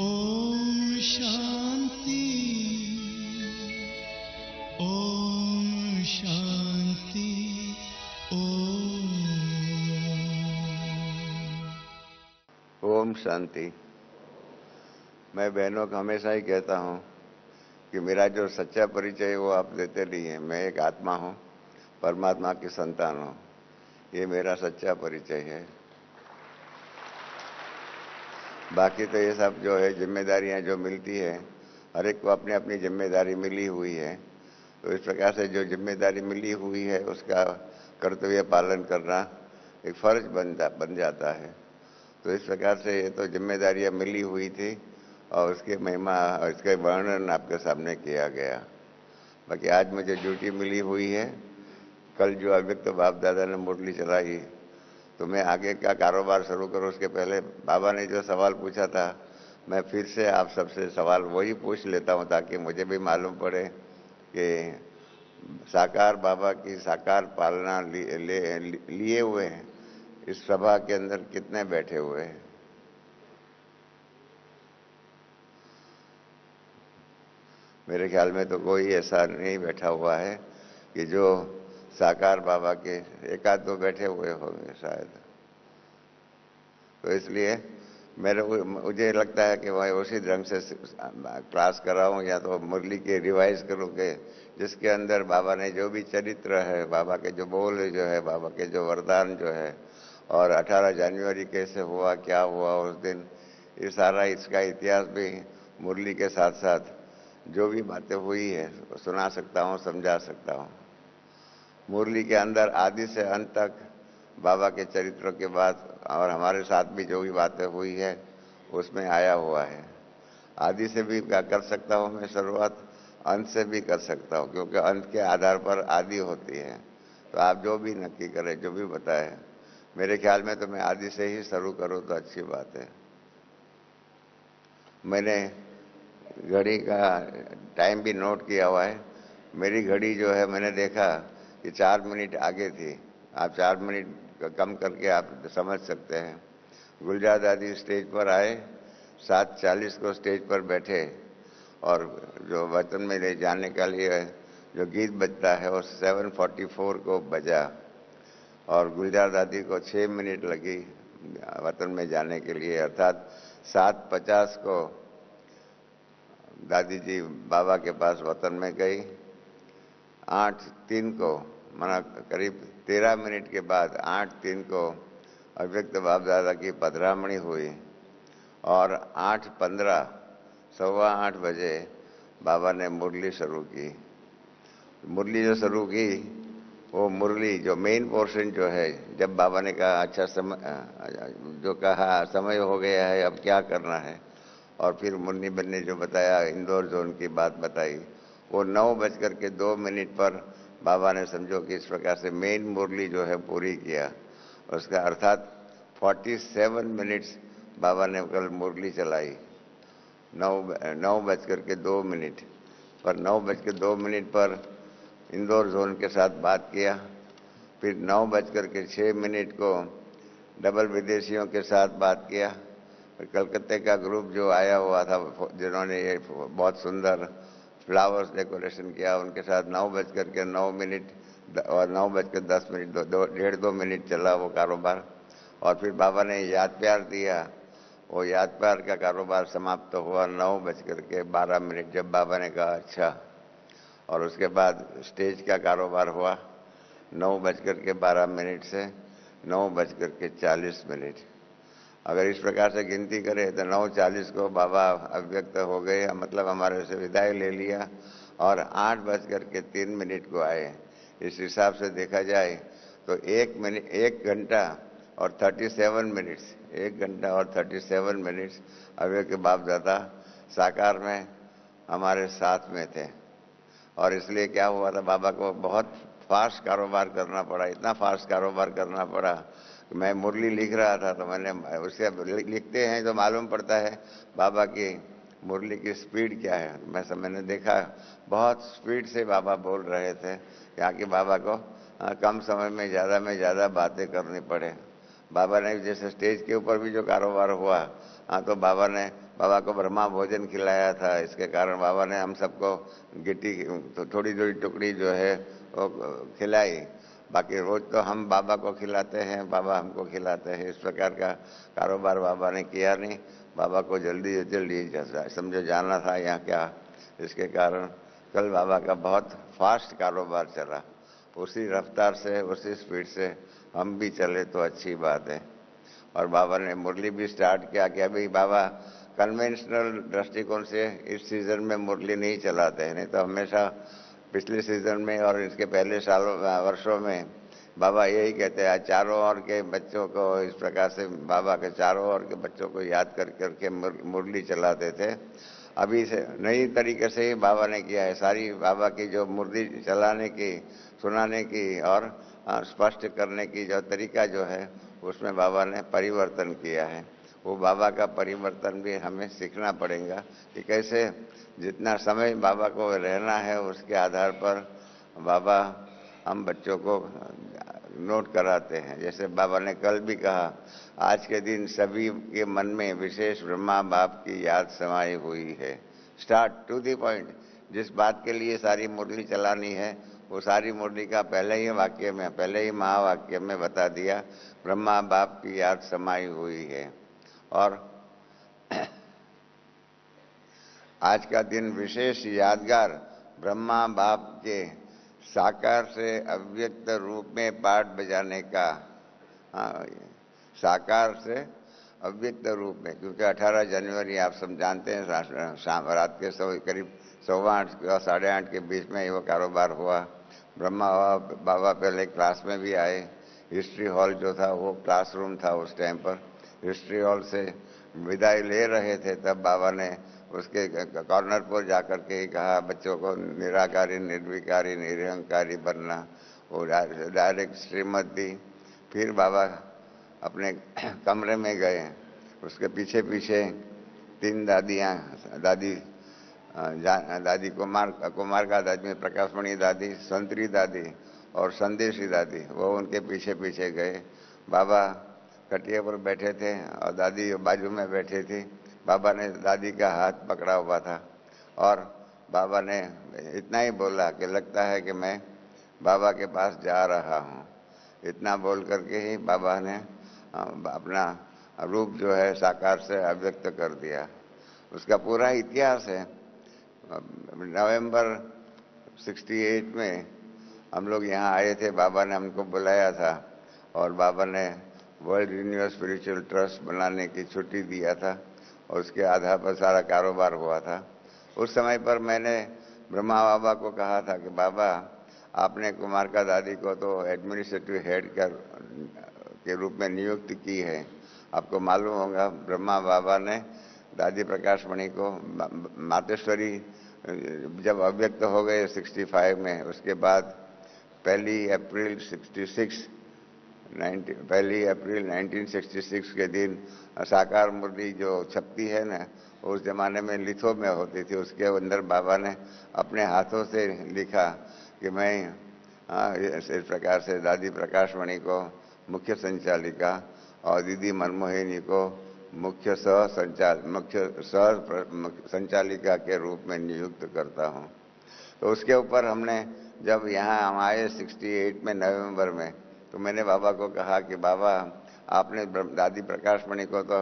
ओम शांति। ओम शांति। ओम शांति। मैं बहनों को हमेशा ही कहता हूँ कि मेरा जो सच्चा परिचय है वो आप देते नहीं हैं। मैं एक आत्मा हूँ, परमात्मा की संतान हूँ। ये मेरा सच्चा परिचय है। बाकी तो ये सब जो है जिम्मेदारियाँ जो मिलती है, हर एक को अपनी अपनी जिम्मेदारी मिली हुई है। तो इस प्रकार से जो जिम्मेदारी मिली हुई है उसका कर्तव्य पालन करना एक फर्ज बन जाता है। तो इस प्रकार से ये तो जिम्मेदारियां मिली हुई थी और उसकी महिमा और इसका वर्णन आपके सामने किया गया। बाकी आज मुझे ड्यूटी मिली हुई है। कल जो अव्यक्त बाप दादा ने मुरली चलाई, तो मैं आगे का कारोबार शुरू करूं उसके पहले बाबा ने जो सवाल पूछा था, मैं फिर से आप सबसे सवाल वही पूछ लेता हूं ताकि मुझे भी मालूम पड़े कि साकार बाबा की साकार पालना लिए हुए हैं इस सभा के अंदर कितने बैठे हुए हैं। मेरे ख्याल में तो कोई ऐसा नहीं बैठा हुआ है कि जो साकार बाबा के, एक आध दो बैठे हुए होंगे शायद। तो इसलिए मुझे लगता है कि मैं उसी ढंग से क्लास कराऊं या तो मुरली के रिवाइज करूं कि जिसके अंदर बाबा ने जो भी चरित्र है, बाबा के जो बोल जो है, बाबा के जो वरदान जो है, और 18 जनवरी कैसे हुआ, क्या हुआ उस दिन, ये सारा इसका इतिहास भी मुरली के साथ साथ जो भी बातें हुई है सुना सकता हूँ, समझा सकता हूँ। मुरली के अंदर आदि से अंत तक बाबा के चरित्रों के बाद और हमारे साथ भी जो भी बातें हुई है उसमें आया हुआ है। आदि से भी क्या कर सकता हूँ मैं शुरुआत, अंत से भी कर सकता हूँ, क्योंकि अंत के आधार पर आदि होती है। तो आप जो भी नक्की करें, जो भी बताए, मेरे ख्याल में तो मैं आदि से ही शुरू करूँ तो अच्छी बात है। मैंने घड़ी का टाइम भी नोट किया हुआ है। मेरी घड़ी जो है मैंने देखा कि 4 मिनट आगे थी। आप 4 मिनट कम करके आप समझ सकते हैं। गुलजार दादी स्टेज पर आए, 7:40 को स्टेज पर बैठे और जो वतन में ले जाने के लिए जो गीत बजता है वो 7:44 को बजा और गुलजार दादी को 6 मिनट लगी वतन में जाने के लिए, अर्थात 7:50 को दादी जी बाबा के पास वतन में गई। 8:03 को, माना करीब 13 मिनट के बाद 8:03 को अव्यक्त बाप दादा की पधरामणी हुई और 8:15, 8:15 बजे बाबा ने मुरली शुरू की। मुरली जो शुरू की वो मुरली जो मेन पोर्शन जो है, जब बाबा ने कहा अच्छा जो कहा समय हो गया है अब क्या करना है, और फिर मुन्नी बन ने जो बताया इंदौर जोन की बात बताई, वो 9:02 पर बाबा ने समझो कि इस प्रकार से मेन मुरली जो है पूरी किया। उसका अर्थात 47 मिनट्स बाबा ने कल मुरली चलाई। 9:02 पर 9:02 पर इंदौर जोन के साथ बात किया। फिर 9:06 को डबल विदेशियों के साथ बात किया। कलकत्ते का ग्रुप जो आया हुआ था जिन्होंने ये बहुत सुंदर फ्लावर्स डेकोरेशन किया, उनके साथ 9:09 और 9:10 1.5-2 मिनट चला वो कारोबार। और फिर बाबा ने याद प्यार दिया। वो याद प्यार का कारोबार समाप्त हुआ 9:12 जब बाबा ने कहा अच्छा। और उसके बाद स्टेज का कारोबार हुआ 9:12 से 9:40। अगर इस प्रकार से गिनती करें तो 9:40 को बाबा अव्यक्त हो गए, मतलब हमारे से विदाई ले लिया, और 8:03 को आए। इस हिसाब से देखा जाए तो 1 घंटा और 37 मिनट्स, 1 घंटा और 37 मिनट्स अव्यक्त बाप दादा साकार में हमारे साथ में थे। और इसलिए क्या हुआ था, बाबा को बहुत फास्ट कारोबार करना पड़ा, इतना फास्ट कारोबार करना पड़ा। मैं मुरली लिख रहा था तो मैंने उससे लिखते हैं तो मालूम पड़ता है बाबा की मुरली की स्पीड क्या है। मैंने देखा बहुत स्पीड से बाबा बोल रहे थे, यहाँ कि बाबा को कम समय में ज़्यादा बातें करनी पड़े। बाबा ने जैसे स्टेज के ऊपर भी जो कारोबार हुआ, हाँ, तो बाबा को ब्रह्मा भोजन खिलाया था। इसके कारण बाबा ने हम सबको गिट्टी तो थोड़ी थोड़ी टुकड़ी जो है वो खिलाई। बाकी रोज तो हम बाबा को खिलाते हैं, बाबा हमको खिलाते हैं। इस प्रकार का कारोबार बाबा ने किया नहीं। बाबा को जल्दी जल्दी समझो जाना था यहाँ क्या, इसके कारण कल बाबा का बहुत फास्ट कारोबार चला। उसी रफ्तार से, उसी स्पीड से हम भी चले तो अच्छी बात है। और बाबा ने मुरली भी स्टार्ट किया कि अभी बाबा कन्वेंशनल दृष्टिकोण से इस सीजन में मुरली नहीं चलाते हैं, नहीं तो हमेशा पिछले सीजन में और इसके पहले वर्षों में बाबा यही कहते हैं, चारों ओर के बच्चों को इस प्रकार से बाबा के चारों ओर के बच्चों को याद कर करके मुरली चलाते थे। अभी से नई तरीके से ही बाबा ने किया है। सारी बाबा की जो मुरली चलाने की, सुनाने की और स्पष्ट करने की जो तरीका जो है, उसमें बाबा ने परिवर्तन किया है। वो बाबा का परिवर्तन भी हमें सीखना पड़ेगा कि कैसे जितना समय बाबा को रहना है उसके आधार पर बाबा हम बच्चों को नोट कराते हैं। जैसे बाबा ने कल भी कहा, आज के दिन सभी के मन में विशेष ब्रह्मा बाप की याद समाई हुई है। Start to the point. जिस बात के लिए सारी मुरली चलानी है, वो सारी मुरली का पहले ही वाक्य में, पहले ही महावाक्य में बता दिया, ब्रह्मा बाप की याद समाई हुई है। और आज का दिन विशेष यादगार ब्रह्मा बाप के साकार से अव्यक्त रूप में पाठ बजाने का, साकार से अव्यक्त रूप में, क्योंकि 18 जनवरी आप सब जानते हैं शाम रात के करीब 8:15 और 8:30 के बीच में वो कारोबार हुआ। ब्रह्मा बाबा पहले क्लास में भी आए। हिस्ट्री हॉल जो था वो क्लासरूम था उस टाइम पर। हिस्ट्री हॉल से विदाई ले रहे थे, तब बाबा ने उसके कॉर्नर पर जाकर के ही कहा, बच्चों को निराकारी, निर्विकारी, निरहंकारी बनना। वो डायरेक्ट श्रीमत दी। फिर बाबा अपने कमरे में गए। उसके पीछे पीछे 3 दादियाँ, दादी कुमार का दादी, प्रकाशमणि दादी, संतरी दादी और संदेशी दादी, वो उनके पीछे पीछे गए। बाबा खटिया पर बैठे थे और दादी बाजू में बैठी थी। बाबा ने दादी का हाथ पकड़ा हुआ था और बाबा ने इतना ही बोला कि लगता है कि मैं बाबा के पास जा रहा हूँ। इतना बोल करके ही बाबा ने अपना रूप जो है साकार से अव्यक्त कर दिया। उसका पूरा इतिहास है। नवंबर 68 में हम लोग यहाँ आए थे, बाबा ने हमको बुलाया था और बाबा ने वर्ल्ड रिन्यूअल स्पिरिचुअल ट्रस्ट बनाने की छुट्टी दिया था और उसके आधार पर सारा कारोबार हुआ था। उस समय पर मैंने ब्रह्मा बाबा को कहा था कि बाबा, आपने कुमार का दादी को तो एडमिनिस्ट्रेटिव हेड के रूप में नियुक्त की है। आपको मालूम होगा, ब्रह्मा बाबा ने दादी प्रकाशमणि को मातेश्वरी जब अव्यक्त हो गए 65 में, उसके बाद 1 अप्रैल 1966 के दिन साकार मुरली जो छपती है ना, उस जमाने में लिथो में होती थी। उसके अंदर बाबा ने अपने हाथों से लिखा कि मैं इस प्रकार से दादी प्रकाशमणि को मुख्य संचालिका और दीदी मनमोहिनी को मुख्य सह संचालिका के रूप में नियुक्त करता हूं। तो उसके ऊपर हमने जब यहाँ हम आए 68 में नवंबर में, तो मैंने बाबा को कहा कि बाबा, आपने दादी प्रकाशमणि को तो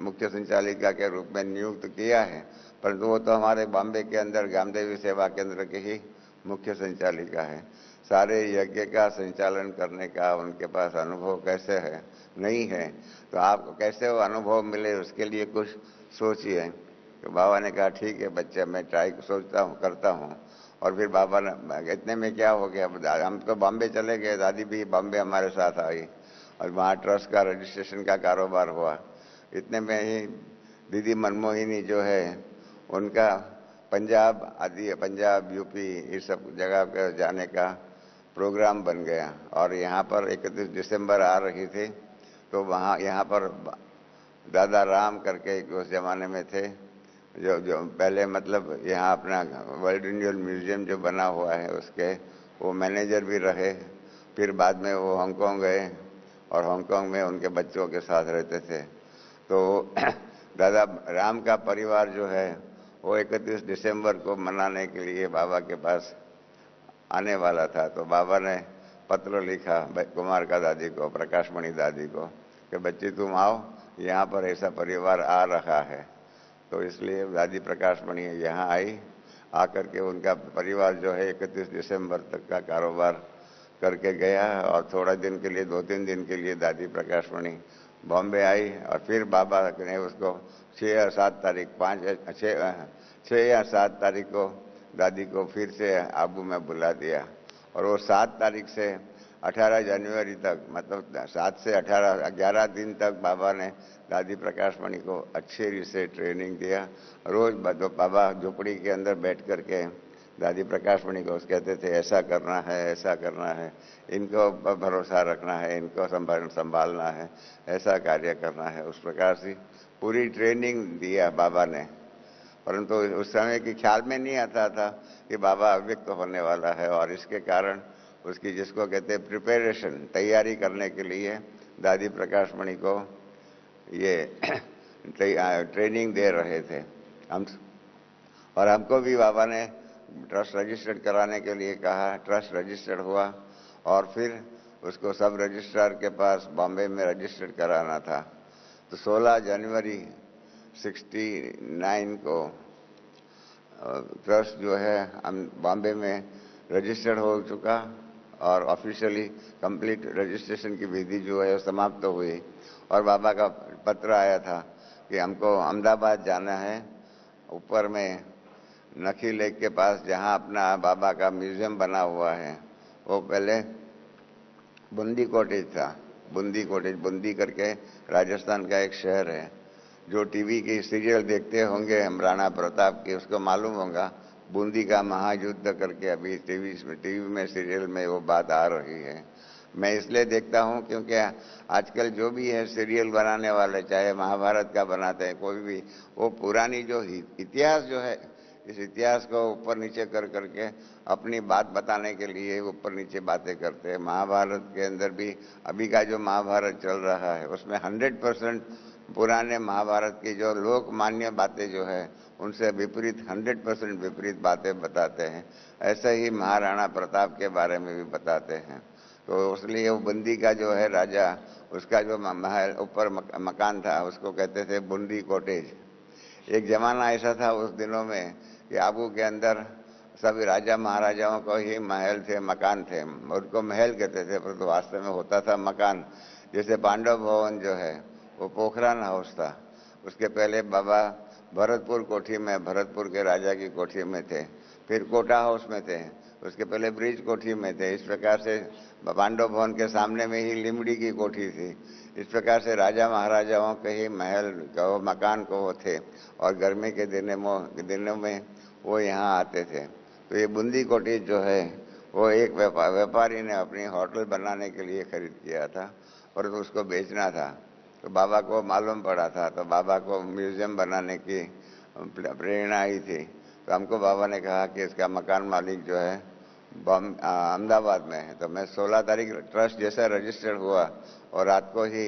मुख्य संचालिका के रूप में नियुक्त किया है, परंतु वो तो हमारे बॉम्बे के अंदर गामदेवी सेवा केंद्र के ही मुख्य संचालिका है। सारे यज्ञ का संचालन करने का उनके पास अनुभव कैसे है, नहीं है, तो आपको कैसे वो अनुभव मिले, उसके लिए कुछ सोचिए। तो बाबा ने कहा, ठीक है बच्चा, मैं ट्राई सोचता हूँ, करता हूँ। और फिर बाबा ने, इतने में क्या हो गया, हम तो बॉम्बे चले गए, दादी भी बॉम्बे हमारे साथ आई और वहाँ ट्रस्ट का रजिस्ट्रेशन का कारोबार हुआ। इतने में ही दीदी मनमोहिनी जो है, उनका पंजाब यूपी इस सब जगह पर जाने का प्रोग्राम बन गया और यहाँ पर 31 दिसंबर आ रही थी। तो वहाँ यहाँ पर दादा राम करके उस जमाने में थे, जो पहले मतलब यहाँ अपना वर्ल्ड रिन्यूअल म्यूजियम जो बना हुआ है उसके वो मैनेजर भी रहे। फिर बाद में वो हांगकांग गए और हांगकांग में उनके बच्चों के साथ रहते थे। तो दादा राम का परिवार जो है वो 31 दिसंबर को मनाने के लिए बाबा के पास आने वाला था। तो बाबा ने पत्र लिखा कुमार का दादी को, प्रकाशमणि दादी को, कि बच्ची तुम आओ, यहाँ पर ऐसा परिवार आ रहा है। तो इसलिए दादी प्रकाशमणि यहाँ आई, आकर के उनका परिवार जो है 31 दिसंबर तक का कारोबार करके गया। और थोड़ा दिन के लिए, 2-3 दिन के लिए दादी प्रकाशमणि बॉम्बे आई और फिर बाबा ने उसको 6 या 7 तारीख 6 या 7 तारीख को दादी को फिर से आबू में बुला दिया। और वो 7 तारीख से 18 जनवरी तक, मतलब 7 से 18 11 दिन तक बाबा ने दादी प्रकाशमणि को अच्छे से ट्रेनिंग दिया। रोज बाबा झोपड़ी के अंदर बैठ करके दादी प्रकाशमणि को कहते थे ऐसा करना है, ऐसा करना है, इनको भरोसा रखना है, इनको संभालना है, ऐसा कार्य करना है। उस प्रकार से पूरी ट्रेनिंग दिया बाबा ने। परंतु उस समय की ख्याल में नहीं आता था कि बाबा अव्यक्त होने वाला है। और इसके कारण उसकी, जिसको कहते हैं प्रिपरेशन, तैयारी करने के लिए दादी प्रकाशमणि को ये ट्रेनिंग दे रहे थे हम। और हमको भी बाबा ने ट्रस्ट रजिस्टर्ड कराने के लिए कहा। ट्रस्ट रजिस्टर्ड हुआ और फिर उसको सब रजिस्ट्रार के पास बॉम्बे में रजिस्टर्ड कराना था। तो 16 जनवरी 69 को ट्रस्ट जो है हम बॉम्बे में रजिस्टर्ड हो चुका और ऑफिशियली कंप्लीट रजिस्ट्रेशन की विधि जो है समाप्त हुई। और बाबा का पत्र आया था कि हमको अहमदाबाद जाना है, ऊपर में नखी लेक के पास जहां अपना बाबा का म्यूजियम बना हुआ है, वो पहले बूंदी कॉटेज था। बूंदी कॉटेज, बूंदी करके राजस्थान का एक शहर है। जो टीवी की सीरियल देखते होंगे हम राणा प्रताप की, उसको मालूम होगा बूंदी का महायुद्ध करके अभी टीवी में सीरियल में वो बात आ रही है। मैं इसलिए देखता हूं क्योंकि आजकल जो भी है सीरियल बनाने वाले, चाहे महाभारत का बनाते हैं कोई भी, वो पुरानी जो इतिहास जो है, इस इतिहास को ऊपर नीचे कर करके अपनी बात बताने के लिए ऊपर नीचे बातें करते हैं। महाभारत के अंदर भी अभी का जो महाभारत चल रहा है उसमें 100% पुराने महाभारत की जो लोकमान्य बातें जो है उनसे विपरीत, 100% विपरीत बातें बताते हैं। ऐसे ही महाराणा प्रताप के बारे में भी बताते हैं। तो इसलिए वो बूंदी का जो है राजा, उसका जो महल ऊपर मकान था उसको कहते थे बूंदी कॉटेज। एक जमाना ऐसा था उस दिनों में कि आबू के अंदर सभी राजा महाराजाओं को ही महल थे, मकान थे। उनको महल कहते थे परंतु वास्तव में होता था मकान। जैसे पांडव भवन जो है वो पोखरान हाउस था, उसके पहले बाबा भरतपुर कोठी में, भरतपुर के राजा की कोठी में थे, फिर कोटा हाउस में थे, उसके पहले ब्रिज कोठी में थे। इस प्रकार से पांडव भवन के सामने में ही लिमड़ी की कोठी थी। इस प्रकार से राजा महाराजाओं के ही महल कहो, मकान को थे। और गर्मी के दिनों में वो यहाँ आते थे। तो ये बूंदी कॉटेज जो है वो एक व्यापारी ने अपनी होटल बनाने के लिए खरीद किया था और तो उसको बेचना था। तो बाबा को मालूम पड़ा था, तो बाबा को म्यूजियम बनाने की प्रेरणा आई थी। तो हमको बाबा ने कहा कि इसका मकान मालिक जो है अहमदाबाद में है। तो मैं 16 तारीख ट्रस्ट जैसा रजिस्टर्ड हुआ और रात को ही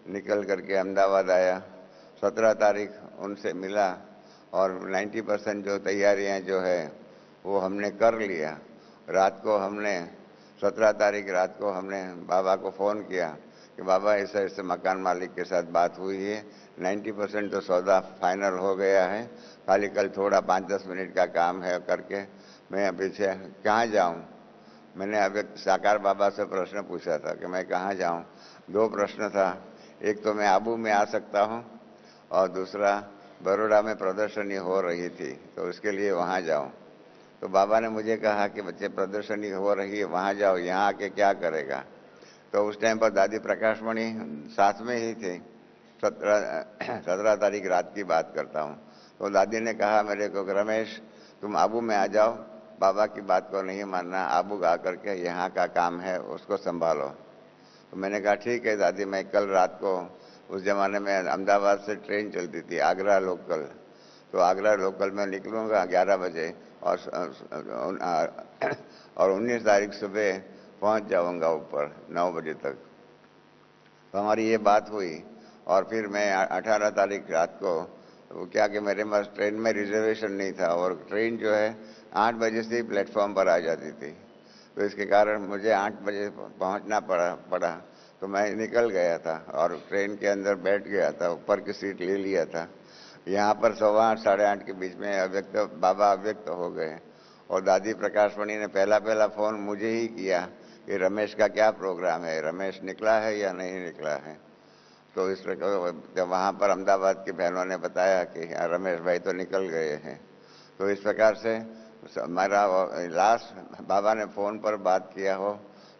निकल करके अहमदाबाद आया। 17 तारीख उनसे मिला और 90% जो तैयारियां जो है वो हमने कर लिया। रात को हमने 17 तारीख रात को हमने बाबा को फ़ोन किया कि बाबा ऐसे ऐसे मकान मालिक के साथ बात हुई है, 90% तो सौदा फाइनल हो गया है, खाली कल थोड़ा 5-10 मिनट का काम है करके मैं पीछे कहाँ जाऊँ। मैंने अभी साकार बाबा से प्रश्न पूछा था कि मैं कहाँ जाऊँ। 2 प्रश्न था, एक तो मैं आबू में आ सकता हूँ और दूसरा बड़ौदा में प्रदर्शनी हो रही थी तो उसके लिए वहाँ जाऊँ। तो बाबा ने मुझे कहा कि बच्चे प्रदर्शनी हो रही है वहाँ जाओ, यहाँ आके क्या करेगा। तो उस टाइम पर दादी प्रकाशमणि साथ में ही थे। 17 तारीख रात की बात करता हूँ। तो दादी ने कहा मेरे को, रमेश तुम आबू में आ जाओ, बाबा की बात को नहीं मानना, आबू आ करके यहाँ का काम है उसको संभालो। तो मैंने कहा ठीक है दादी, मैं कल रात को, उस जमाने में अहमदाबाद से ट्रेन चलती थी आगरा लोकल, तो आगरा लोकल में निकलूँगा 11 बजे और 19 तारीख सुबह पहुँच जाऊँगा ऊपर 9 बजे तक। तो हमारी ये बात हुई और फिर मैं 18 तारीख रात को वो क्या कि मेरे पास ट्रेन में रिजर्वेशन नहीं था और ट्रेन जो है 8 बजे से ही प्लेटफॉर्म पर आ जाती थी, तो इसके कारण मुझे 8 बजे पहुंचना पड़ा। तो मैं निकल गया था और ट्रेन के अंदर बैठ गया था, ऊपर की सीट ले लिया था। यहाँ पर 8:15 8:30 के बीच में बाबा अव्यक्त हो गए और दादी प्रकाशमणि ने पहला फोन मुझे ही किया कि रमेश का क्या प्रोग्राम है, रमेश निकला है या नहीं निकला है। तो इस प्रकार जब वहाँ पर अहमदाबाद की बहनों ने बताया कि रमेश भाई तो निकल गए हैं, तो इस प्रकार से हमारा लास्ट बाबा ने फ़ोन पर बात किया हो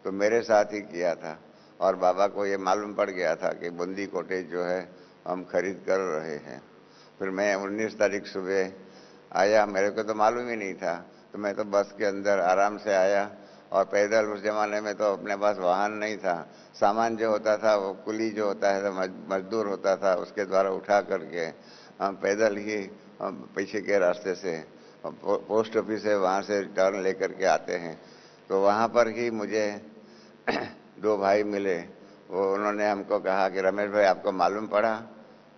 तो मेरे साथ ही किया था और बाबा को ये मालूम पड़ गया था कि बूंदी कॉटेज जो है हम खरीद कर रहे हैं। फिर मैं 19 तारीख सुबह आया, मेरे को तो मालूम ही नहीं था, तो मैं तो बस के अंदर आराम से आया और पैदल, उस जमाने में तो अपने पास वाहन नहीं था, सामान जो होता था वो कुली जो होता है मजदूर होता था उसके द्वारा उठा करके हम पैदल ही पीछे के रास्ते से पोस्ट ऑफिस है वहाँ से टर्न लेकर के आते हैं। तो वहाँ पर ही मुझे 2 भाई मिले, वो उन्होंने हमको कहा कि रमेश भाई आपको मालूम पड़ा?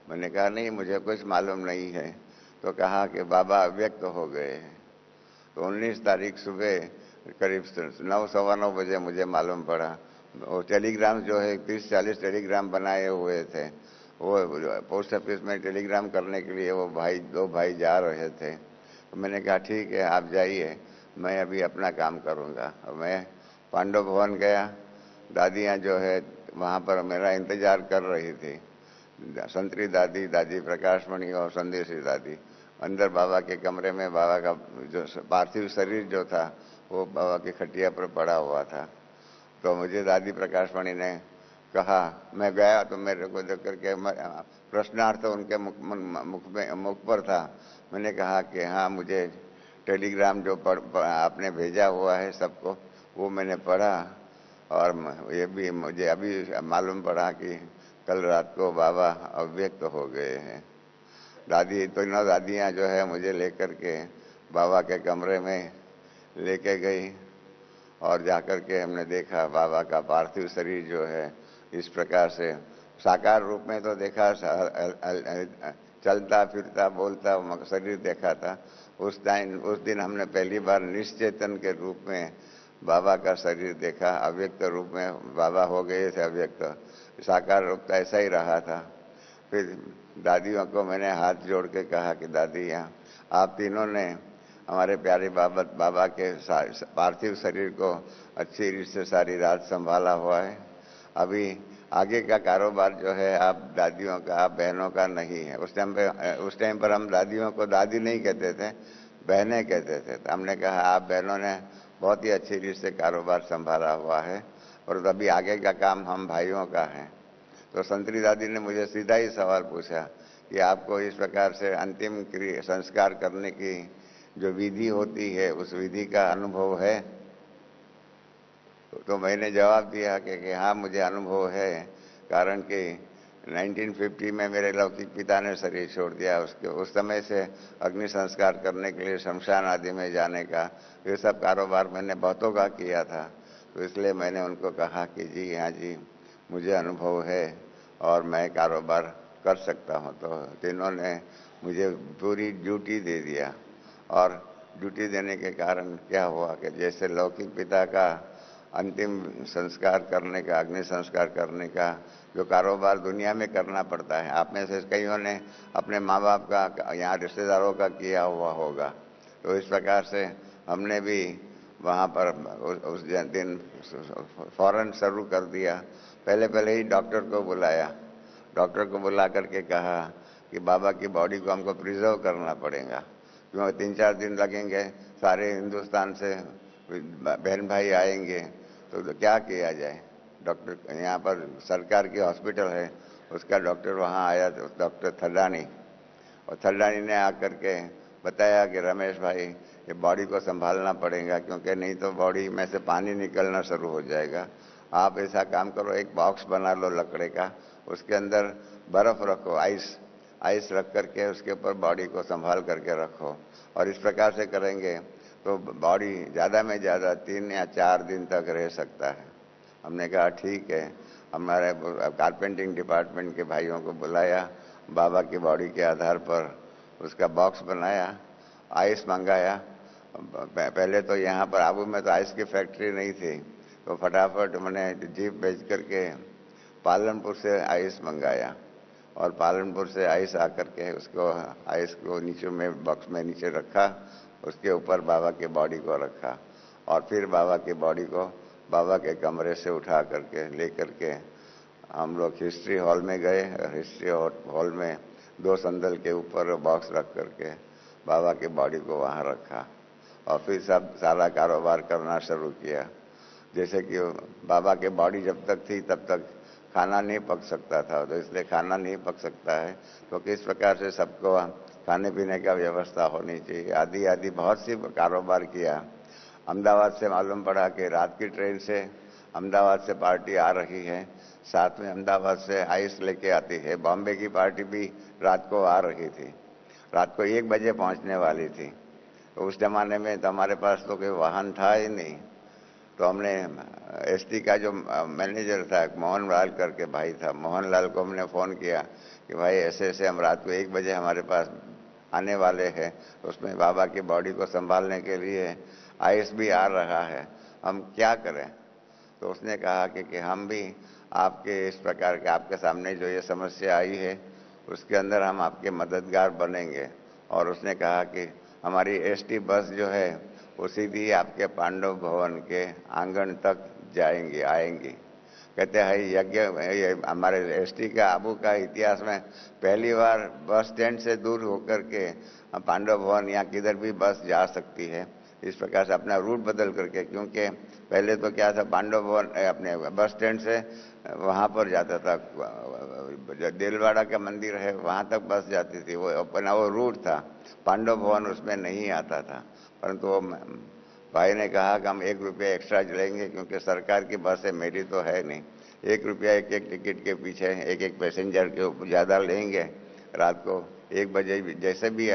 मैंने कहा नहीं, मुझे कुछ मालूम नहीं है। तो कहा कि बाबा अव्यक्त हो गए हैं। तो 19 तारीख सुबह करीब 9 सवा 9 बजे मुझे मालूम पड़ा। वो टेलीग्राम जो है 30-40 टेलीग्राम बनाए हुए थे, वो पोस्ट ऑफिस में टेलीग्राम करने के लिए वो 2 भाई जा रहे थे। तो मैंने कहा ठीक है आप जाइए, मैं अभी अपना काम करूँगा। मैं पांडव भवन गया, दादियाँ जो है वहाँ पर मेरा इंतजार कर रही थी, संतरी दादी, दादी प्रकाशमणि और संदेशी दादी। अंदर बाबा के कमरे में बाबा का जो पार्थिव शरीर जो था वो बाबा की खटिया पर पड़ा हुआ था। तो मुझे दादी प्रकाशमणि ने कहा, मैं गया तो मेरे को देख करके प्रश्नार्थ उनके मुख पर था। मैंने कहा कि हाँ, मुझे टेलीग्राम जो आपने भेजा हुआ है सबको वो मैंने पढ़ा और ये भी मुझे अभी मालूम पड़ा कि कल रात को बाबा अव्यक्त हो गए हैं। दादी तो न दादियाँ जो है मुझे लेकर के बाबा के कमरे में लेके गई और जाकर के हमने देखा बाबा का पार्थिव शरीर जो है इस प्रकार से साकार रूप में तो देखा, चलता फिरता बोलता शरीर देखा था। उस दिन हमने पहली बार निश्चेतन के रूप में बाबा का शरीर देखा। अव्यक्त रूप में बाबा हो गए थे अव्यक्त, साकार रूप तो ऐसा ही रहा था। फिर दादियों को मैंने हाथ जोड़ के कहा कि दादियाँ, आप तीनों ने हमारे प्यारे बाबा के पार्थिव शरीर को अच्छी रीत से सारी रात संभाला हुआ है। अभी आगे का कारोबार जो है आप दादियों का, आप बहनों का नहीं है। उस टाइम पर हम दादियों को दादी नहीं कहते थे, बहनें कहते थे। तो हमने कहा आप बहनों ने बहुत ही अच्छी रीत से कारोबार संभाला हुआ है और अभी आगे का काम हम भाइयों का है। तो संतरी दादी ने मुझे सीधा ही सवाल पूछा कि आपको इस प्रकार से अंतिम संस्कार करने की जो विधि होती है उस विधि का अनुभव है? तो मैंने जवाब दिया कि हाँ, मुझे अनुभव है, कारण कि 1950 में मेरे लौकिक पिता ने शरीर छोड़ दिया। उस समय से अग्नि संस्कार करने के लिए शमशान आदि में जाने का ये सब कारोबार मैंने बहुतों का किया था। तो इसलिए मैंने उनको कहा कि जी हाँ जी, मुझे अनुभव है और मैं कारोबार कर सकता हूँ। तो तीनों ने मुझे पूरी ड्यूटी दे दिया और ड्यूटी देने के कारण क्या हुआ कि जैसे लौकिक पिता का अंतिम संस्कार करने का, अग्नि संस्कार करने का जो कारोबार दुनिया में करना पड़ता है, आप में से कईयों ने अपने माँ बाप का, यहाँ रिश्तेदारों का किया हुआ होगा। तो इस प्रकार से हमने भी वहाँ पर उस दिन फौरन शुरू कर दिया। पहले ही डॉक्टर को बुलाया, डॉक्टर को बुला करके कहा कि बाबा की बॉडी को हमको प्रिजर्व करना पड़ेगा, क्योंकि 3-4 दिन लगेंगे, सारे हिंदुस्तान से बहन भाई आएंगे, तो क्या किया जाए। डॉक्टर यहाँ पर सरकार की हॉस्पिटल है, उसका डॉक्टर वहाँ आया, तो डॉक्टर थल्लानी, और थल्लानी ने आकर के बताया कि रमेश भाई ये बॉडी को संभालना पड़ेगा, क्योंकि नहीं तो बॉडी में से पानी निकलना शुरू हो जाएगा। आप ऐसा काम करो, एक बॉक्स बना लो लकड़े का, उसके अंदर बर्फ़ रखो, आइस रख करके उसके ऊपर बॉडी को संभाल करके रखो, और इस प्रकार से करेंगे तो बॉडी ज़्यादा में ज़्यादा 3 या 4 दिन तक रह सकता है। हमने कहा ठीक है। हमारे कारपेंटिंग डिपार्टमेंट के भाइयों को बुलाया, बाबा की बॉडी के आधार पर उसका बॉक्स बनाया, आइस मंगाया। पहले तो यहाँ पर आबू में तो आइस की फैक्ट्री नहीं थी, तो फटाफट मैंने जीप भेज करके पालनपुर से आइस मंगाया और पालनपुर से आइस आकर के उसको आइस को नीचे में बॉक्स में नीचे रखा, उसके ऊपर बाबा के बॉडी को रखा और फिर बाबा की बॉडी को बाबा के कमरे से उठा करके ले करके हम लोग हिस्ट्री हॉल में गए। हिस्ट्री हॉल में 2 संदल के ऊपर बॉक्स रख करके बाबा की बॉडी को वहाँ रखा और फिर सब सारा कारोबार करना शुरू किया। जैसे कि बाबा की बॉडी जब तक थी तब तक खाना नहीं पक सकता था, तो इसलिए खाना नहीं पक सकता है तो किस प्रकार से सबको खाने पीने का व्यवस्था होनी चाहिए, आदि आदि बहुत सी कारोबार किया। अहमदाबाद से मालूम पड़ा कि रात की ट्रेन से अहमदाबाद से पार्टी आ रही है, साथ में अहमदाबाद से आइस लेके आती है। बॉम्बे की पार्टी भी रात को आ रही थी, रात को 1 बजे पहुंचने वाली थी। तो उस जमाने में तो हमारे पास तो कोई वाहन था ही नहीं, तो हमने एसटी का जो मैनेजर था मोहन लाल करके भाई था, मोहन लाल को हमने फ़ोन किया कि भाई ऐसे ऐसे हम रात को 1 बजे हमारे पास आने वाले हैं, उसमें बाबा की बॉडी को संभालने के लिए आइस भी आ रहा है, हम क्या करें। तो उसने कहा कि हम भी आपके इस प्रकार के आपके सामने जो ये समस्या आई है उसके अंदर हम आपके मददगार बनेंगे। और उसने कहा कि हमारी एसटी बस जो है वो सीधी आपके पांडव भवन के आंगन तक जाएंगी आएंगी। कहते हैं यज्ञ ये हमारे एसटी का आबू का इतिहास में पहली बार बस स्टैंड से दूर होकर के पांडव भवन या किधर भी बस जा सकती है, इस प्रकार से अपना रूट बदल करके। क्योंकि पहले तो क्या था, पांडव भवन अपने बस स्टैंड से वहाँ पर जाता था, देलवाड़ा का मंदिर है वहाँ तक बस जाती थी, वो अपना वो रूट था, पांडव भवन उसमें नहीं आता था। परंतु वो भाई ने कहा कि हम 1 रुपया एक्स्ट्रा लेंगे क्योंकि सरकार की बस है, मेरी तो है नहीं। 1 रुपया एक टिकट के पीछे एक एक पैसेंजर के ज़्यादा लेंगे। रात को 1 बजे जैसे भी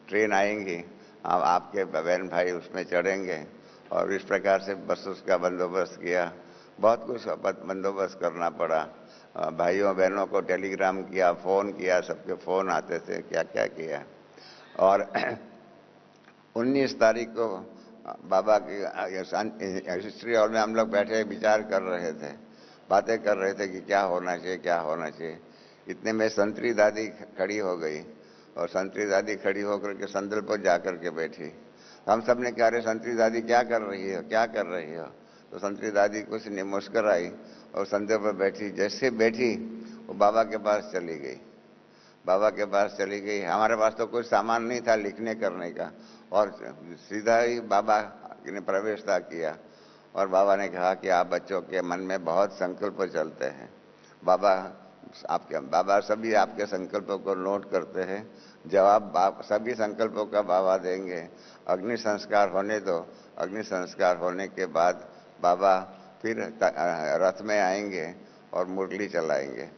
ट्रेन आएंगी आपके बहन भाई उसमें चढ़ेंगे और इस प्रकार से बस उसका बंदोबस्त किया। बहुत कुछ बंदोबस्त करना पड़ा, भाइयों बहनों को टेलीग्राम किया, फ़ोन किया, सबके फ़ोन आते थे, क्या क्या किया। और 19 तारीख को बाबा की हिस्ट्री हॉल में हम लोग बैठे विचार कर रहे थे, बातें कर रहे थे कि क्या होना चाहिए क्या होना चाहिए। इतने में संतरी दादी खड़ी हो गई और संतरी दादी खड़ी होकर के संदल पर जा कर के बैठी। हम सब ने कहा, अरे संतरी दादी क्या कर रही हो क्या कर रही हो। तो संतरी दादी कुछ नहीं, मुस्कर आई और संदल पर बैठी। जैसे बैठी वो बाबा के पास चली गई, बाबा के पास चली गई। हमारे पास तो कुछ सामान नहीं था लिखने करने का, और सीधा ही बाबा ने प्रवेश किया और बाबा ने कहा कि आप बच्चों के मन में बहुत संकल्प चलते हैं, बाबा सभी आपके संकल्पों को नोट करते हैं, जवाब सभी संकल्पों का बाबा देंगे। अग्नि संस्कार होने दो, अग्नि संस्कार होने के बाद बाबा फिर रथ में आएंगे और मुरली चलाएंगे।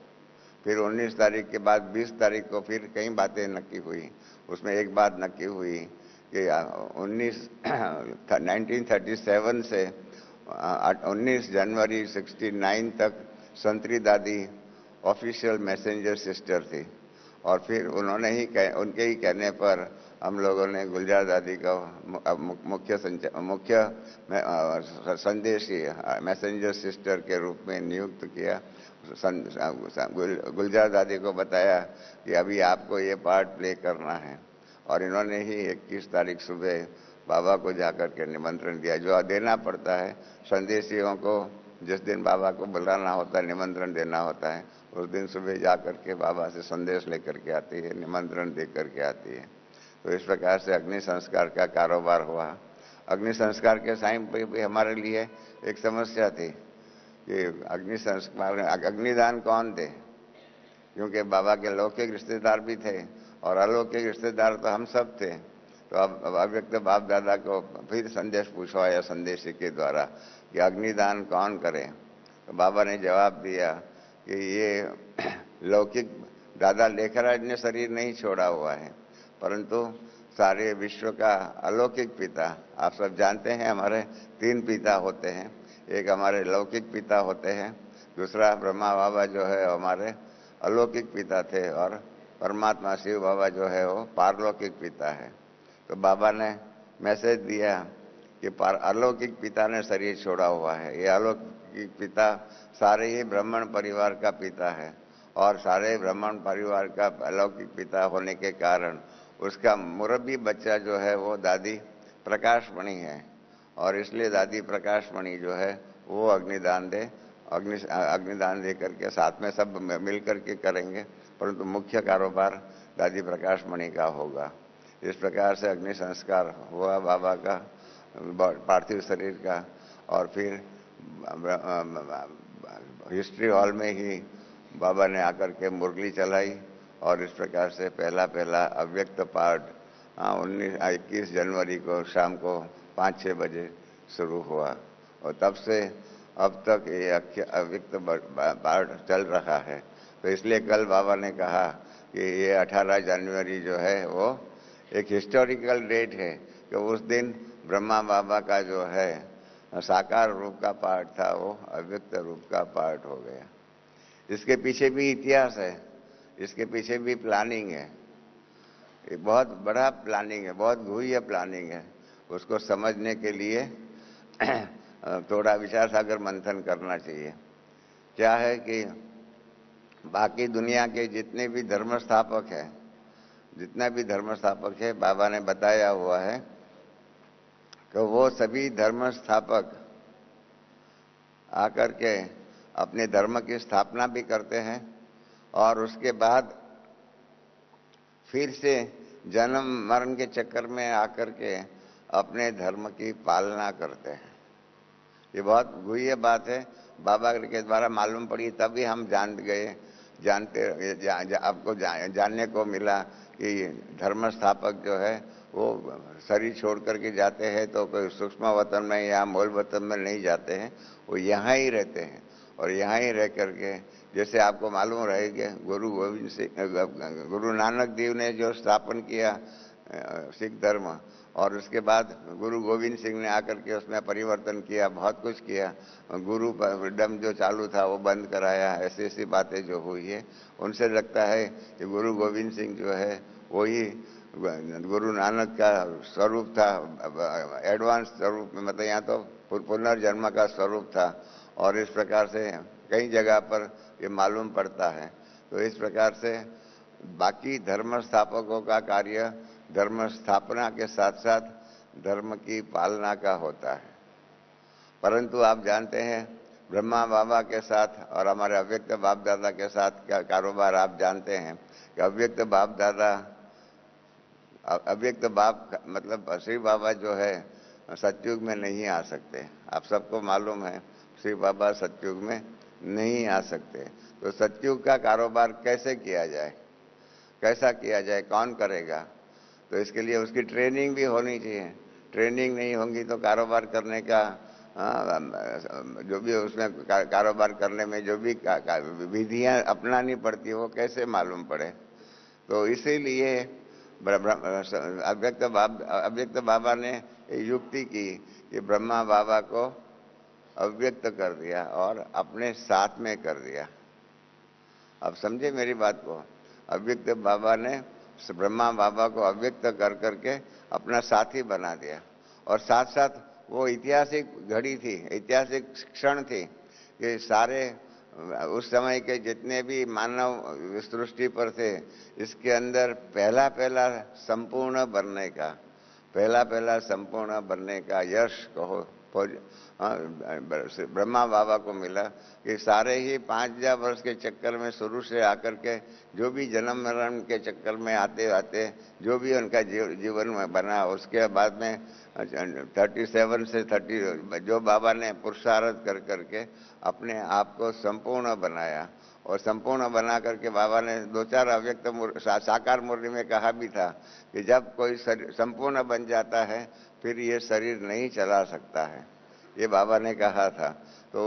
फिर 19 तारीख के बाद 20 तारीख को फिर कई बातें नक्की हुई। उसमें एक बात नक्की हुई कि 1937 से 19 जनवरी 69 तक संतरी दादी ऑफिशियल मैसेंजर सिस्टर थी। और फिर उन्होंने ही उनके ही कहने पर हम लोगों ने गुलजार दादी का मुख्य संदेशी मैसेंजर सिस्टर के रूप में नियुक्त किया। गुलजार दादी को बताया कि अभी आपको ये पार्ट प्ले करना है, और इन्होंने ही 21 तारीख सुबह बाबा को जाकर के निमंत्रण दिया। जो देना पड़ता है संदेशियों को, जिस दिन बाबा को बुलाना होता है, निमंत्रण देना होता है, उस दिन सुबह जा कर के बाबा से संदेश लेकर के आती है, निमंत्रण दे करके आती है। तो इस प्रकार से अग्नि संस्कार का कारोबार हुआ। अग्नि संस्कार के टाइम पे भी हमारे लिए एक समस्या थी कि अग्नि संस्कार अग्निदान कौन दे, क्योंकि बाबा के लौकिक रिश्तेदार भी थे और अलौकिक रिश्तेदार तो हम सब थे। तो अब अव्यक्त बाप दादा को फिर संदेश पूछवाया संदेशी के द्वारा कि अग्निदान कौन करे। तो बाबा ने जवाब दिया कि ये लौकिक दादा लेखराज ने शरीर नहीं छोड़ा हुआ है, परंतु सारे विश्व का अलौकिक पिता, आप सब जानते हैं हमारे 3 पिता होते हैं। एक हमारे लौकिक पिता होते हैं, दूसरा ब्रह्मा बाबा जो है हमारे अलौकिक पिता थे और परमात्मा शिव बाबा जो है वो पारलौकिक पिता है। तो बाबा ने मैसेज दिया कि अलौकिक पिता ने शरीर छोड़ा हुआ है। ये अलौकिक पिता सारे ही ब्राह्मण परिवार का पिता है और सारे ब्राह्मण परिवार का अलौकिक पिता होने के कारण उसका मुरब्बी बच्चा जो है वो दादी प्रकाशमणि है और इसलिए दादी प्रकाशमणि जो है वो अग्निदान दे करके साथ में सब मिल करके करेंगे, परंतु मुख्य कारोबार दादी प्रकाशमणि का होगा। इस प्रकार से अग्नि संस्कार हुआ बाबा का पार्थिव शरीर का और फिर हिस्ट्री हॉल में ही बाबा ने आकर के मुरली चलाई और इस प्रकार से पहला अव्यक्त पाठ 21 जनवरी को शाम को 5-6 बजे शुरू हुआ और तब से अब तक ये अव्यक्त पाठ चल रहा है। तो इसलिए कल बाबा ने कहा कि ये 18 जनवरी जो है वो एक हिस्टोरिकल डेट है कि उस दिन ब्रह्मा बाबा का जो है साकार रूप का पाठ था वो अव्यक्त रूप का पाठ हो गया। इसके पीछे भी इतिहास है, इसके पीछे भी प्लानिंग है, ये बहुत बड़ा प्लानिंग है, बहुत गुह्य प्लानिंग है। उसको समझने के लिए थोड़ा विचार सागर मंथन करना चाहिए। क्या है कि बाकी दुनिया के जितने भी धर्म स्थापक हैं, जितना भी धर्म स्थापक है, बाबा ने बताया हुआ है कि वो सभी धर्म स्थापक आकर के अपने धर्म की स्थापना भी करते हैं और उसके बाद फिर से जन्म मरण के चक्कर में आकर के अपने धर्म की पालना करते हैं। ये बहुत गुह्य बात है, बाबा के द्वारा मालूम पड़ी तभी हम आपको जानने को मिला कि धर्म स्थापक जो है वो शरीर छोड़ करके जाते हैं तो कोई सूक्ष्म वतन में या मूल वतन में नहीं जाते हैं, वो यहाँ ही रहते हैं और यहाँ ही रह करके जैसे आपको मालूम रहेगा गुरु नानक देव ने जो स्थापन किया सिख धर्म और उसके बाद गुरु गोविंद सिंह ने आकर के उसमें परिवर्तन किया, बहुत कुछ किया, गुरु फ्रीडम जो चालू था वो बंद कराया, ऐसी बातें जो हुई है उनसे लगता है कि गुरु गोविंद सिंह जो है वही गुरु नानक का स्वरूप था, एडवांस स्वरूप में, मतलब यहाँ तो पुनर्जन्म का स्वरूप था और इस प्रकार से कई जगह पर ये मालूम पड़ता है। तो इस प्रकार से बाकी धर्म स्थापकों का कार्य धर्म स्थापना के साथ साथ धर्म की पालना का होता है। परंतु आप जानते हैं ब्रह्मा बाबा के साथ और हमारे अव्यक्त बाप दादा के साथ क्या कारोबार आप जानते हैं कि अव्यक्त बाप मतलब श्री बाबा जो है सतयुग में नहीं आ सकते। आप सबको मालूम है श्री बाबा सतयुग में नहीं आ सकते। तो सतयुग का कारोबार कैसे किया जाए, कैसा किया जाए, कौन करेगा? तो इसके लिए उसकी ट्रेनिंग भी होनी चाहिए। ट्रेनिंग नहीं होगी तो कारोबार करने का जो भी उसमें कारोबार करने में जो भी विधियां अपनानी पड़ती है वो कैसे मालूम पड़े। तो इसीलिए अव्यक्त बाबा ने युक्ति की कि ब्रह्मा बाबा को अव्यक्त कर दिया और अपने साथ में कर दिया। अब समझे मेरी बात को, अव्यक्त बाबा ने ब्रह्मा बाबा को अव्यक्त कर करके अपना साथी बना दिया और साथ साथ वो ऐतिहासिक घड़ी थी, ऐतिहासिक क्षण थी कि सारे उस समय के जितने भी मानव सृष्टि पर थे इसके अंदर पहला संपूर्ण बनने का यश कहो ब्रह्मा बाबा को मिला कि सारे ही 5000 वर्ष के चक्कर में शुरू से आकर के जो भी जन्म मरण के चक्कर में आते आते जो भी उनका जीवन में बना, उसके बाद में 37 से 30 जो बाबा ने पुरुषार्थ कर करके अपने आप को संपूर्ण बनाया और संपूर्ण बना करके बाबा ने 2-4 अव्यक्त साकार मुरली में कहा भी था कि जब कोई संपूर्ण बन जाता है फिर ये शरीर नहीं चला सकता है, ये बाबा ने कहा था। तो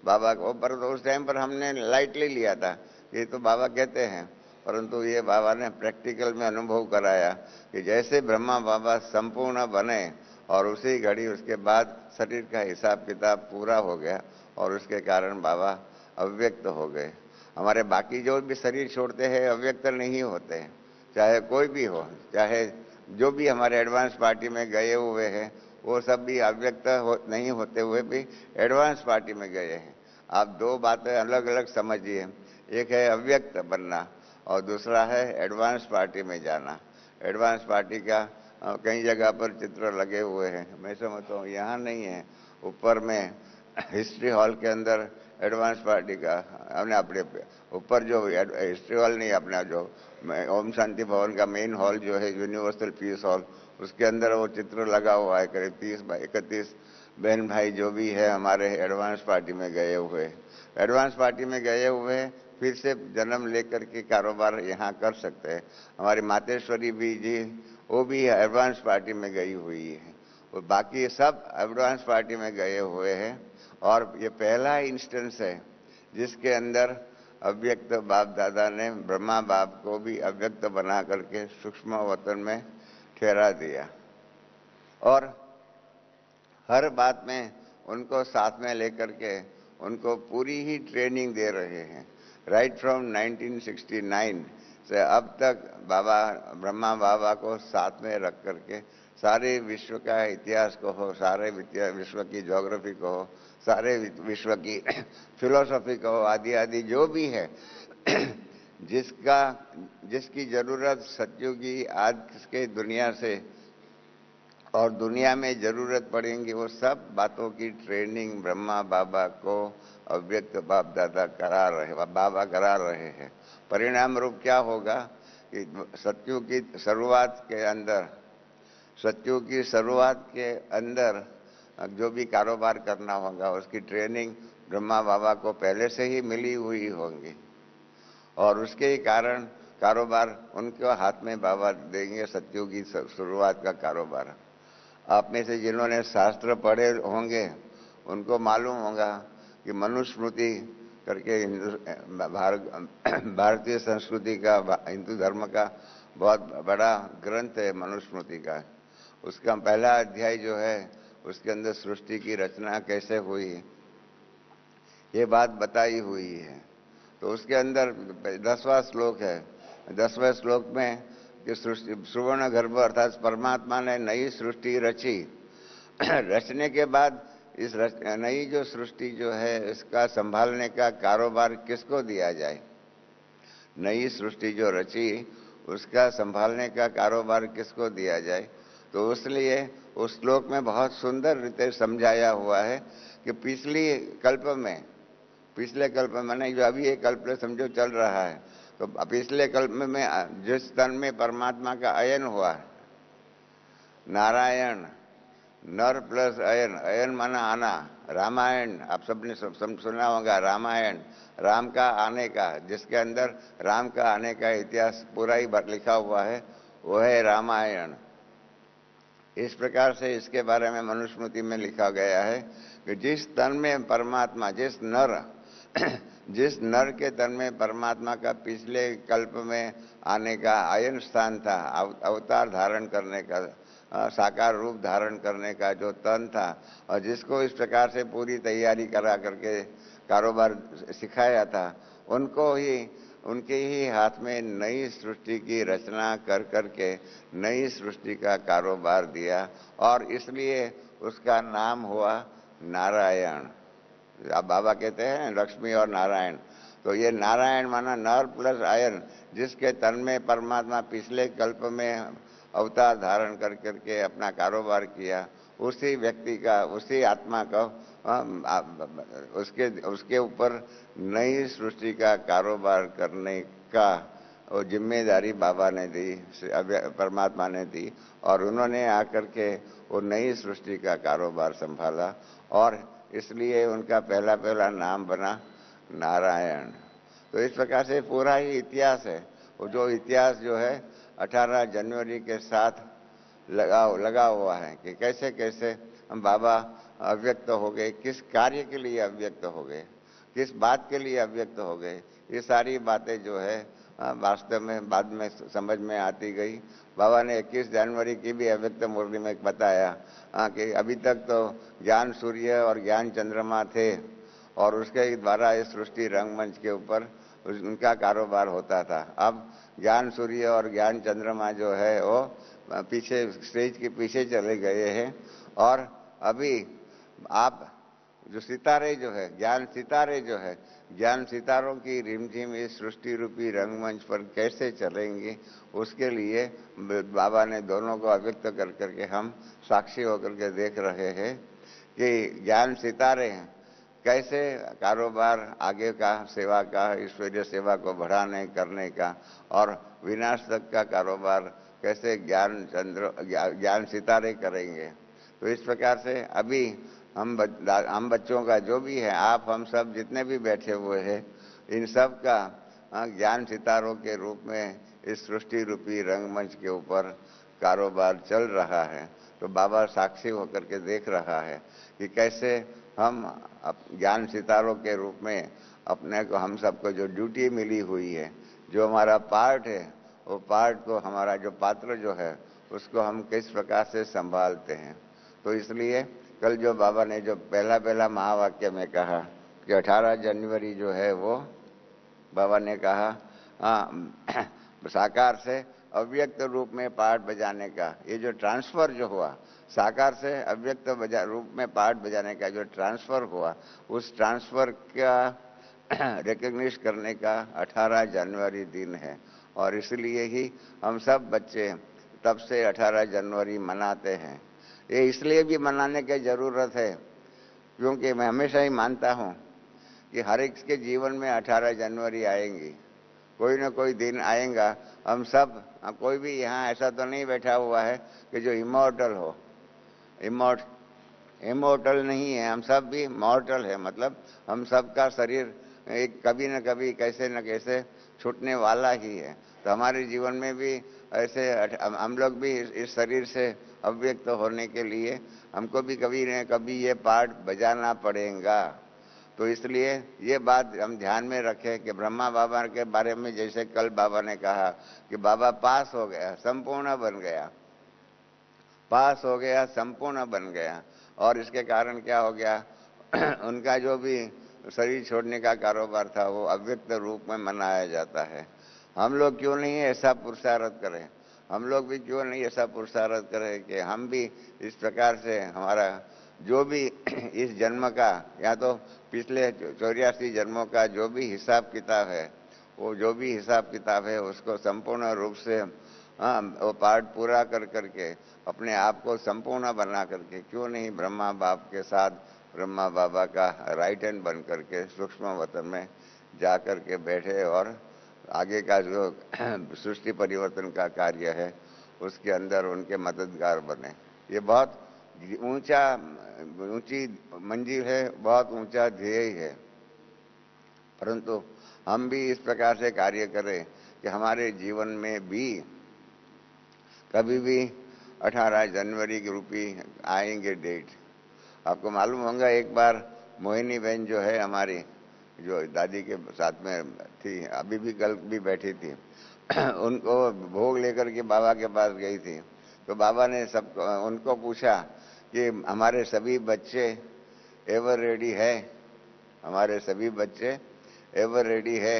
बाबा को पर तो उस टाइम पर हमने लाइटली लिया था, ये तो बाबा कहते हैं, परंतु ये बाबा ने प्रैक्टिकल में अनुभव कराया कि जैसे ब्रह्मा बाबा संपूर्ण बने और उसी घड़ी उसके बाद शरीर का हिसाब किताब पूरा हो गया और उसके कारण बाबा अव्यक्त हो गए। हमारे बाकी जो भी शरीर छोड़ते हैं अव्यक्त नहीं होते हैं, चाहे कोई भी हो, चाहे जो भी हमारे एडवांस पार्टी में गए हुए हैं वो सब भी अव्यक्त नहीं होते हुए भी एडवांस पार्टी में गए हैं। आप दो बातें अलग अलग समझिए, एक है अव्यक्त बनना और दूसरा है एडवांस पार्टी में जाना। एडवांस पार्टी का कई जगह पर चित्र लगे हुए हैं, मैं समझता हूँ यहाँ नहीं है, ऊपर में हिस्ट्री हॉल के अंदर एडवांस पार्टी का हमने अपने ऊपर जो हिस्ट्री हॉल नहीं, अपना जो ओम शांति भवन का मेन हॉल जो है यूनिवर्सल पीस हॉल, उसके अंदर वो चित्र लगा हुआ है। करीब 30-31 बहन भाई जो भी है हमारे एडवांस पार्टी में गए हुए, एडवांस पार्टी में गए हुए फिर से जन्म लेकर के कारोबार यहाँ कर सकते हैं। हमारी मातेश्वरी भी जी वो भी एडवांस पार्टी में गई हुई है, और बाकी सब एडवांस पार्टी में गए हुए हैं। और ये पहला इंस्टेंस है जिसके अंदर अव्यक्त बाप दादा ने ब्रह्मा बाप को भी अव्यक्त बना करके सूक्ष्म वतन में ठहरा दिया, और हर बात में उनको साथ में लेकर के उनको पूरी ही ट्रेनिंग दे रहे हैं। राइट फ्रॉम 1969 से अब तक बाबा ब्रह्मा बाबा को साथ में रख करके सारे विश्व का इतिहास को हो, सारे विश्व की ज्योग्राफी को हो, सारे विश्व की फिलोसॉफी को हो, आदि आदि जो भी है जिसकी जरूरत सतयुगी आज के दुनिया से और दुनिया में जरूरत पड़ेंगी, वो सब बातों की ट्रेनिंग ब्रह्मा बाबा को अव्यक्त बाप दादा बाबा करा रहे हैं। परिणाम रूप क्या होगा कि सतयुग की शुरुआत के अंदर जो भी कारोबार करना होगा उसकी ट्रेनिंग ब्रह्मा बाबा को पहले से ही मिली हुई होंगी, और उसके ही कारण कारोबार उनके हाथ में बाबा देंगे। सतयुग की शुरुआत का कारोबार आप में से जिन्होंने शास्त्र पढ़े होंगे उनको मालूम होगा कि मनुस्मृति करके भारतीय संस्कृति का, हिंदू धर्म का बहुत बड़ा ग्रंथ है मनुस्मृति का। उसका पहला अध्याय जो है उसके अंदर सृष्टि की रचना कैसे हुई ये बात बताई हुई है। तो उसके अंदर 10वां श्लोक है। 10वें श्लोक में कि सृष्टि सुवर्ण गर्भ अर्थात परमात्मा ने नई सृष्टि रची। रचने के बाद इस नई जो सृष्टि जो है इसका संभालने का कारोबार किसको दिया जाए? नई सृष्टि जो रची उसका संभालने का कारोबार किसको दिया जाए? तो इसलिए उस श्लोक में बहुत सुंदर रीते समझाया हुआ है कि पिछले कल्प में नहीं, जो अभी एक कल्प समझो चल रहा है, तो पिछले कल्प में जिस तन में परमात्मा का अयन हुआ, नारायण, नर प्लस अयन, अयन माना आना, रामायण आप सबने सुना होगा, रामायण राम का आने का, जिसके अंदर राम का आने का इतिहास पूरा ही लिखा हुआ है, वो है रामायण। इस प्रकार से इसके बारे में मनुस्मृति में लिखा गया है कि जिस तन में परमात्मा, जिस नर के तन में परमात्मा का पिछले कल्प में आने का अयन स्थान था, अवतार धारण करने का, साकार रूप धारण करने का जो तन था, और जिसको इस प्रकार से पूरी तैयारी करा करके कारोबार सिखाया था, उनके ही हाथ में नई सृष्टि की रचना कर करके नई सृष्टि का कारोबार दिया, और इसलिए उसका नाम हुआ नारायण। अब बाबा कहते हैं लक्ष्मी और नारायण, तो ये नारायण माना नर प्लस आयन, जिसके तन में परमात्मा पिछले कल्प में अवतार धारण कर करके अपना कारोबार किया, उसी व्यक्ति का, उसी आत्मा का उसके ऊपर नई सृष्टि का कारोबार करने का वो जिम्मेदारी बाबा ने दी, परमात्मा ने दी, और उन्होंने आकर के वो नई सृष्टि का कारोबार संभाला, और इसलिए उनका पहला नाम बना नारायण। तो इस प्रकार से पूरा ही इतिहास है। वो जो इतिहास जो है 18 जनवरी के साथ लगा हुआ है कि कैसे कैसे हम बाबा अव्यक्त हो गए, किस कार्य के लिए अव्यक्त हो गए, किस बात के लिए अव्यक्त हो गए, ये सारी बातें जो है वास्तव में बाद में समझ में आती गई। बाबा ने 21 जनवरी की भी अव्यक्त मुरली में बताया कि अभी तक तो ज्ञान सूर्य और ज्ञान चंद्रमा थे, और उसके द्वारा इस सृष्टि रंगमंच के ऊपर उनका कारोबार होता था। अब ज्ञान सूर्य और ज्ञान चंद्रमा जो है वो पीछे, स्टेज के पीछे चले गए हैं। और अभी आप जो सितारे जो है, ज्ञान सितारे जो है, ज्ञान सितारों की रिमझिम इस सृष्टि रूपी रंगमंच पर कैसे चलेंगी, उसके लिए बाबा ने दोनों को अव्यक्त कर करके हम साक्षी होकर के देख रहे हैं कि ज्ञान सितारे हैं कैसे कारोबार आगे का, सेवा का, ईश्वरीय सेवा को बढ़ाने करने का और विनाश तक का कारोबार कैसे ज्ञान सितारे करेंगे। तो इस प्रकार से अभी हम बच्चों का जो भी है, आप हम सब जितने भी बैठे हुए हैं, इन सब का ज्ञान सितारों के रूप में इस सृष्टि रूपी रंगमंच के ऊपर कारोबार चल रहा है। तो बाबा साक्षी होकर के देख रहा है कि कैसे हम ज्ञान सितारों के रूप में अपने को, हम सबको जो ड्यूटी मिली हुई है, जो हमारा पार्ट है, वो पार्ट को, हमारा जो पात्र जो है, उसको हम किस प्रकार से संभालते हैं। तो इसलिए कल जो बाबा ने जो पहला महावाक्य में कहा कि 18 जनवरी जो है वो बाबा ने कहा साकार से अव्यक्त रूप में पार्ट बजाने का, ये जो ट्रांसफर जो हुआ, साकार से अव्यक्त रूप में पार्ट बजाने का जो ट्रांसफर हुआ, उस ट्रांसफर का रिकग्निश करने का 18 जनवरी दिन है। और इसलिए ही हम सब बच्चे तब से 18 जनवरी मनाते हैं। ये इसलिए भी मनाने की ज़रूरत है क्योंकि मैं हमेशा ही मानता हूँ कि हर एक के जीवन में 18 जनवरी आएंगी, कोई ना कोई दिन आएगा। हम सब, कोई भी यहाँ ऐसा तो नहीं बैठा हुआ है कि जो इमॉर्टल हो, इमॉर्टल नहीं है, हम सब भी मॉर्टल है। मतलब हम सब का शरीर एक कभी न कभी, कैसे न कैसे छूटने वाला ही है। तो हमारे जीवन में भी ऐसे हम लोग भी इस शरीर से अव्यक्त होने के लिए हमको भी कभी न कभी ये पार्ट बजाना पड़ेगा। तो इसलिए ये बात हम ध्यान में रखें कि ब्रह्मा बाबा के बारे में जैसे कल बाबा ने कहा कि बाबा पास हो गया, संपूर्ण बन गया, पास हो गया, संपूर्ण बन गया। और इसके कारण क्या हो गया उनका जो भी शरीर छोड़ने का कारोबार था वो अव्यक्त रूप में मनाया जाता है। हम लोग क्यों नहीं ऐसा पुरुषार्थ करें, हम लोग भी क्यों नहीं ऐसा पुरुषार्थ करें कि हम भी इस प्रकार से हमारा जो भी इस जन्म का या तो पिछले 84 जन्मों का जो भी हिसाब किताब है, वो जो भी हिसाब किताब है उसको संपूर्ण रूप से वो पार्ट पूरा कर करके अपने आप को संपूर्ण बना करके क्यों नहीं ब्रह्मा बाप के साथ ब्रह्मा बाबा का राइट हैंड बन करके सूक्ष्म वतन में जा कर के बैठे और आगे का जो सृष्टि परिवर्तन का कार्य है उसके अंदर उनके मददगार बने। ये बहुत ऊंची मंजिल है, बहुत ऊंचा ध्येय है, परंतु हम भी इस प्रकार से कार्य करें कि हमारे जीवन में भी कभी भी 18 जनवरी के रूपी आएंगे डेट। आपको मालूम होगा एक बार मोहिनी बहन जो है हमारी, जो दादी के साथ में थी, अभी भी कल भी बैठी थी उनको भोग लेकर के बाबा के पास गई थी। तो बाबा ने सब उनको पूछा कि हमारे सभी बच्चे एवर रेडी है, हमारे सभी बच्चे एवर रेडी है।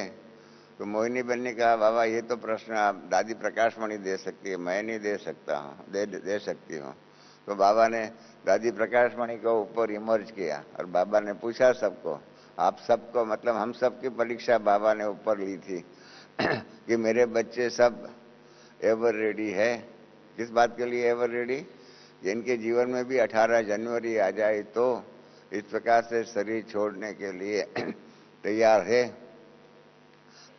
तो मोहिनी बहन ने कहा बाबा ये तो प्रश्न आप दादी प्रकाशमणि दे सकती है, मैं नहीं दे सकता हूँ, दे सकती हूँ। तो बाबा ने दादी प्रकाशमणि को ऊपर इमर्ज किया और बाबा ने पूछा सबको, आप सबको, मतलब हम सबकी परीक्षा बाबा ने ऊपर ली थी कि मेरे बच्चे सब एवर रेडी है। किस बात के लिए एवर रेडी? जिनके जीवन में भी 18 जनवरी आ जाए तो इस प्रकार से शरीर छोड़ने के लिए तैयार है।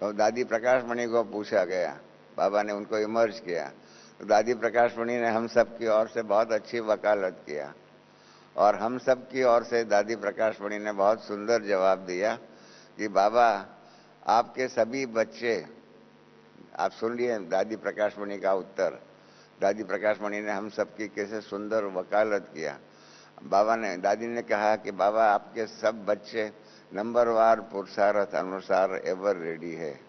तो दादी प्रकाशमणि को पूछा गया, बाबा ने उनको इमर्ज किया। तो दादी प्रकाशमणि ने हम सब की ओर से बहुत अच्छी वकालत किया और हम सब की ओर से दादी प्रकाशमणि ने बहुत सुंदर जवाब दिया कि बाबा आपके सभी बच्चे, आप सुन लिए दादी प्रकाशमणि का उत्तर। दादी प्रकाशमणि ने हम सब की कैसे सुंदर वकालत किया। बाबा ने, दादी ने कहा कि बाबा आपके सब बच्चे नंबरवार पुरुषार्थ अनुसार एवर रेडी है।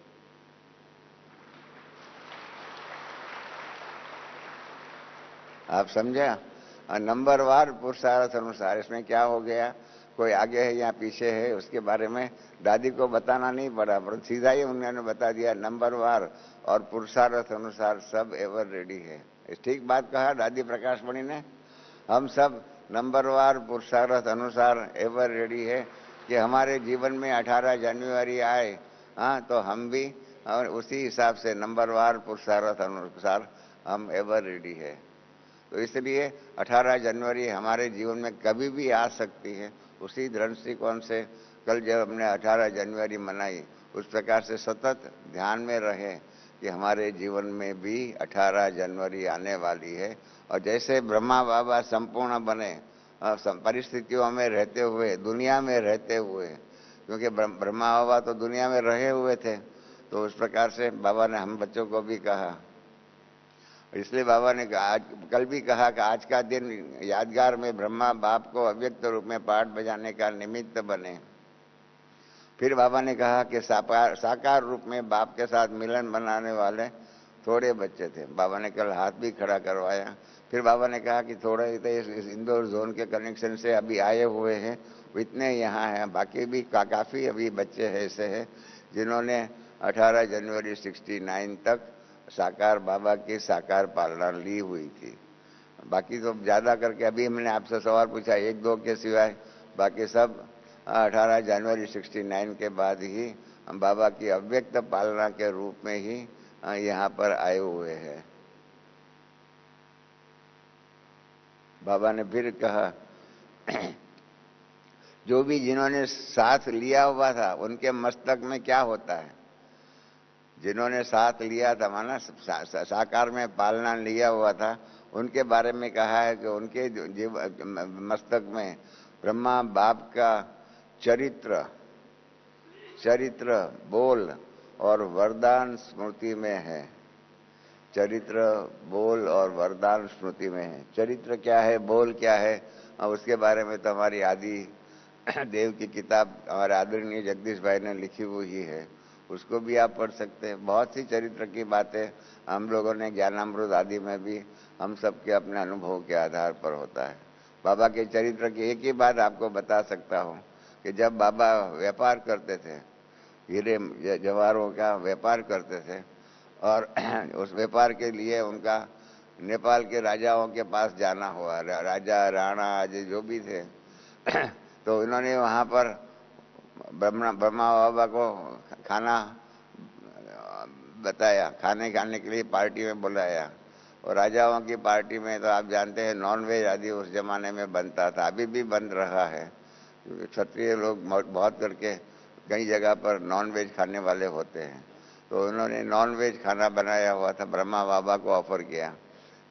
आप समझा? नंबरवार पुरुषार्थ अनुसार, इसमें क्या हो गया कोई आगे है या पीछे है उसके बारे में दादी को बताना नहीं पड़ा, पर सीधा ही उन्होंने बता दिया, नंबरवार और पुरुषार्थ अनुसार सब एवर रेडी है। ठीक बात कहा दादी प्रकाशमणि ने। हम सब नंबरवार पुरुषार्थ अनुसार एवर रेडी है कि हमारे जीवन में 18 जनवरी आए, हाँ, तो हम भी और उसी हिसाब से नंबरवार पुरुषार्थ अनुसार हम एवर रेडी है। तो इसलिए 18 जनवरी हमारे जीवन में कभी भी आ सकती है। उसी दृष्टिकोण से कल जब हमने 18 जनवरी मनाई, उस प्रकार से सतत ध्यान में रहे कि हमारे जीवन में भी 18 जनवरी आने वाली है। और जैसे ब्रह्मा बाबा संपूर्ण बने परिस्थितियों में रहते हुए, दुनिया में रहते हुए, क्योंकि ब्रह्मा बाबा तो दुनिया में रहे हुए थे, तो उस प्रकार से बाबा ने हम बच्चों को भी कहा। इसलिए बाबा ने कल भी कहा कि आज का दिन यादगार में ब्रह्मा बाप को अव्यक्त रूप में पाठ बजाने का निमित्त बने। फिर बाबा ने कहा कि साकार रूप में बाप के साथ मिलन बनाने वाले थोड़े बच्चे थे। बाबा ने कल हाथ भी खड़ा करवाया। फिर बाबा ने कहा कि थोड़े इस इंदौर जोन के कनेक्शन से अभी आए हुए हैं, इतने यहाँ हैं, बाकी भी काफ़ी अभी बच्चे ऐसे हैं जिन्होंने 18 जनवरी 69 तक साकार बाबा की साकार पालना ली हुई थी। बाकी तो ज़्यादा करके अभी मैंने आपसे सवाल पूछा, एक दो के सिवाय बाकी सब 18 जनवरी 69 के बाद ही हम बाबा की अव्यक्त पालना के रूप में ही यहाँ पर आए हुए हैं। बाबा ने फिर कहा जो भी जिन्होंने साथ लिया हुआ था उनके मस्तक में क्या होता है। जिन्होंने साथ लिया था, माना साकार में पालना लिया हुआ था, उनके बारे में कहा है कि उनके मस्तक में ब्रह्मा बाप का चरित्र बोल और वरदान स्मृति में है। चरित्र बोल और वरदान स्मृति में है। चरित्र क्या है, बोल क्या है, उसके बारे में तो हमारी आदि देव की किताब हमारे आदरणीय जगदीश भाई ने लिखी हुई है, उसको भी आप पढ़ सकते हैं। बहुत सी चरित्र की बातें हम लोगों ने ज्ञानामृत आदि में भी हम सबके अपने अनुभव के आधार पर होता है। बाबा के चरित्र की एक ही बात आपको बता सकता हूँ कि जब बाबा व्यापार करते थे, हीरे जवाहरों का व्यापार करते थे, और उस व्यापार के लिए उनका नेपाल के राजाओं के पास जाना हुआ, राजा राणा आदि जो भी थे, तो इन्होंने वहाँ पर ब्रह्मा बाबा को खाना बताया, खाने के लिए पार्टी में बुलाया। और राजाओं की पार्टी में तो आप जानते हैं नॉनवेज आदि उस जमाने में बनता था, अभी भी बन रहा है, क्योंकि क्षत्रिय लोग बहुत करके कई जगह पर नॉनवेज खाने वाले होते हैं। तो उन्होंने नॉनवेज खाना बनाया हुआ था, ब्रह्मा बाबा को ऑफर किया।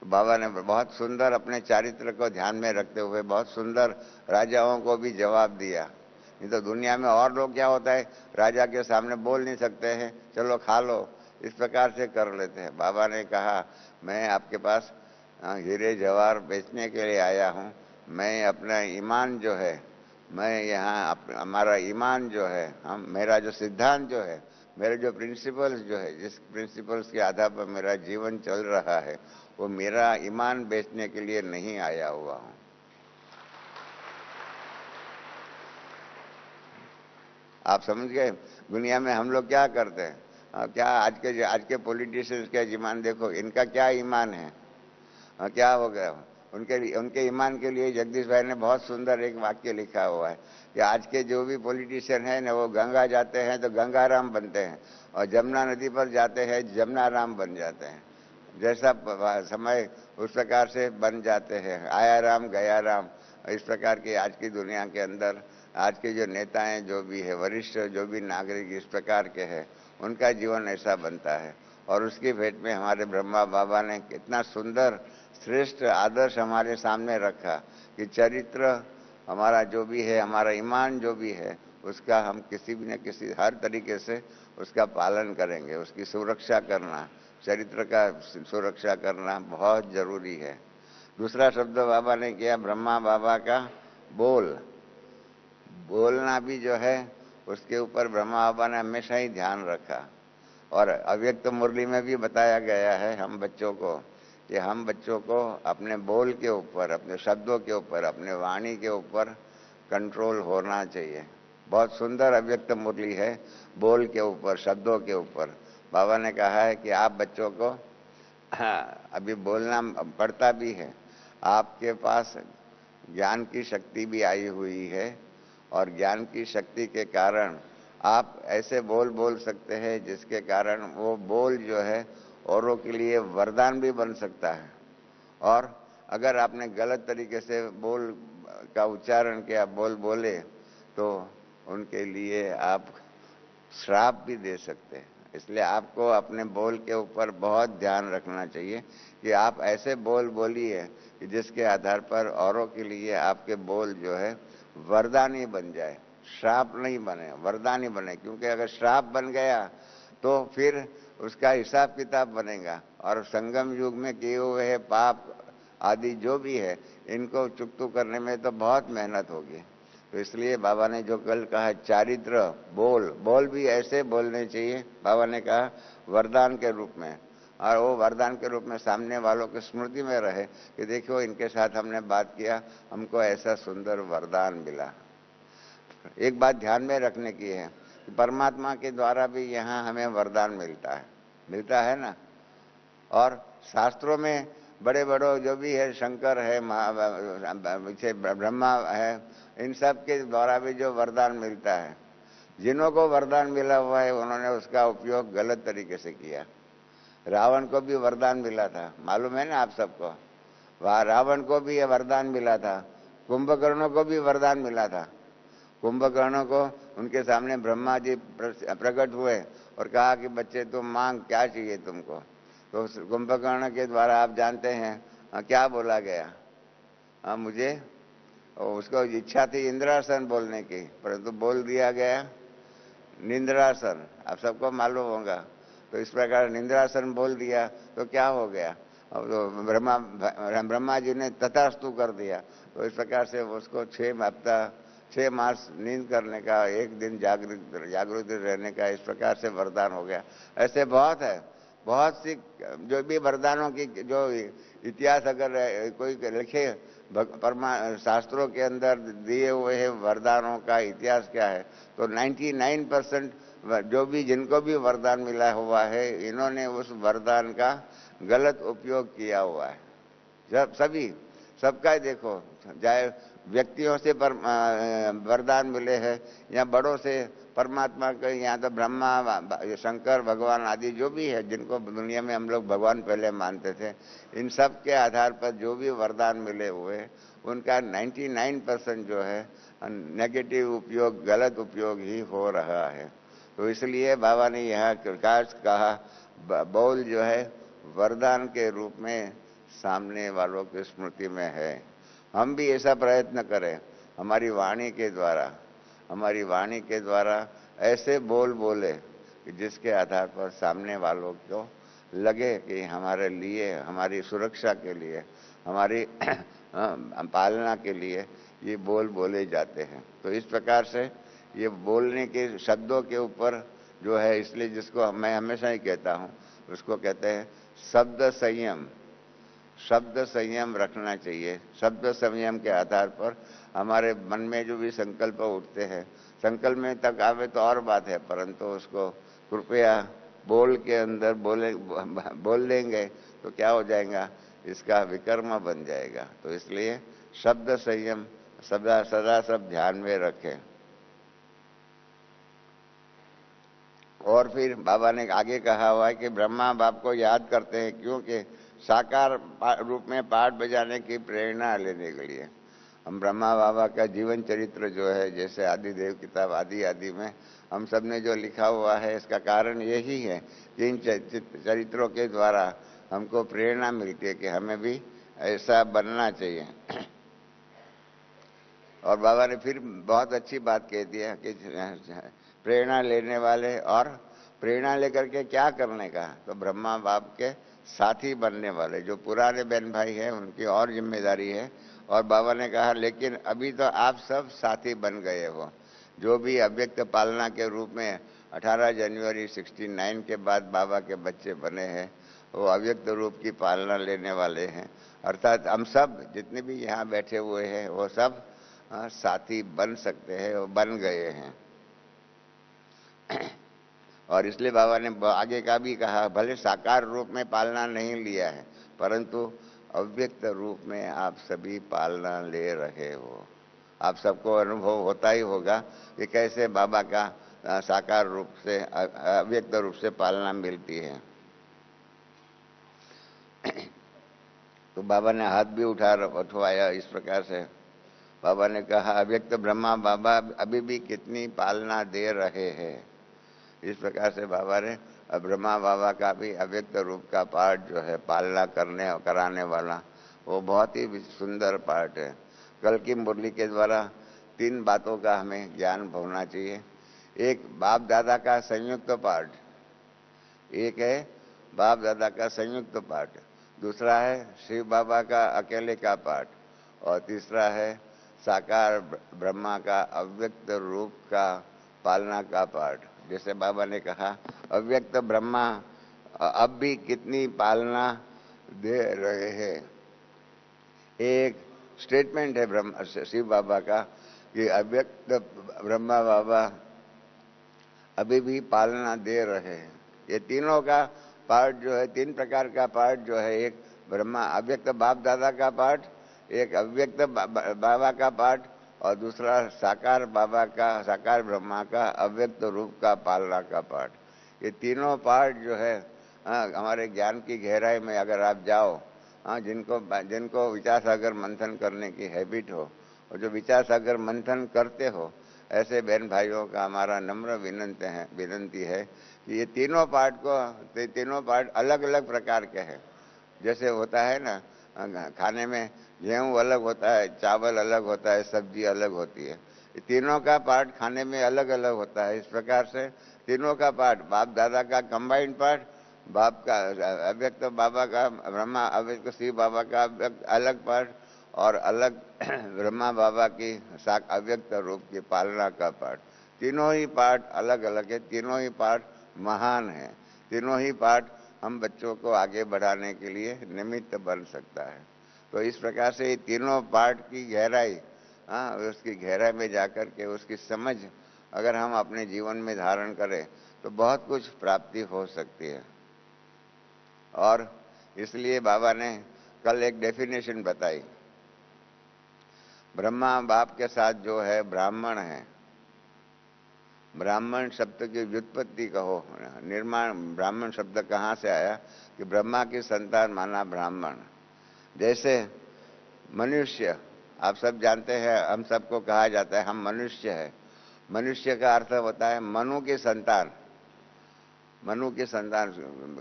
तो बाबा ने बहुत सुंदर अपने चारित्र को ध्यान में रखते हुए बहुत सुंदर राजाओं को भी जवाब दिया। नहीं तो दुनिया में और लोग क्या होता है, राजा के सामने बोल नहीं सकते हैं, चलो खा लो, इस प्रकार से कर लेते हैं। बाबा ने कहा मैं आपके पास हीरे जवाहर बेचने के लिए आया हूँ, मैं अपना ईमान जो है, मैं यहाँ हमारा ईमान जो है, मेरा जो सिद्धांत जो है, मेरे जो प्रिंसिपल्स जो है, जिस प्रिंसिपल्स के आधार पर मेरा जीवन चल रहा है, वो मेरा ईमान बेचने के लिए नहीं आया हुआ हूँ। आप समझ गए। दुनिया में हम लोग क्या करते हैं, क्या आज के पॉलिटिशियंस का ईमान देखो, इनका क्या ईमान है, क्या हो गया उनके ईमान के लिए जगदीश भाई ने बहुत सुंदर एक वाक्य लिखा हुआ है कि आज के जो भी पॉलिटिशियन है ना, वो गंगा जाते हैं तो गंगाराम बनते हैं, और जमुना नदी पर जाते हैं जमुनाराम बन जाते हैं। जैसा समय उस प्रकार से बन जाते हैं, आया राम गया राम। इस प्रकार की आज की दुनिया के अंदर आज के जो नेता हैं, जो भी है वरिष्ठ, जो भी नागरिक इस प्रकार के हैं, उनका जीवन ऐसा बनता है। और उसकी भेंट में हमारे ब्रह्मा बाबा ने कितना सुंदर श्रेष्ठ आदर्श हमारे सामने रखा कि चरित्र हमारा जो भी है, हमारा ईमान जो भी है, उसका हम किसी भी न किसी हर तरीके से उसका पालन करेंगे। उसकी सुरक्षा करना, चरित्र का सुरक्षा करना बहुत जरूरी है। दूसरा शब्द बाबा ने किया ब्रह्मा बाबा का बोलना भी जो है, उसके ऊपर ब्रह्मा बाबा ने हमेशा ही ध्यान रखा। और अव्यक्त मुरली में भी बताया गया है हम बच्चों को कि हम बच्चों को अपने बोल के ऊपर, अपने शब्दों के ऊपर, अपने वाणी के ऊपर कंट्रोल होना चाहिए। बहुत सुंदर अव्यक्त मुरली है बोल के ऊपर, शब्दों के ऊपर। बाबा ने कहा है कि आप बच्चों को अभी बोलना पड़ता भी है, आपके पास ज्ञान की शक्ति भी आई हुई है और ज्ञान की शक्ति के कारण आप ऐसे बोल बोल सकते हैं जिसके कारण वो बोल जो है औरों के लिए वरदान भी बन सकता है। और अगर आपने गलत तरीके से बोल का उच्चारण किया, बोल बोले, तो उनके लिए आप श्राप भी दे सकते हैं। इसलिए आपको अपने बोल के ऊपर बहुत ध्यान रखना चाहिए कि आप ऐसे बोल बोलिए कि जिसके आधार पर औरों के लिए आपके बोल जो है वरदान ही बन जाए, श्राप नहीं बने, वरदान ही बने। क्योंकि अगर श्राप बन गया तो फिर उसका हिसाब किताब बनेगा और संगम युग में किए हुए पाप आदि जो भी है इनको चुकतू करने में तो बहुत मेहनत होगी। तो इसलिए बाबा ने जो कल कहा चारित्र, बोल भी ऐसे बोलने चाहिए, बाबा ने कहा वरदान के रूप में, और वो वरदान के रूप में सामने वालों की स्मृति में रहे कि देखो इनके साथ हमने बात किया, हमको ऐसा सुंदर वरदान मिला। एक बात ध्यान में रखने की है कि परमात्मा के द्वारा भी यहाँ हमें वरदान मिलता है ना। और शास्त्रों में बड़े बड़ों जो भी है, शंकर है, ब्रह्मा है, इन सब के द्वारा भी जो वरदान मिलता है, जिन्हों को वरदान मिला हुआ है उन्होंने उसका उपयोग गलत तरीके से किया। रावण को भी वरदान मिला था, मालूम है ना आप सबको। वह रावण को भी वरदान मिला था, कुंभकर्ण को भी वरदान मिला था। कुंभकर्ण को उनके सामने ब्रह्मा जी प्रकट हुए और कहा कि बच्चे तुम मांग, क्या चाहिए तुमको। तो कुंभकर्ण के द्वारा आप जानते हैं क्या बोला गया। मुझे उसको इच्छा थी इंद्रासन बोलने की, परंतु बोल दिया गया निंद्रासन। आप सबको मालूम होगा। तो इस प्रकार निंद्रासन बोल दिया तो क्या हो गया, अब तो ब्रह्मा जी ने तथास्तु कर दिया। तो इस प्रकार से उसको 6 मास नींद करने का, 1 दिन जागृत रहने का, इस प्रकार से वरदान हो गया। ऐसे बहुत है, बहुत सी जो भी वरदानों की जो इतिहास अगर कोई लिखे शास्त्रों के अंदर दिए हुए हैं वरदानों का इतिहास क्या है, तो 99% जो भी जिनको भी वरदान मिला हुआ है इन्होंने उस वरदान का गलत उपयोग किया हुआ है। जब सबका देखो, चाहे व्यक्तियों से वरदान मिले हैं या बड़ों से परमात्मा के, यहाँ तो ब्रह्मा, शंकर भगवान आदि जो भी है जिनको दुनिया में हम लोग भगवान पहले मानते थे, इन सब के आधार पर जो भी वरदान मिले हुए उनका 99% जो है नेगेटिव उपयोग, गलत उपयोग ही हो रहा है। तो इसलिए बाबा ने यहाँ प्रकाश कहा बोल जो है वरदान के रूप में सामने वालों की स्मृति में है। हम भी ऐसा प्रयत्न करें, हमारी वाणी के द्वारा ऐसे बोल बोले कि जिसके आधार पर सामने वालों को लगे कि हमारे लिए, हमारी सुरक्षा के लिए, हमारी पालना के लिए ये बोल बोले जाते हैं। तो इस प्रकार से ये बोलने के शब्दों के ऊपर जो है, इसलिए जिसको मैं हमेशा ही कहता हूँ उसको कहते हैं शब्द संयम रखना चाहिए। शब्द संयम के आधार पर हमारे मन में जो भी संकल्प उठते हैं, संकल्प में तक आवे तो और बात है, परंतु उसको कृपया बोल के अंदर बोल देंगे तो क्या हो जाएगा, इसका विकर्म बन जाएगा। तो इसलिए शब्द संयम सदा सब ध्यान में रखें। और फिर बाबा ने आगे कहा हुआ है कि ब्रह्मा बाप को याद करते हैं क्योंकि साकार रूप में पाठ बजाने की प्रेरणा लेने के लिए। हम ब्रह्मा बाबा का जीवन चरित्र जो है, जैसे आदिदेव किताब आदि में हम सब ने जो लिखा हुआ है, इसका कारण यही है कि इन चरित्रों के द्वारा हमको प्रेरणा मिलती है कि हमें भी ऐसा बनना चाहिए। और बाबा ने फिर बहुत अच्छी बात कह दी है कि प्रेरणा लेने वाले और प्रेरणा लेकर के क्या करने का, तो ब्रह्मा बाप के साथी बनने वाले जो पुराने बहन भाई हैं उनकी और जिम्मेदारी है। और बाबा ने कहा लेकिन अभी तो आप सब साथी बन गए हो। जो भी अव्यक्त पालना के रूप में 18 जनवरी 69 के बाद बाबा के बच्चे बने हैं, वो अव्यक्त रूप की पालना लेने वाले हैं। अर्थात हम सब जितने भी यहाँ बैठे हुए हैं वो सब साथी बन सकते हैं और बन गए हैं। और इसलिए बाबा ने आगे का भी कहा, भले साकार रूप में पालना नहीं लिया है, परंतु अव्यक्त रूप में आप सभी पालना ले रहे हो। आप सबको अनुभव होता ही होगा कि कैसे बाबा का साकार रूप से अव्यक्त रूप से पालना मिलती है। तो बाबा ने हाथ भी उठवाया इस प्रकार से। बाबा ने कहा, अव्यक्त ब्रह्मा बाबा अभी भी कितनी पालना दे रहे हैं। इस प्रकार से बाबा ने ब्रह्मा बाबा का भी अव्यक्त रूप का पाठ जो है, पालना करने और कराने वाला, वो बहुत ही सुंदर पाठ है। कल की मुरली के द्वारा 3 बातों का हमें ज्ञान होना चाहिए। एक, बाप दादा का संयुक्त पाठ, एक है बाप दादा का संयुक्त पाठ, दूसरा है शिव बाबा का अकेले का पाठ, और तीसरा है साकार ब्रह्मा का अव्यक्त रूप का पालना का पाठ। जैसे बाबा ने कहा, अव्यक्त ब्रह्मा अब भी कितनी पालना दे रहे हैं। एक स्टेटमेंट है ब्रह्मा शिव बाबा का कि अव्यक्त ब्रह्मा बाबा अभी भी पालना दे रहे हैं। ये तीनों का पाठ जो है, 3 प्रकार का पाठ जो है, एक ब्रह्मा अव्यक्त बाप दादा का पाठ, एक अव्यक्त बाबा का पाठ, और दूसरा साकार बाबा का, साकार ब्रह्मा का अव्यक्त रूप का पालना का पाठ। ये तीनों पाठ जो है हमारे ज्ञान की गहराई में अगर आप जाओ, जिनको विचार सागर मंथन करने की हैबिट हो, और जो विचार सागर मंथन करते हो, ऐसे बहन भाइयों का हमारा नम्र विनंती है कि ये तीनों पाठ अलग अलग प्रकार के हैं। जैसे होता है ना, खाने में गेहूं अलग होता है, चावल अलग होता है, सब्जी अलग होती है। तीनों का पाठ खाने में अलग अलग होता है। इस प्रकार से तीनों का पाठ, बाप दादा का कंबाइंड पाठ, बाप का अव्यक्त बाबा का ब्रह्मा अव्यक्त शिव बाबा का अलग पाठ, और अलग ब्रह्मा बाबा की अव्यक्त रूप की पालना का पाठ। तीनों ही पाठ अलग अलग है, तीनों ही पाठ महान है, तीनों ही पाठ हम बच्चों को आगे बढ़ाने के लिए निमित्त बन सकता है। तो इस प्रकार से ये तीनों पाठ की गहराई, उसकी गहराई में जाकर के उसकी समझ अगर हम अपने जीवन में धारण करें तो बहुत कुछ प्राप्ति हो सकती है। और इसलिए बाबा ने कल एक डेफिनेशन बताई, ब्रह्मा बाप के साथ जो है ब्राह्मण है। ब्राह्मण शब्द की व्युत्पत्ति कहो, निर्माण, ब्राह्मण शब्द कहाँ से आया कि ब्रह्मा की संतान माना ब्राह्मण। जैसे मनुष्य, आप सब जानते हैं, हम सबको कहा जाता है हम मनुष्य है। मनुष्य का अर्थ होता है मनु की संतान। मनु की संतान,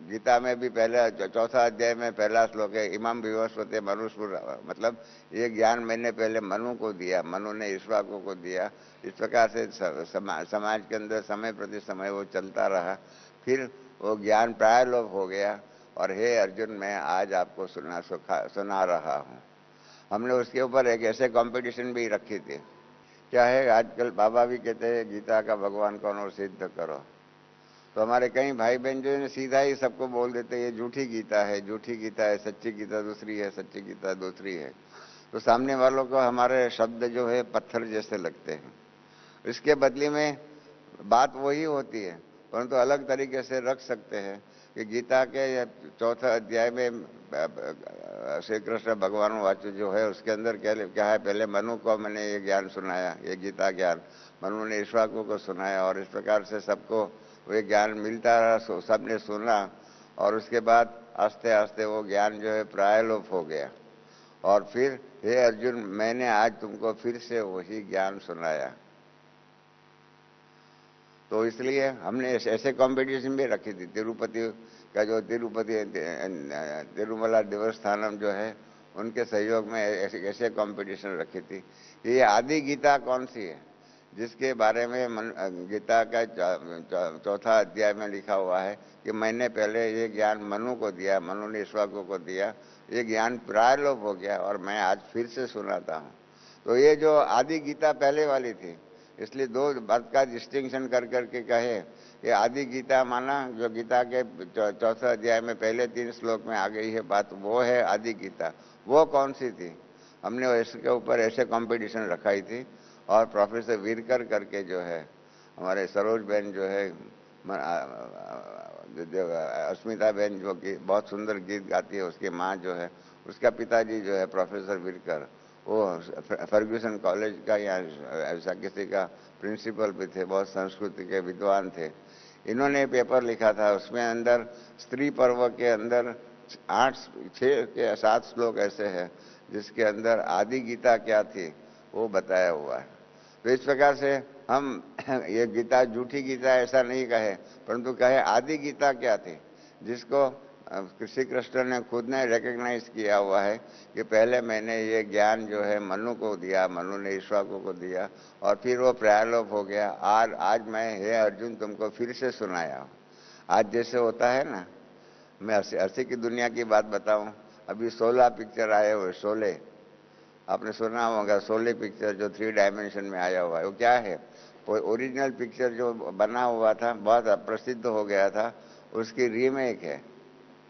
गीता में भी पहले 4 अध्याय में पहला श्लोक है, इमाम विवस्वते मनुस्पुर, मतलब ये ज्ञान मैंने पहले मनु को दिया, मनु ने ईश्वाकु को दिया। इस प्रकार से समाज के अंदर समय प्रति समय वो चलता रहा, फिर वो ज्ञान प्रायलोप हो गया। और हे अर्जुन, मैं आज आपको सुना रहा हूँ। हमने उसके ऊपर एक ऐसे कंपटीशन भी रखी थी। क्या है, आजकल बाबा भी कहते हैं गीता का भगवान कौन और सिद्ध करो। तो हमारे कई भाई बहन जो है सीधा ही सबको बोल देते हैं ये झूठी गीता है, झूठी गीता है, सच्ची गीता दूसरी है, सच्ची गीता दूसरी है। तो सामने वालों को हमारे शब्द जो है पत्थर जैसे लगते हैं। इसके बदले में बात वही होती है, परंतु अलग तरीके से रख सकते हैं कि गीता के 4 अध्याय में श्री कृष्ण भगवान वाचु जो है उसके अंदर क्या है, पहले मनु को मैंने ये ज्ञान सुनाया, ये गीता ज्ञान, मनु ने ईश्वाकु को सुनाया, और इस प्रकार से सबको वो ज्ञान मिलता रहा, सबने सुना, और उसके बाद आस्ते आस्ते वो ज्ञान जो है प्रायलोप हो गया। और फिर हे अर्जुन, मैंने आज तुमको फिर से वही ज्ञान सुनाया। तो इसलिए हमने ऐसे कंपटीशन भी रखी थी। तिरुपति का जो तिरुमला देवस्थानम जो है, उनके सहयोग में ऐसे कंपटीशन रखी थी कि ये आदि गीता कौन सी है, जिसके बारे में गीता का 4 अध्याय में लिखा हुआ है कि मैंने पहले ये ज्ञान मनु को दिया, मनु ने ईश्वाकु को दिया, ये ज्ञान प्रायलोप हो गया और मैं आज फिर से सुनाता हूँ। तो ये जो आदि गीता पहले वाली थी, इसलिए 2 बात का डिस्टिंक्शन कर करके कहे ये आदि गीता माना जो गीता के 4 अध्याय में पहले 3 श्लोक में आ गई है बात, वो है आदि गीता। वो कौन सी थी? हमने इसके ऊपर ऐसे कंपटीशन रखाई थी। और प्रोफेसर वीरकर करके जो है हमारे सरोज बहन जो है अस्मिता बहन जो कि बहुत सुंदर गीत गाती है, उसकी माँ जो है, उसका पिताजी जो है प्रोफेसर वीरकर, वो फर्ग्यूसन कॉलेज का या ऐसा किसी का प्रिंसिपल भी थे, बहुत संस्कृति के विद्वान थे। इन्होंने पेपर लिखा था, उसमें अंदर स्त्री पर्व के अंदर 6 के 7 श्लोक ऐसे हैं जिसके अंदर आदि गीता क्या थी वो बताया हुआ है। तो इस प्रकार से हम ये गीता झूठी गीता ऐसा नहीं कहे, परंतु कहे आदि गीता क्या थी, जिसको श्री कृष्ण ने खुद ने रिकग्नाइज किया हुआ है कि पहले मैंने ये ज्ञान जो है मनु को दिया, मनु ने ईश्वर को दिया और फिर वो प्रयालोप हो गया। आज मैं हे अर्जुन तुमको फिर से सुनाया हूँ। आज जैसे होता है ना, मैं हंसी की दुनिया की बात बताऊं, अभी 16 पिक्चर आए हुए, 16 आपने सुना होगा, 16 पिक्चर जो 3 डायमेंशन में आया हुआ है। वो क्या है, ओरिजिनल पिक्चर जो बना हुआ था बहुत प्रसिद्ध हो गया था, उसकी रीमेक है।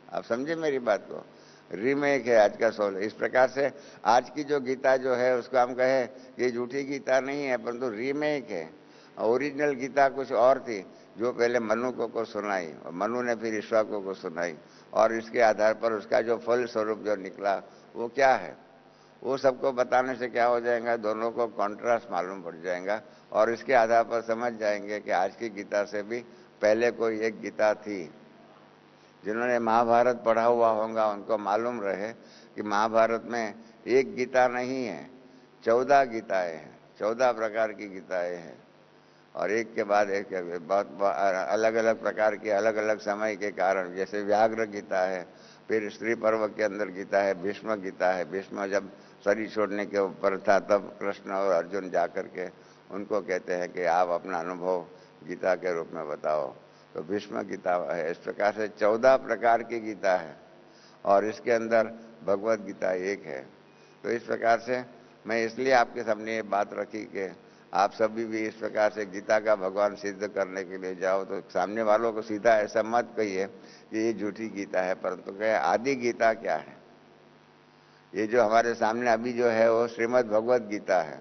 आप समझे मेरी बात को, रीमेक है आज का 16। इस प्रकार से आज की जो गीता जो है उसको हम कहे ये झूठी गीता नहीं है, परंतु रीमेक है। ओरिजिनल गीता कुछ और थी जो पहले मनु को सुनाई और मनु ने फिर ईश्वर को सुनाई, और इसके आधार पर उसका जो फल स्वरूप जो निकला वो क्या है, वो सबको बताने से क्या हो जाएगा, दोनों को कॉन्ट्रास्ट मालूम पड़ जाएगा और इसके आधार पर समझ जाएंगे कि आज की गीता से भी पहले कोई एक गीता थी। जिन्होंने महाभारत पढ़ा हुआ होगा उनको मालूम रहे कि महाभारत में एक गीता नहीं है, 14 गीताएं हैं, 14 प्रकार की गीताएं हैं और एक के बाद एक बहुत अलग अलग प्रकार के अलग अलग समय के कारण। जैसे व्याघ्र गीता है, फिर स्त्री पर्व के अंदर गीता है, भीष्म गीता है। भीष्म जब शरीर छोड़ने के ऊपर था तब कृष्ण और अर्जुन जाकर के उनको कहते हैं कि आप अपना अनुभव गीता के रूप में बताओ, तो भीष्म गीता है। इस प्रकार से 14 प्रकार की गीता है और इसके अंदर भगवत गीता एक है। तो इस प्रकार से मैं इसलिए आपके सामने ये बात रखी कि आप सभी भी इस प्रकार से गीता का भगवान सिद्ध करने के लिए जाओ तो सामने वालों को सीधा ऐसा मत कहिए कि ये झूठी गीता है, परंतु कहे आदि गीता क्या है। ये जो हमारे सामने अभी जो है वो श्रीमद् भगवत गीता है,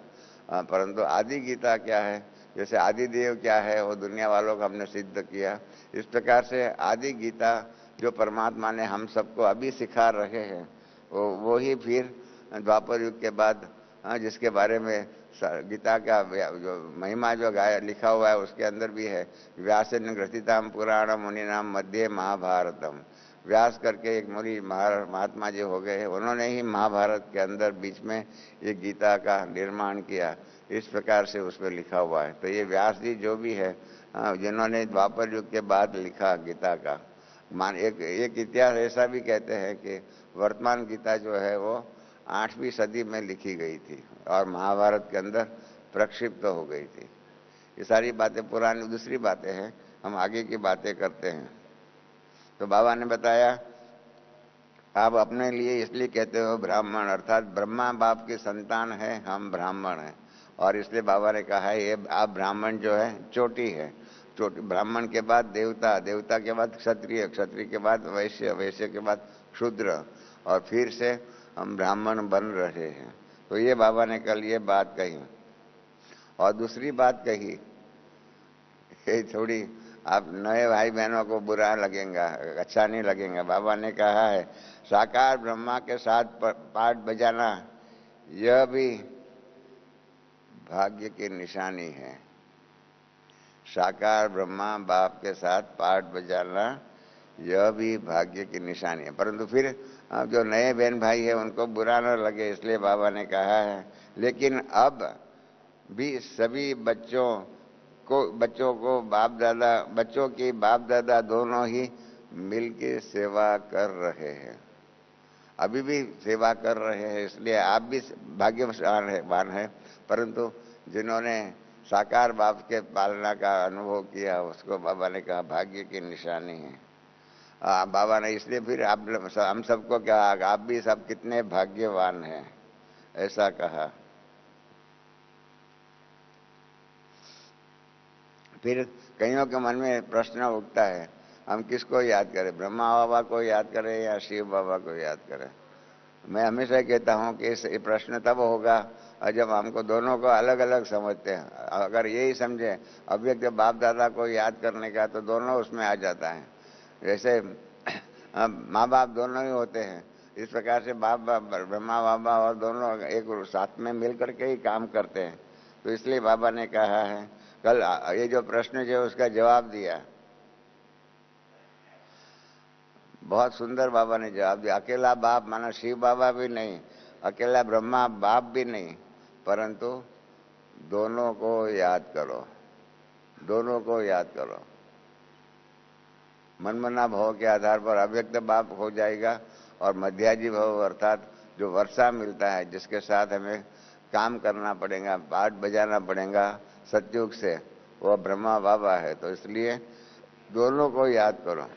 परंतु आदि गीता क्या है, जैसे आदिदेव क्या है वो दुनिया वालों को हमने सिद्ध किया। इस प्रकार से आदि गीता जो परमात्मा ने हम सबको अभी सिखा रहे हैं वो ही फिर द्वापर युग के बाद जिसके बारे में गीता का जो महिमा जो लिखा हुआ है उसके अंदर भी है, व्यासेन ग्रथिताम पुराणम मुनिनाम मध्य महाभारतम। व्यास करके एक मुनि महात्मा जी हो गए हैं, उन्होंने ही महाभारत के अंदर बीच में ये गीता का निर्माण किया। इस प्रकार से उसमें लिखा हुआ है। तो ये व्यास जी जो भी है जिन्होंने द्वापर युग के बाद लिखा गीता का, एक इतिहास ऐसा भी कहते हैं कि वर्तमान गीता जो है वो 8वीं सदी में लिखी गई थी और महाभारत के अंदर प्रक्षिप्त हो गई थी। ये सारी बातें पुरानी, दूसरी बातें हैं, हम आगे की बातें करते हैं। तो बाबा ने बताया आप अपने लिए इसलिए कहते हो ब्राह्मण, अर्थात ब्रह्मा बाप की संतान है, हम ब्राह्मण हैं। और इसलिए बाबा ने कहा है ये आप ब्राह्मण जो है चोटी है, चोटी। ब्राह्मण के बाद देवता, देवता के बाद क्षत्रिय, क्षत्रिय के बाद वैश्य, वैश्य के बाद शूद्र, और फिर से हम ब्राह्मण बन रहे हैं। तो ये बाबा ने कल ये बात कही। और दूसरी बात कही, ये थोड़ी आप नए भाई बहनों को बुरा लगेगा, अच्छा नहीं लगेगा। बाबा ने कहा है साकार ब्रह्मा के साथ पाठ बजाना यह भी भाग्य की निशानी है। साकार ब्रह्मा बाप के साथ पाठ बजाना यह भी भाग्य की निशानी है। परंतु फिर जो नए बहन भाई है उनको बुरा न लगे इसलिए बाबा ने कहा है, लेकिन अब भी सभी बच्चों को बाप दादा, बच्चों की बाप दादा दोनों ही मिलकर सेवा कर रहे हैं, अभी भी सेवा कर रहे हैं। इसलिए आप भी भाग्यवान है। परंतु जिन्होंने साकार बाप के पालना का अनुभव किया उसको बाबा ने कहा भाग्य की निशानी है। बाबा ने इसलिए फिर हम सबको कहा आप भी सब कितने भाग्यवान हैं, ऐसा कहा। फिर कईयों के मन में प्रश्न उठता है हम किसको याद करें, ब्रह्मा बाबा को याद करें या शिव बाबा को याद करें। मैं हमेशा कहता हूं कि ये प्रश्न तब होगा और जब हमको दोनों को अलग अलग समझते हैं। अगर यही समझे अव्यक्त बाप दादा को याद करने का, तो दोनों उसमें आ जाता है। जैसे माँ बाप दोनों ही होते हैं, इस प्रकार से बाप ब्रह्मा बाबा और दोनों एक साथ में मिल करके ही काम करते हैं। तो इसलिए बाबा ने कहा है, कल ये जो प्रश्न जो उसका जवाब दिया, बहुत सुंदर बाबा ने जवाब दिया। अकेला बाप माना शिव बाबा भी नहीं, अकेला ब्रह्मा बाप भी नहीं, परंतु दोनों को याद करो, दोनों को याद करो। मनमना भाव के आधार पर अव्यक्त बाप हो जाएगा और मध्याजी भाव अर्थात जो वर्षा मिलता है, जिसके साथ हमें काम करना पड़ेगा, पाठ बजाना पड़ेगा सतयुग से, वो ब्रह्मा बाबा है। तो इसलिए दोनों को याद करो।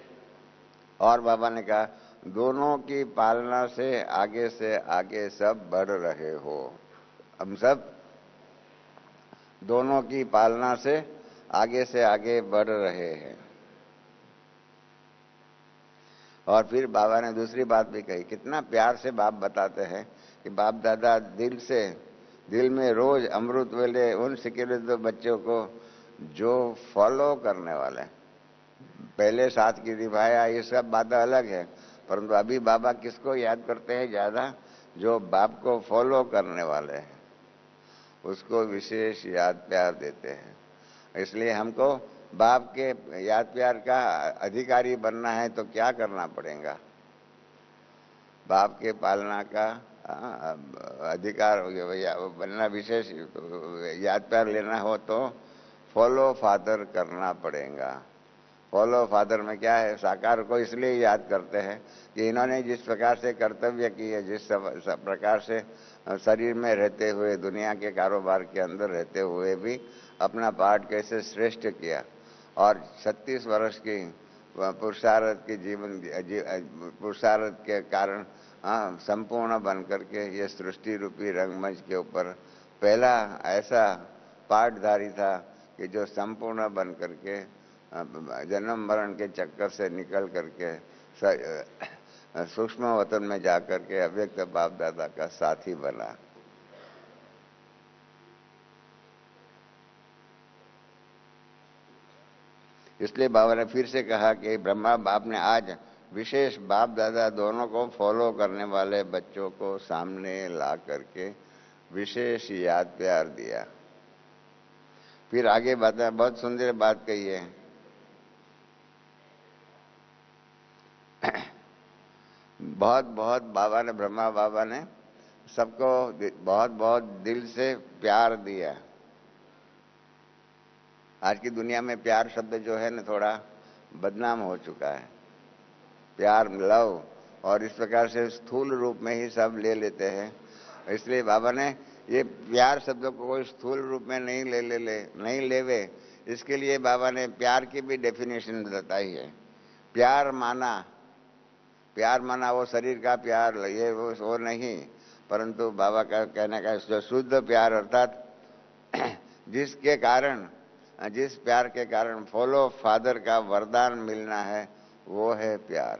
और बाबा ने कहा, दोनों की पालना से आगे सब बढ़ रहे हो। हम सब दोनों की पालना से आगे बढ़ रहे हैं। और फिर बाबा ने दूसरी बात भी कही, कितना प्यार से बाप बताते हैं कि बाप दादा दिल में रोज अमृत वेले उन सिक्योरिटी बच्चों को जो फॉलो करने वाले, पहले साथ की निभाया, ये सब बातें अलग है, परंतु अभी बाबा किसको याद करते हैं ज्यादा? जो बाप को फॉलो करने वाले हैं, उसको विशेष याद प्यार देते हैं। इसलिए हमको बाप के याद प्यार का अधिकारी बनना है तो क्या करना पड़ेगा? बाप के पालना का अधिकार बनना, विशेष याद प्यार लेना हो तो फॉलो फादर करना पड़ेगा। फॉलो फादर में क्या है? साकार को इसलिए याद करते हैं कि इन्होंने जिस प्रकार से कर्तव्य किए, जिस प्रकार से शरीर में रहते हुए, दुनिया के कारोबार के अंदर रहते हुए भी अपना पाठ कैसे श्रेष्ठ किया, और 36 वर्ष की पुरुषार्थ की पुरुषार्थ के कारण संपूर्ण बन करके ये सृष्टि रूपी रंगमंच के ऊपर पहला ऐसा पाठधारी था कि जो संपूर्ण बन करके जन्म मरण के चक्कर से निकल करके सूक्ष्म वतन में जाकर के अव्यक्त बाप दादा का साथी बना। इसलिए बाबा ने फिर से कहा कि ब्रह्मा बाप ने आज विशेष बाप दादा दोनों को फॉलो करने वाले बच्चों को सामने ला करके विशेष याद प्यार दिया। फिर आगे बताया, बहुत सुंदर बात कही है। बहुत बहुत बाबा ने, ब्रह्मा बाबा ने सबको बहुत बहुत दिल से प्यार दिया। आज की दुनिया में प्यार शब्द जो है ना, थोड़ा बदनाम हो चुका है। प्यार, लव, और इस प्रकार से स्थूल रूप में ही सब ले लेते हैं। इसलिए बाबा ने ये प्यार शब्द को कोई स्थूल रूप में नहीं लेवे, इसके लिए बाबा ने प्यार की भी डेफिनेशन बताई है। प्यार माना वो शरीर का प्यार, ये वो नहीं, परंतु बाबा का कहने का जो शुद्ध प्यार, अर्थात जिस प्यार के कारण फॉलो फादर का वरदान मिलना है, वो है प्यार।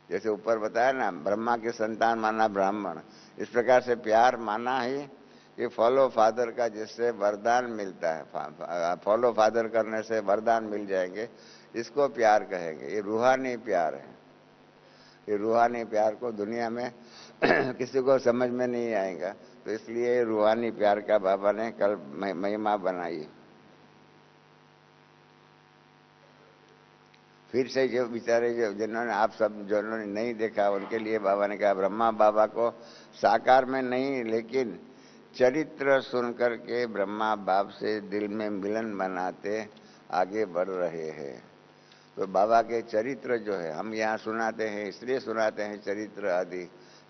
जैसे ऊपर बताया ना, ब्रह्मा की संतान माना ब्राह्मण, इस प्रकार से प्यार माना ही कि फॉलो फादर का जिससे वरदान मिलता है, फॉलो फादर करने से वरदान मिल जाएंगे, इसको प्यार कहेंगे। ये रूहानी प्यार है। ये रूहानी प्यार को दुनिया में किसी को समझ में नहीं आएगा, तो इसलिए रूहानी प्यार का बाबा ने कल महिमा बनाई। फिर से जो बेचारे जिन्होंने आप सब जिन्होंने नहीं देखा, उनके लिए बाबा ने कहा, ब्रह्मा बाबा को साकार में नहीं, लेकिन चरित्र सुन करके ब्रह्मा बाप से दिल में मिलन बनाते आगे बढ़ रहे हैं। तो बाबा के चरित्र जो है हम यहाँ सुनाते हैं, इसलिए सुनाते हैं चरित्र आदि,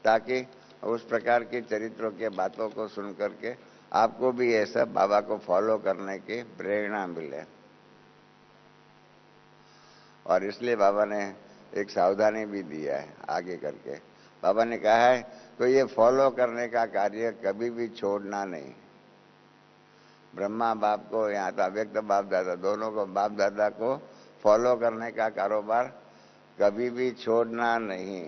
ताकि उस प्रकार के चरित्रों के बातों को सुन करके आपको भी ऐसा बाबा को फॉलो करने की प्रेरणा मिले। और इसलिए बाबा ने एक सावधानी भी दिया है आगे करके। बाबा ने कहा है तो ये फॉलो करने का कार्य कभी भी छोड़ना नहीं। ब्रह्मा बाप को, यहाँ तो अव्यक्त बाप दादा, दोनों को बाप दादा को फॉलो करने का कारोबार कभी भी छोड़ना नहीं।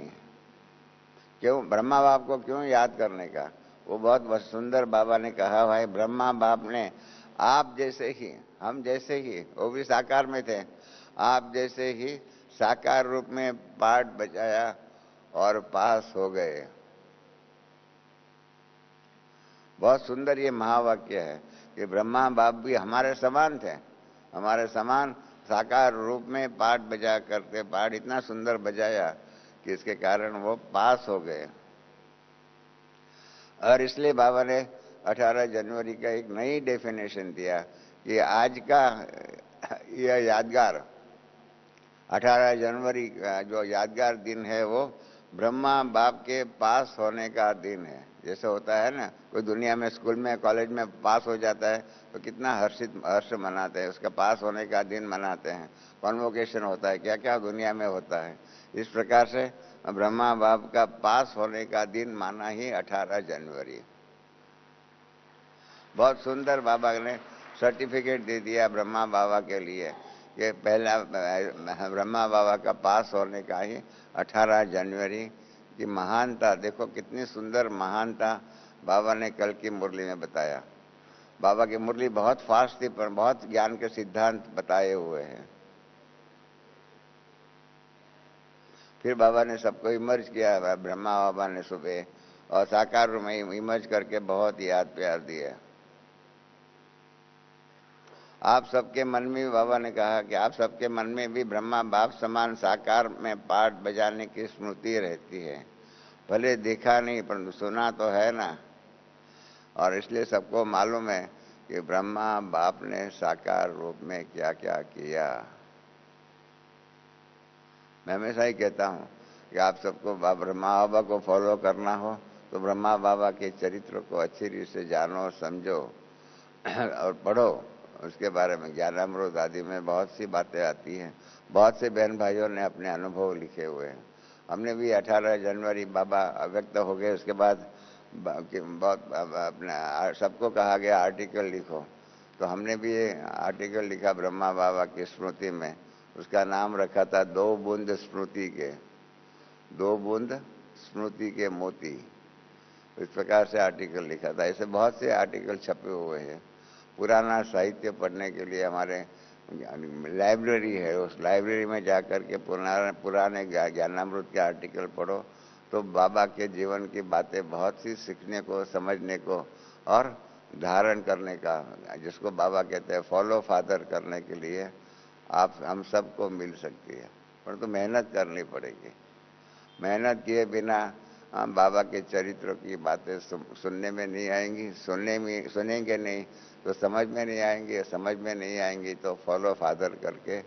क्यों ब्रह्मा बाप को क्यों याद करने का? वो बहुत सुंदर बाबा ने कहा, भाई ब्रह्मा बाप ने आप जैसे ही, हम जैसे ही, वो भी साकार में थे, आप जैसे ही साकार रूप में पाठ बजाया और पास हो गए। बहुत सुंदर ये महावाक्य है कि ब्रह्मा बाप भी हमारे समान थे, हमारे समान साकार रूप में पाठ बजा करते, पाठ इतना सुंदर बजाया कि इसके कारण वो पास हो गए। और इसलिए बाबा ने 18 जनवरी का एक नई डेफिनेशन दिया कि आज का यह यादगार 18 जनवरी का जो यादगार दिन है वो ब्रह्मा बाप के पास होने का दिन है। जैसे होता है ना, कोई दुनिया में स्कूल में कॉलेज में पास हो जाता है तो कितना हर्ष मनाते हैं, उसका पास होने का दिन मनाते हैं, कॉन्वोकेशन होता है, क्या क्या दुनिया में होता है। इस प्रकार से ब्रह्मा बाप का पास होने का दिन माना ही 18 जनवरी। बहुत सुंदर बाबा ने सर्टिफिकेट दे दिया ब्रह्मा बाबा के लिए कि पहला ब्रह्मा बाबा का पास होने का ही 18 जनवरी की महानता। देखो कितनी सुंदर महानता बाबा ने कल की मुरली में बताया। बाबा की मुरली बहुत फास्ट थी पर बहुत ज्ञान के सिद्धांत बताए हुए हैं। फिर बाबा ने सबको इमर्ज किया, ब्रह्मा बाबा ने सुबह, और साकार रूप में इमर्ज करके बहुत याद प्यार दिया। आप सबके मन में भी बाबा ने कहा कि आप सबके मन में भी ब्रह्मा बाप समान साकार में पाठ बजाने की स्मृति रहती है, भले देखा नहीं परंतु सुना तो है ना। और इसलिए सबको मालूम है कि ब्रह्मा बाप ने साकार रूप में क्या क्या किया। मैं हमेशा ही कहता हूँ कि आप सबको ब्रह्मा बाबा को फॉलो करना हो तो ब्रह्मा बाबा के चरित्र को अच्छी रीत से जानो, समझो और पढ़ो। उसके बारे में ज्ञानामृत आदि में बहुत सी बातें आती हैं। बहुत से बहन भाइयों ने अपने अनुभव लिखे हुए हैं। हमने भी 18 जनवरी बाबा व्यक्त हो गए, उसके बाद बहुत अपने सबको कहा गया आर्टिकल लिखो, तो हमने भी ये आर्टिकल लिखा ब्रह्मा बाबा की स्मृति में। उसका नाम रखा था 2 बूंद स्मृति के, 2 बूंद स्मृति के मोती। इस प्रकार से आर्टिकल लिखा था। ऐसे बहुत से आर्टिकल छपे हुए हैं। पुराना साहित्य पढ़ने के लिए हमारे लाइब्रेरी है, उस लाइब्रेरी में जाकर के पुराने ज्ञानामृत के आर्टिकल पढ़ो तो बाबा के जीवन की बातें बहुत सी सीखने को, समझने को और धारण करने का, जिसको बाबा कहते हैं फॉलो फादर करने के लिए आप हम सबको मिल सकती है। परंतु मेहनत करनी पड़ेगी। मेहनत किए बिना बाबा के चरित्र की बातें सुनने में नहीं आएंगी, सुनेंगे नहीं तो समझ में नहीं आएंगे, समझ में नहीं आएंगी तो फॉलो फादर करके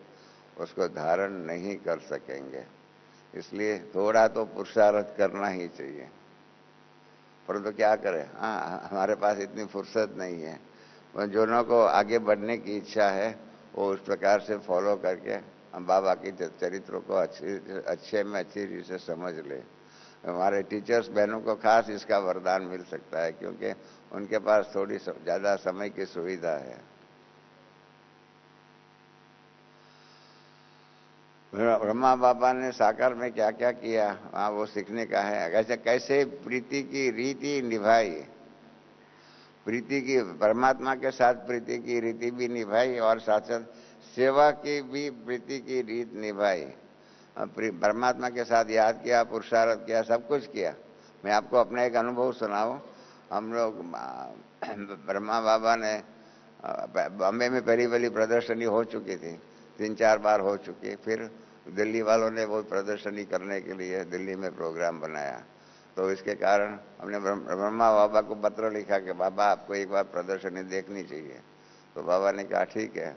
उसको धारण नहीं कर सकेंगे। इसलिए थोड़ा तो पुरुषार्थ करना ही चाहिए। परंतु क्या करें, हमारे पास इतनी फुर्सत नहीं है। जोनों को आगे बढ़ने की इच्छा है वो उस प्रकार से फॉलो करके हम बाबा की चरित्रों को अच्छे में अच्छी रीत से समझ ले। हमारे टीचर्स बहनों को खास इसका वरदान मिल सकता है क्योंकि उनके पास थोड़ी ज़्यादा समय की सुविधा है। ब्रह्मा बाबा ने साकार में क्या क्या किया वहाँ वो सीखने का है। कैसे कैसे प्रीति की रीति निभाई, प्रीति की परमात्मा के साथ प्रीति की रीति भी निभाई और साथ साथ सेवा की भी प्रीति की रीत निभाई। परमात्मा के साथ याद किया, पुरुषार्थ किया, सब कुछ किया। मैं आपको अपना एक अनुभव सुनाऊं। हम लोग ब्रह्मा बाबा ने बॉम्बे में पहली प्रदर्शनी हो चुकी थी, 3-4 बार हो चुकी। फिर दिल्ली वालों ने वो प्रदर्शनी करने के लिए दिल्ली में प्रोग्राम बनाया, तो इसके कारण हमने ब्रह्मा बाबा को पत्र लिखा कि बाबा आपको एक बार प्रदर्शनी देखनी चाहिए। तो बाबा ने कहा ठीक है।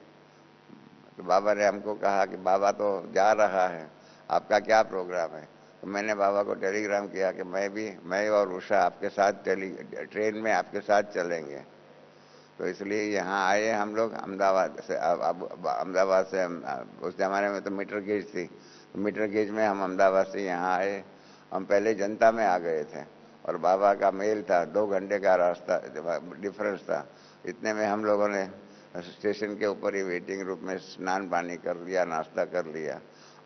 तो बाबा ने हमको कहा कि बाबा तो जा रहा है, आपका क्या प्रोग्राम है? तो मैंने बाबा को टेलीग्राम किया कि मैं और उषा आपके साथ ट्रेन में आपके साथ चलेंगे। तो इसलिए यहाँ आए हम लोग अहमदाबाद से उस जमाने में तो मीटर गेज थी, तो मीटर गेज में हम अहमदाबाद से यहाँ आए। हम पहले जनता में आ गए थे और बाबा का मेल था, 2 घंटे का रास्ता डिफरेंस था। इतने में हम लोगों ने स्टेशन के ऊपर ही वेटिंग रूम में स्नान पानी कर लिया, नाश्ता कर लिया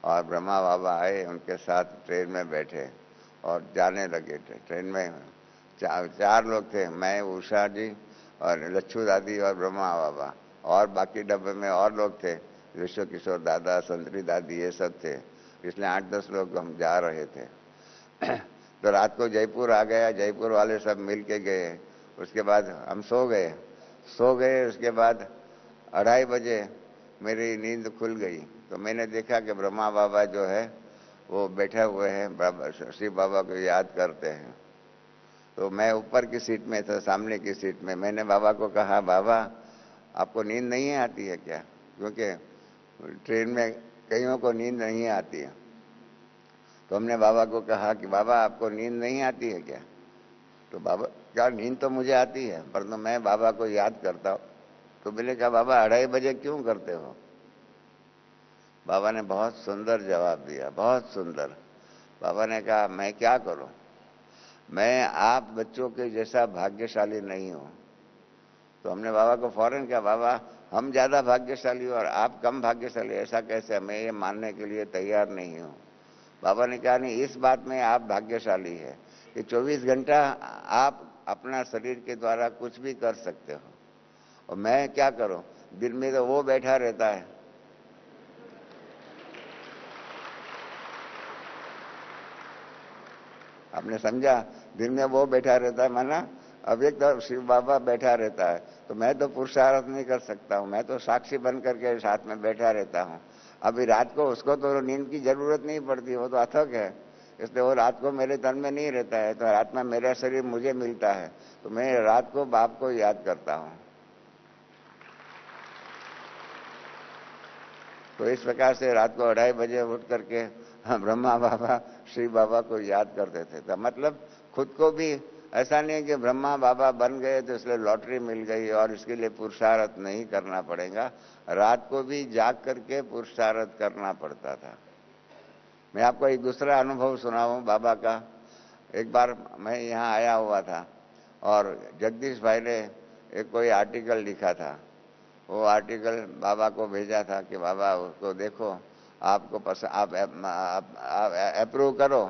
और ब्रह्मा बाबा आए, उनके साथ ट्रेन में बैठे और जाने लगे। ट्रेन में चार लोग थे, मैं, उषा जी और लच्छू दादी और ब्रह्मा बाबा, और बाकी डब्बे में और लोग थे, विश्व किशोर दादा, संतरी दादी, ये सब थे। इसलिए 8-10 लोग हम जा रहे थे। तो रात को जयपुर आ गया, जयपुर वाले सब मिल के गए। उसके बाद हम सो गए। उसके बाद 2:30 बजे मेरी नींद खुल गई, तो मैंने देखा कि ब्रह्मा बाबा जो है वो बैठे हुए हैं, बाबा शिव बाबा को याद करते हैं। तो मैं ऊपर की सीट में था, सामने की सीट में। मैंने बाबा को कहा, बाबा आपको नींद नहीं आती है क्या? क्योंकि ट्रेन में कईयों को नींद नहीं आती है। तो हमने बाबा को कहा कि बाबा आपको नींद नहीं आती है क्या? तो बाबा, क्या नींद तो मुझे आती है, पर तो मैं बाबा को याद करता हूँ। तो मैंने कहा, बाबा 2:30 बजे क्यों करते हो? बाबा ने बहुत सुंदर जवाब दिया, बहुत सुंदर। बाबा ने कहा, मैं क्या करूं, मैं आप बच्चों के जैसा भाग्यशाली नहीं हूं। तो हमने बाबा को फौरन कहा, बाबा हम ज्यादा भाग्यशाली और आप कम भाग्यशाली, ऐसा कैसे? मैं ये मानने के लिए तैयार नहीं हूं। बाबा ने कहा, नहीं, इस बात में आप भाग्यशाली है कि 24 घंटा आप अपना शरीर के द्वारा कुछ भी कर सकते हो, और मैं क्या करूं, दिन में तो वो बैठा रहता है। आपने समझा? दिन में वो बैठा रहता है, माना अब एक तो शिव बाबा बैठा रहता है, तो मैं तो पुरुषार्थ नहीं कर सकता हूं, मैं तो साक्षी बन करके साथ में बैठा रहता हूं। अभी रात को उसको तो नींद की जरूरत नहीं पड़ती, वो तो अथक है, इसलिए वो रात को मेरे तन में नहीं रहता है। तो रात में मेरा शरीर मुझे मिलता है, तो मैं रात को बाप को याद करता हूं। तो इस प्रकार से रात को 2:30 बजे उठ करके ब्रह्मा बाबा श्री बाबा को याद करते थे। तो मतलब खुद को भी ऐसा नहीं है कि ब्रह्मा बाबा बन गए तो इसलिए लॉटरी मिल गई और इसके लिए पुरुषार्थ नहीं करना पड़ेगा। रात को भी जाग करके पुरुषार्थ करना पड़ता था। मैं आपको एक दूसरा अनुभव सुनाऊं बाबा का। एक बार मैं यहाँ आया हुआ था और जगदीश भाई ने एक कोई आर्टिकल लिखा था। वो आर्टिकल बाबा को भेजा था कि बाबा उसको देखो, आपको आप अप्रूव करो,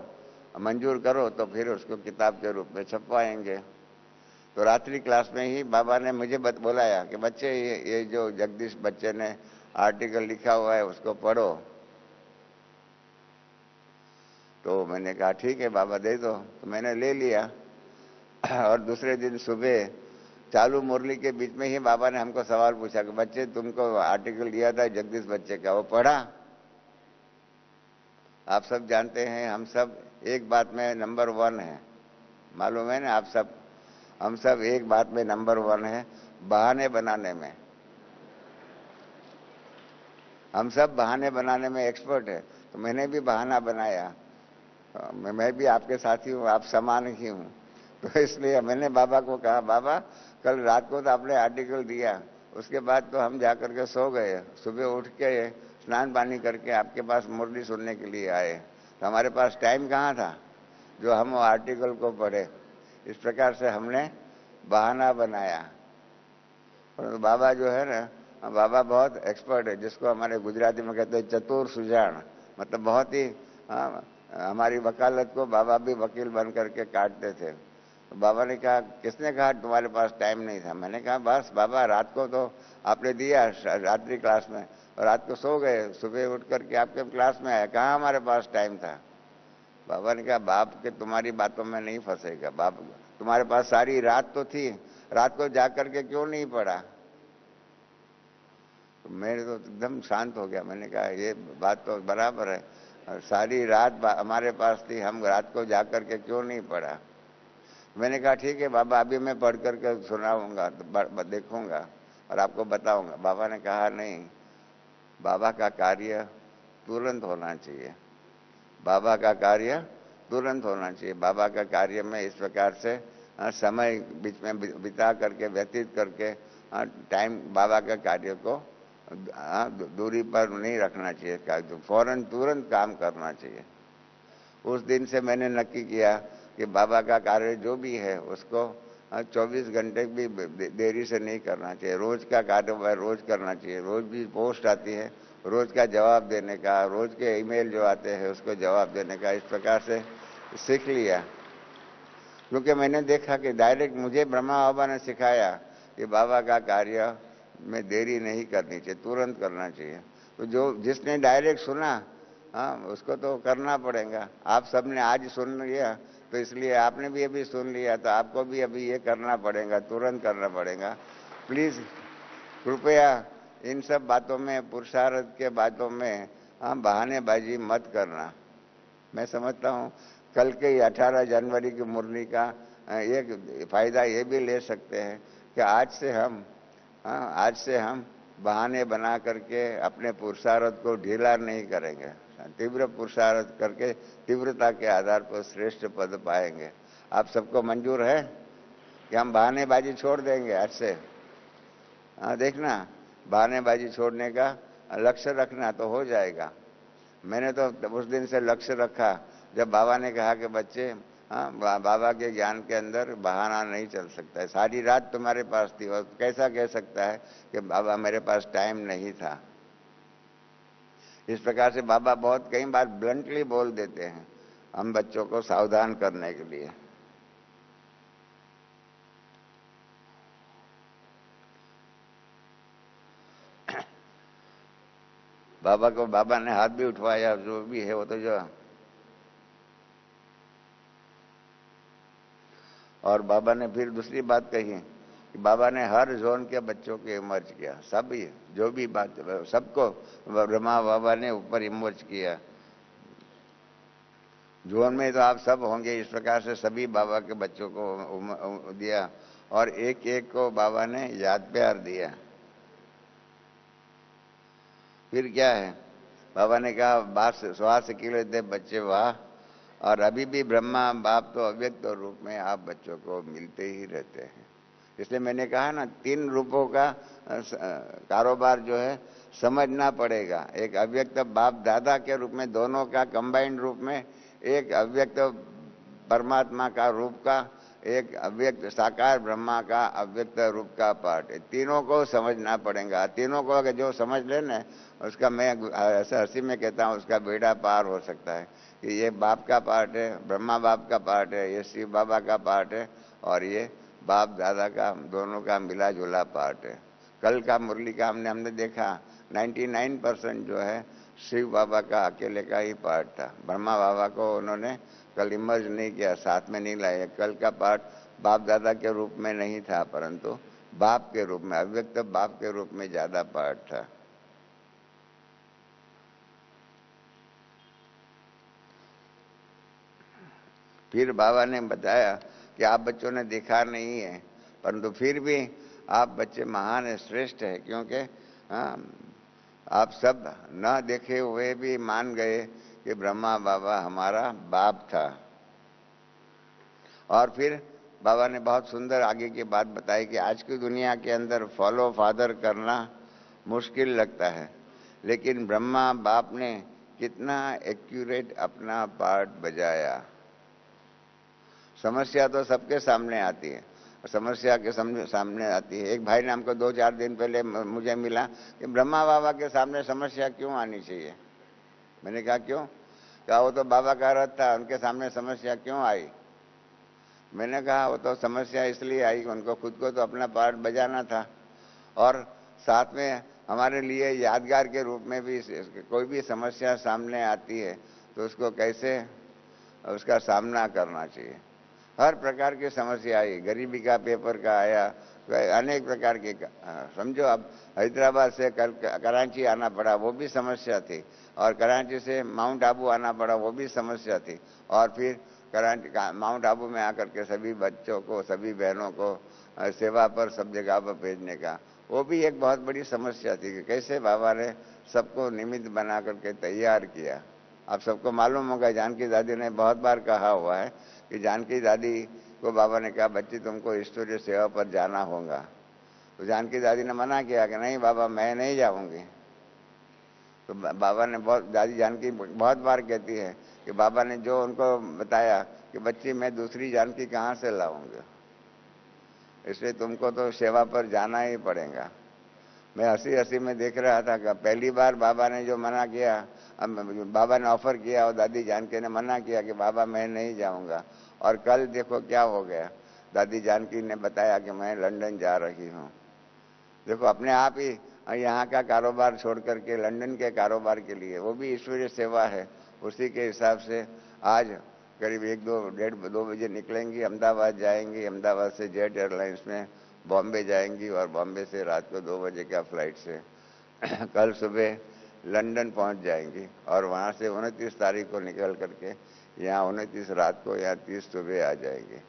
मंजूर करो, तो फिर उसको किताब के रूप में छपवाएंगे। तो रात्रि क्लास में ही बाबा ने मुझे बुलाया कि बच्चे ये जो जगदीश बच्चे ने आर्टिकल लिखा हुआ है उसको पढ़ो। तो मैंने कहा ठीक है बाबा, दे दो। तो मैंने ले लिया और दूसरे दिन सुबह चालू मुरली के बीच में ही बाबा ने हमको सवाल पूछा कि बच्चे तुमको आर्टिकल दिया था जगदीश बच्चे का, वो पढ़ा? आप सब जानते हैं हम सब एक बात में नंबर 1 है, मालूम है ना आप सब? हम सब एक बात में नंबर 1 है, बहाने बनाने में। हम सब बहाने बनाने में एक्सपर्ट है। तो मैंने भी बहाना बनाया, मैं भी आपके साथी हूँ, आप समान ही हूँ। तो इसलिए मैंने बाबा को कहा, बाबा कल रात को तो आपने आर्टिकल दिया, उसके बाद तो हम जाकर के सो गए, सुबह उठ के स्नान पानी करके आपके पास मुरली सुनने के लिए आए, तो हमारे पास टाइम कहाँ था जो हम वो आर्टिकल को पढ़े। इस प्रकार से हमने बहाना बनाया। परंतु बाबा जो है ना, बाबा बहुत एक्सपर्ट है, जिसको हमारे गुजराती में कहते हैं चतुर सुजान, मतलब बहुत ही हमारी वकालत को बाबा भी वकील बन करके काटते थे। तो बाबा ने कहा, किसने कहा तुम्हारे पास टाइम नहीं था? मैंने कहा बस बाबा रात को तो आपने दिया रात्रि क्लास में, और रात को सो गए, सुबह उठ करके आपके क्लास में आया, कहाँ हमारे पास टाइम था? बाबा ने कहा, बाप के तुम्हारी बातों में नहीं फंसेगा, बाप तुम्हारे पास सारी रात तो थी, रात को जा करके क्यों नहीं पढ़ा? तो मैं तो एकदम शांत हो गया। मैंने कहा ये बात तो बराबर है, सारी रात हमारे पास थी, हम रात को जा करके क्यों नहीं पढ़ा? मैंने कहा ठीक है बाबा, अभी मैं पढ़ करके सुनाऊंगा, तो देखूंगा और आपको बताऊंगा। बाबा ने कहा नहीं, बाबा का कार्य तुरंत होना चाहिए, बाबा का कार्य तुरंत होना चाहिए। बाबा का कार्य में इस प्रकार से समय बीच में बिता करके, व्यतीत करके टाइम बाबा के कार्य को दूरी पर नहीं रखना चाहिए, फौरन तुरंत काम करना चाहिए। उस दिन से मैंने नक्की किया कि बाबा का कार्य जो भी है उसको 24 घंटे भी देरी से नहीं करना चाहिए, रोज का कार्य रोज करना चाहिए। रोज भी पोस्ट आती है, रोज का जवाब देने का, रोज के ईमेल जो आते हैं उसको जवाब देने का। इस प्रकार से सीख लिया। क्योंकि मैंने देखा कि डायरेक्ट मुझे ब्रह्मा बाबा ने सिखाया कि बाबा का कार्य में देरी नहीं करनी चाहिए, तुरंत करना चाहिए। तो जो जिसने डायरेक्ट सुना, हाँ, उसको तो करना पड़ेगा। आप सबने आज सुन लिया तो इसलिए आपने भी अभी सुन लिया, तो आपको भी अभी ये करना पड़ेगा, तुरंत करना पड़ेगा। प्लीज कृपया इन सब बातों में, पुरुषार्थ के बातों में बहानेबाजी मत करना। मैं समझता हूँ कल के 18 जनवरी की मुरली का एक फायदा ये भी ले सकते हैं कि आज से हम बहाने बना करके अपने पुरुषार्थ को ढीला नहीं करेंगे। तीव्र पुरुषार्थ करके तीव्रता के आधार पर श्रेष्ठ पद पाएंगे। आप सबको मंजूर है कि हम बहानेबाजी छोड़ देंगे आज से? देखना, बहानेबाजी छोड़ने का लक्ष्य रखना तो हो जाएगा। मैंने तो उस दिन से लक्ष्य रखा जब बाबा ने कहा कि बच्चे, बाबा के ज्ञान के अंदर बहाना नहीं चल सकता है। सारी रात तुम्हारे पास थी और कैसा कह सकता है कि बाबा मेरे पास टाइम नहीं था। इस प्रकार से बाबा बहुत कई बार ब्लंटली बोल देते हैं हम बच्चों को सावधान करने के लिए। बाबा ने हाथ भी उठवाया, जो भी है वो तो जो, और बाबा ने फिर दूसरी बात कही कि बाबा ने हर जोन के बच्चों को इमर्ज किया। सभी जो भी बात, सबको ब्रह्मा बाबा ने ऊपर इमर्ज किया। जोन में तो आप सब होंगे, इस प्रकार से सभी बाबा के बच्चों को दिया और एक एक को बाबा ने याद प्यार दिया। फिर क्या है, बाबा ने कहा 12 किलो थे बच्चे, वाह। और अभी भी ब्रह्मा बाप तो अव्यक्त रूप में आप बच्चों को मिलते ही रहते हैं। इसलिए मैंने कहा ना, 3 रूपों का कारोबार जो है समझना पड़ेगा। एक अव्यक्त बाप दादा के रूप में, दोनों का कंबाइंड रूप में, एक अव्यक्त परमात्मा का रूप का, एक अव्यक्त साकार ब्रह्मा का अव्यक्त रूप का पार्ट है। तीनों को समझना पड़ेगा। तीनों को अगर जो समझ लेना, उसका, मैं ऐसा हंसी में कहता हूँ, उसका बेड़ा पार हो सकता है कि ये बाप का पार्ट है, ब्रह्मा बाप का पार्ट है, ये शिव बाबा का पार्ट है, और ये बाप दादा का, दोनों का मिला जुला पार्ट है। कल का मुरली का हमने देखा 99% जो है शिव बाबा का अकेले का ही पार्ट था। ब्रह्मा बाबा को उन्होंने कल इमर्ज नहीं किया, साथ में नहीं लाए। कल का पार्ट बाप दादा के रूप में नहीं था, परंतु बाप के रूप में, अव्यक्त बाप के रूप में ज्यादा पार्ट था। फिर बाबा ने बताया कि आप बच्चों ने देखा नहीं है, परंतु फिर भी आप बच्चे महान है, श्रेष्ठ है, क्योंकि आप सब न देखे हुए भी मान गए कि ब्रह्मा बाबा हमारा बाप था। और फिर बाबा ने बहुत सुंदर आगे की बात बताई कि आज की दुनिया के अंदर फॉलो फादर करना मुश्किल लगता है, लेकिन ब्रह्मा बाप ने कितना एक्यूरेट अपना पार्ट बजाया। समस्या तो सबके सामने आती है, समस्या के सामने आती है। एक भाई ने हमको 2-4 दिन पहले मुझे मिला कि ब्रह्मा बाबा के सामने समस्या क्यों आनी चाहिए। मैंने कहा क्यों? कहा वो तो बाबा का रथ था, उनके सामने समस्या क्यों आई? मैंने कहा वो तो समस्या इसलिए आई, उनको खुद को तो अपना पार्ट बजाना था, और साथ में हमारे लिए यादगार के रूप में भी कोई भी समस्या सामने आती है तो उसको कैसे उसका सामना करना चाहिए। हर प्रकार की समस्या आई, गरीबी का पेपर का आया, अनेक प्रकार की। समझो अब हैदराबाद से कराची आना पड़ा, वो भी समस्या थी, और कराची से माउंट आबू आना पड़ा, वो भी समस्या थी, और फिर माउंट आबू में आकर के सभी बच्चों को, सभी बहनों को सेवा पर सब जगह पर भेजने का, वो भी एक बहुत बड़ी समस्या थी कि कैसे बाबा ने सबको निमित्त बना करके तैयार किया। आप सबको मालूम होगा, जानकी दादी ने बहुत बार कहा हुआ है कि जानकी दादी को बाबा ने कहा बच्ची तुमको ईश्वरीय सेवा पर जाना होगा, तो जानकी दादी ने मना किया कि नहीं बाबा मैं नहीं जाऊंगी। तो बाबा ने दादी जानकी बहुत बार कहती है कि बाबा ने जो उनको बताया कि बच्ची मैं दूसरी जानकी कहाँ से लाऊंगी, इसलिए तुमको तो सेवा पर जाना ही पड़ेगा। मैं हंसी हंसी में देख रहा था कि पहली बार बाबा ने जो मना किया, बाबा ने ऑफर किया और दादी जानकी ने मना किया कि बाबा मैं नहीं जाऊंगा। और कल देखो क्या हो गया, दादी जानकी ने बताया कि मैं लंदन जा रही हूँ। देखो अपने आप ही यहाँ का कारोबार छोड़ करके लंदन के कारोबार के लिए, वो भी ईश्वरीय सेवा है। उसी के हिसाब से आज करीब 1-2 बजे निकलेंगी, अहमदाबाद जाएंगी, अहमदाबाद से जेट एयरलाइंस में बॉम्बे जाएंगी और बॉम्बे से रात को 2 बजे का फ्लाइट से कल सुबह लंदन पहुंच जाएंगी और वहां से 29 तारीख को निकल करके यहाँ 29 रात को, यहाँ 30 सुबह आ जाएंगे।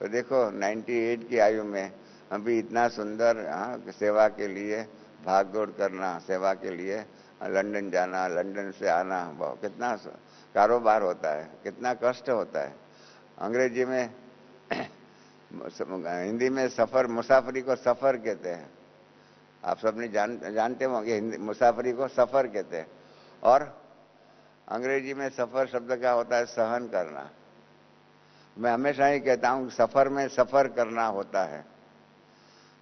तो देखो 98 की आयु में अभी इतना सुंदर सेवा के लिए भाग दौड़ करना, सेवा के लिए लंदन जाना, लंदन से आना, कितना कारोबार होता है, कितना कष्ट होता है। अंग्रेजी में हिंदी में सफर, मुसाफरी को सफर कहते हैं। आप सबने जानते होंगे हिंदी मुसाफरी को सफर कहते हैं। और अंग्रेजी में सफर शब्द का होता है सहन करना। मैं हमेशा ही कहता हूं सफर में सफर करना होता है,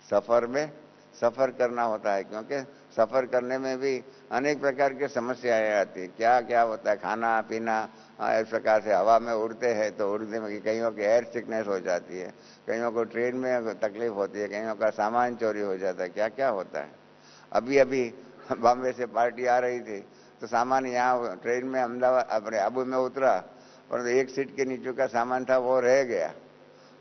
सफर में सफर करना होता है, क्योंकि सफर करने में भी अनेक प्रकार की समस्याएं आती है। क्या क्या होता है, खाना पीना, इस प्रकार से हवा में उड़ते हैं तो उड़ने में कईयों की एयर सिकनेस हो जाती है, कईयों को ट्रेन में तकलीफ होती है, कईयों का सामान चोरी हो जाता है, क्या क्या होता है। अभी अभी बॉम्बे से पार्टी आ रही थी तो सामान यहाँ ट्रेन में अहमदाबाद अपने आबू में उतरा, परंतु एक सीट के नीचे का सामान था वो रह गया,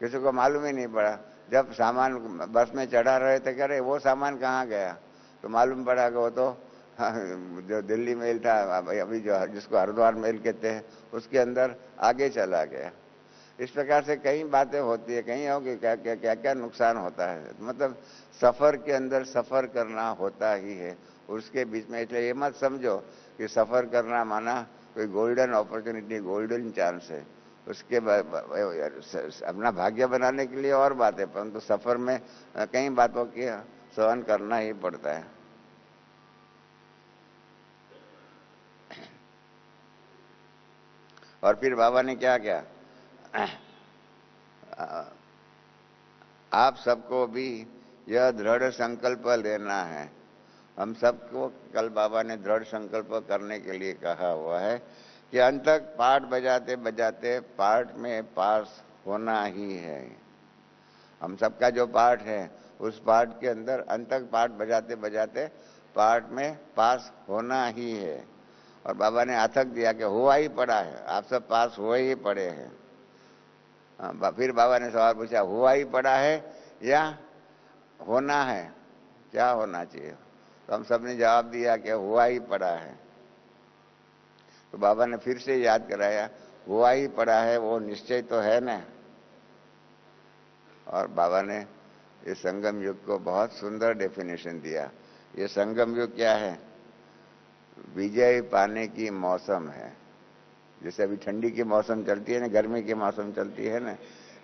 किसी को मालूम ही नहीं पड़ा। जब सामान बस में चढ़ा रहे थे, कह रहे वो सामान कहाँ गया, तो मालूम पड़ा कि वो तो जो दिल्ली मेल था, अभी जो जिसको हरिद्वार मेल कहते हैं, उसके अंदर आगे चला गया। इस प्रकार से कई बातें होती है, कहीं हो कि क्या क्या क्या क्या नुकसान होता है। मतलब सफर के अंदर सफर करना होता ही है, उसके बीच में। इसलिए ये मत समझो कि सफर करना माना कोई गोल्डन अपॉर्चुनिटी, गोल्डन चांस है। उसके अपना भाग्य बनाने के लिए और बात है, परंतु सफर में कई बातों की सहन करना ही पड़ता है। और फिर बाबा ने क्या किया, आप सबको भी यह दृढ़ संकल्प लेना है। हम सबको कल बाबा ने दृढ़ संकल्प करने के लिए कहा हुआ है कि अंत तक पाठ बजाते बजाते पाठ में पास होना ही है। हम सबका जो पाठ है उस पाठ के अंदर अंत तक पाठ बजाते बजाते पाठ में पास होना ही है। और बाबा ने आथक दिया कि हुआ ही पड़ा है, आप सब पास हुए ही पड़े हैं। फिर बाबा ने सवाल पूछा, हुआ ही पड़ा है या होना है, क्या होना चाहिए? तो हम सब ने जवाब दिया कि हुआ ही पड़ा है। तो बाबा ने फिर से याद कराया, हुआ ही पड़ा है वो निश्चय तो है ना। और बाबा ने इस संगम युग को बहुत सुंदर डेफिनेशन दिया। ये संगम युग क्या है? विजय पाने की मौसम है। जैसे अभी ठंडी की मौसम चलती है ना, गर्मी की मौसम चलती है ना,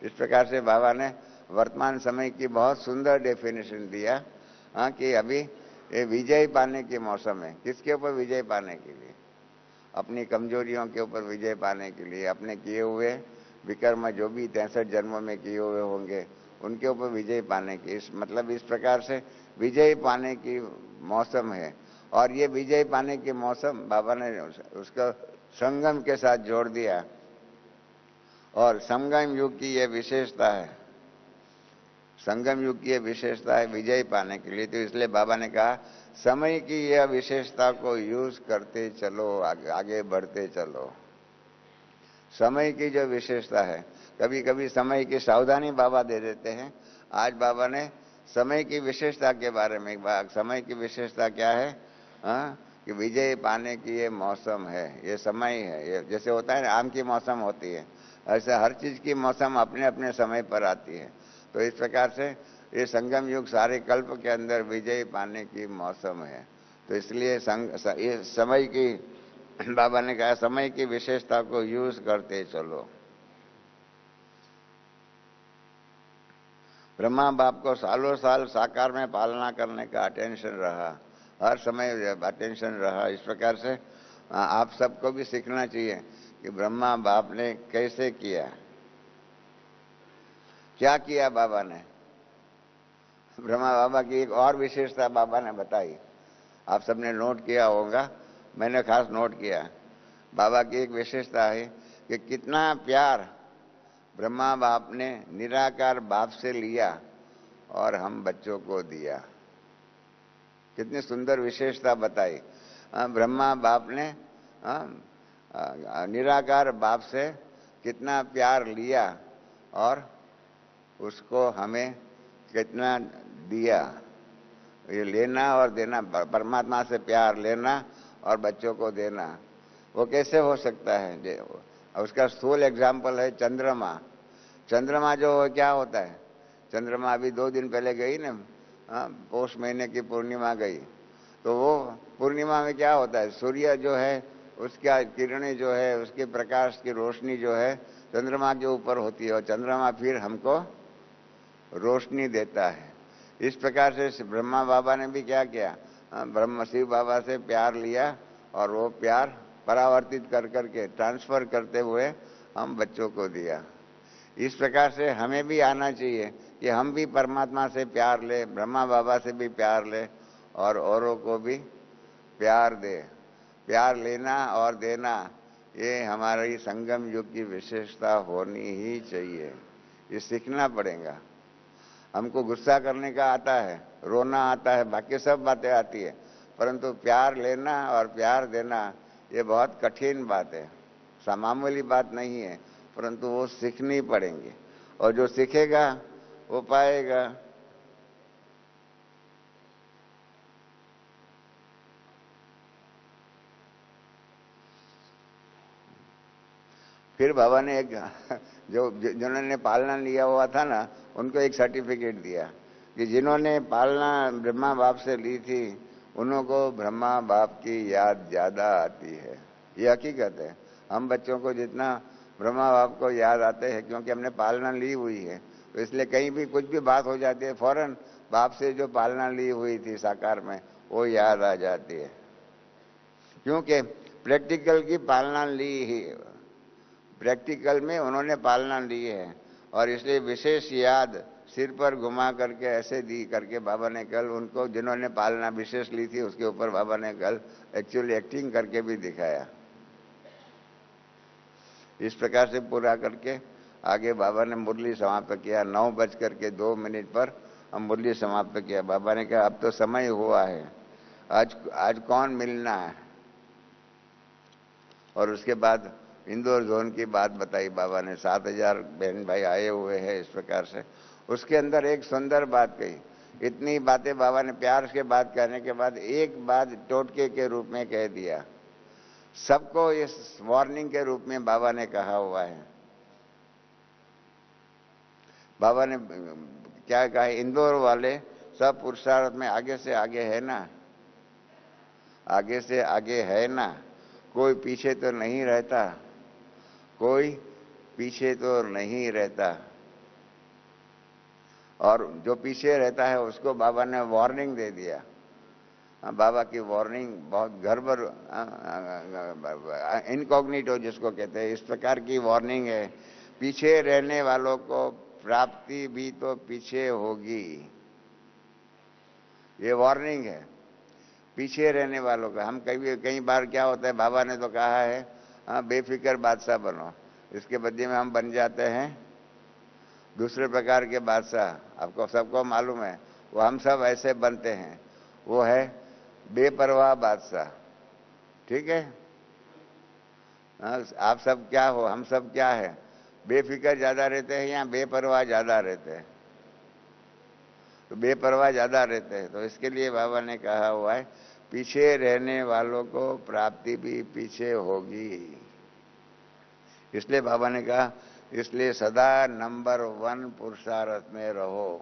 इस प्रकार से बाबा ने वर्तमान समय की बहुत सुंदर डेफिनेशन दिया। कि अभी ये विजय पाने के मौसम है। किसके ऊपर विजय पाने के लिए? अपनी कमजोरियों के ऊपर विजय पाने के लिए, अपने किए हुए विकर्म जो भी 63 जन्मों में किए हुए होंगे उनके ऊपर विजय पाने की, मतलब इस प्रकार से विजय पाने की मौसम है। और ये विजय पाने की मौसम बाबा ने उसका संगम के साथ जोड़ दिया। और संगम युग की यह विशेषता है, संगम युग की यह विशेषता है विजय पाने के लिए। तो इसलिए बाबा ने कहा समय की यह विशेषता को यूज करते चलो, आगे बढ़ते चलो। समय की जो विशेषता है, कभी कभी समय की सावधानी बाबा दे देते हैं। आज बाबा ने समय की विशेषता के बारे में एक बात, समय की विशेषता क्या है? कि विजय पाने की ये मौसम है, ये समय है। ये जैसे होता है आम की मौसम होती है, ऐसे हर चीज की मौसम अपने अपने समय पर आती है। तो इस प्रकार से ये संगम युग सारे कल्प के अंदर विजय पाने की मौसम है। तो इसलिए ये समय की, बाबा ने कहा समय की विशेषता को यूज करते चलो। ब्रह्मा बाप को सालों साल साकार में पालना करने का अटेंशन रहा, हर समय अटेंशन रहा। इस प्रकार से आप सबको भी सीखना चाहिए कि ब्रह्मा बाप ने कैसे किया, क्या किया बाबा ने। ब्रह्मा बाबा की एक और विशेषता बाबा ने बताई, आप सबने नोट किया होगा। मैंने खास नोट किया, बाबा की एक विशेषता है कि कितना प्यार ब्रह्मा बाप ने निराकार बाप से लिया और हम बच्चों को दिया। कितनी सुंदर विशेषता बताई। ब्रह्मा बाप ने निराकार बाप से कितना प्यार लिया और उसको हमें कितना दिया। ये लेना और देना, परमात्मा से प्यार लेना और बच्चों को देना, वो कैसे हो सकता है? उसका स्थूल एग्जाम्पल है चंद्रमा। चंद्रमा जो क्या होता है, चंद्रमा अभी 2 दिन पहले गई ना, पौष महीने की पूर्णिमा गई, तो वो पूर्णिमा में क्या होता है, सूर्य जो है उसका किरणें जो है, उसके प्रकाश की रोशनी जो है चंद्रमा के ऊपर होती है और चंद्रमा फिर हमको रोशनी देता है। इस प्रकार से ब्रह्मा बाबा ने भी क्या किया, ब्रह्म शिव बाबा से प्यार लिया और वो प्यार परावर्तित कर करके ट्रांसफर करते हुए हम बच्चों को दिया। इस प्रकार से हमें भी आना चाहिए कि हम भी परमात्मा से प्यार ले, ब्रह्मा बाबा से भी प्यार ले और औरों को भी प्यार दे। प्यार लेना और देना ये हमारी संगम युग की विशेषता होनी ही चाहिए। ये सीखना पड़ेगा। हमको गुस्सा करने का आता है, रोना आता है, बाकी सब बातें आती है, परंतु प्यार लेना और प्यार देना ये बहुत कठिन बात है, मामूली बात नहीं है, परंतु वो सीखनी पड़ेंगी और जो सीखेगा वो पाएगा। फिर बाबा ने एक जिन्होंने पालना लिया हुआ था ना, उनको एक सर्टिफिकेट दिया कि जिन्होंने पालना ब्रह्मा बाप से ली थी उनको ब्रह्मा बाप की याद ज्यादा आती है। ये हकीकत है। हम बच्चों को जितना ब्रह्मा बाप को याद आते हैं क्योंकि हमने पालना ली हुई है, तो इसलिए कहीं भी कुछ भी बात हो जाती है फौरन बाप से जो पालना ली हुई थी साकार में वो याद आ जाती है, क्योंकि प्रैक्टिकल की पालना ली ही, प्रैक्टिकल में उन्होंने पालना ली है और इसलिए विशेष याद सिर पर घुमा करके ऐसे दी करके बाबा ने कल उनको, जिन्होंने पालना विशेष ली थी उसके ऊपर बाबा ने कल एक्चुअली एक्टिंग करके भी दिखाया। इस प्रकार से पूरा करके आगे बाबा ने मुरली समाप्त किया। 9:02 पर हम मुरली समाप्त किया। बाबा ने कहा अब तो समय हुआ है, आज कौन मिलना है। और उसके बाद इंदौर जोन की बात बताई बाबा ने। 7,000 बहन भाई आए हुए हैं इस प्रकार से। उसके अंदर एक सुंदर बात कही। इतनी बातें बाबा ने प्यार से बात कहने के बाद एक बात टोटके के रूप में कह दिया। सबको इस वार्निंग के रूप में बाबा ने कहा हुआ है। बाबा ने क्या कहा, इंदौर वाले सब पुरुषार्थ में आगे से आगे है ना, आगे से आगे है ना, कोई पीछे तो नहीं रहता, कोई पीछे तो नहीं रहता। और जो पीछे रहता है उसको बाबा ने वार्निंग दे दिया। बाबा की वार्निंग बहुत गड़बड़, इनकॉग्निटो जिसको कहते हैं, इस प्रकार की वार्निंग है। पीछे रहने वालों को प्राप्ति भी तो पीछे होगी, ये वार्निंग है पीछे रहने वालों का। हम कई बार क्या होता है, बाबा ने तो कहा है बेफिक्र बादशाह बनो, इसके बदले में हम बन जाते हैं दूसरे प्रकार के बादशाह। आपको सबको मालूम है वो हम सब ऐसे बनते हैं, वो है बेपरवाह बादशाह। ठीक है, आप सब क्या हो, हम सब क्या है, बेफिक्र ज्यादा रहते हैं या बेपरवाह ज्यादा रहते हैं? तो बेपरवाह ज्यादा रहते हैं। तो इसके लिए बाबा ने कहा हुआ है पीछे रहने वालों को प्राप्ति भी पीछे होगी। इसलिए बाबा ने कहा इसलिए सदा नंबर 1 पुरुषार्थ में रहो,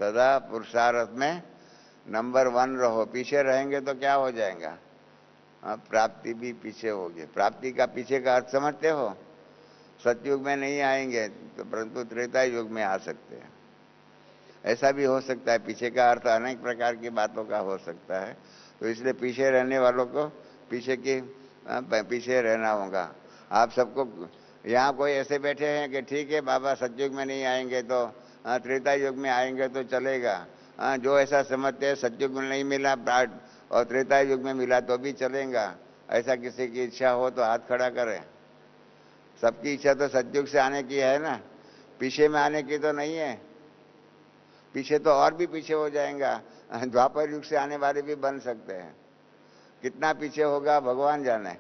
सदा पुरुषार्थ में नंबर 1 रहो। पीछे रहेंगे तो क्या हो जाएगा, प्राप्ति भी पीछे होगी। प्राप्ति का पीछे का अर्थ समझते हो? सतयुग में नहीं आएंगे तो परंतु त्रेता युग में आ सकते हैं। ऐसा भी हो सकता है, पीछे का अर्थ अनेक प्रकार की बातों का हो सकता है। तो इसलिए पीछे रहने वालों को पीछे रहना होगा। आप सबको यहाँ कोई ऐसे बैठे हैं कि ठीक है बाबा सतयुग में नहीं आएंगे तो त्रेता युग में आएंगे तो चलेगा। जो ऐसा समझते हैं सतयुग में नहीं मिला, और त्रेता युग में मिला तो भी चलेगा। ऐसा किसी की इच्छा हो तो हाथ खड़ा करें। सबकी इच्छा तो सतयुग से आने की है ना, पीछे में आने की तो नहीं है। पीछे तो और भी पीछे हो जाएगा, द्वापर युग से आने वाले भी बन सकते हैं। कितना पीछे होगा भगवान जाने।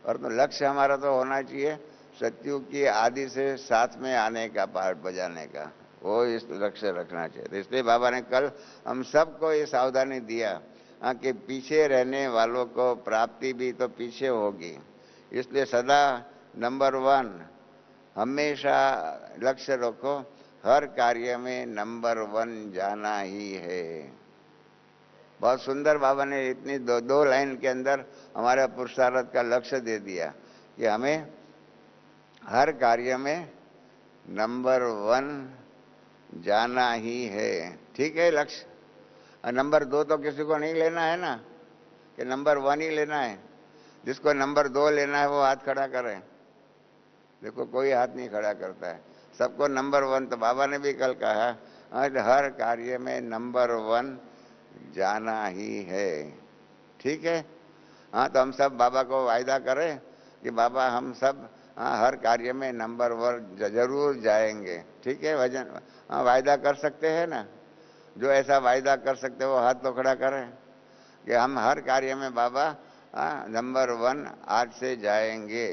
और तो लक्ष्य हमारा तो होना चाहिए सतयुग की आदि से साथ में आने का, पार्ट बजाने का, वो इस लक्ष्य रखना चाहिए। तो इसलिए बाबा ने कल हम सबको ये सावधानी दिया कि पीछे रहने वालों को प्राप्ति भी तो पीछे होगी। इसलिए सदा नंबर 1 हमेशा लक्ष्य रखो, हर कार्य में नंबर 1 जाना ही है। बहुत सुंदर बाबा ने इतनी दो लाइन के अंदर हमारे पुरुषार्थ का लक्ष्य दे दिया कि हमें हर कार्य में नंबर 1 जाना ही है। ठीक है लक्ष्य। नंबर 2 तो किसी को नहीं लेना है ना, कि नंबर 1 ही लेना है। जिसको नंबर 2 लेना है वो हाथ खड़ा करे। देखो कोई हाथ नहीं खड़ा करता है, सबको नंबर 1। तो बाबा ने भी कल कहा हर कार्य में नंबर 1 जाना ही है। ठीक है। हाँ, तो हम सब बाबा को वायदा करें कि बाबा हम सब हर कार्य में नंबर 1 जरूर जाएंगे। ठीक है भजन। हाँ, वायदा कर सकते हैं ना। जो ऐसा वायदा कर सकते हो हाथ तो खड़ा करें कि हम हर कार्य में बाबा नंबर 1 आज से जाएंगे।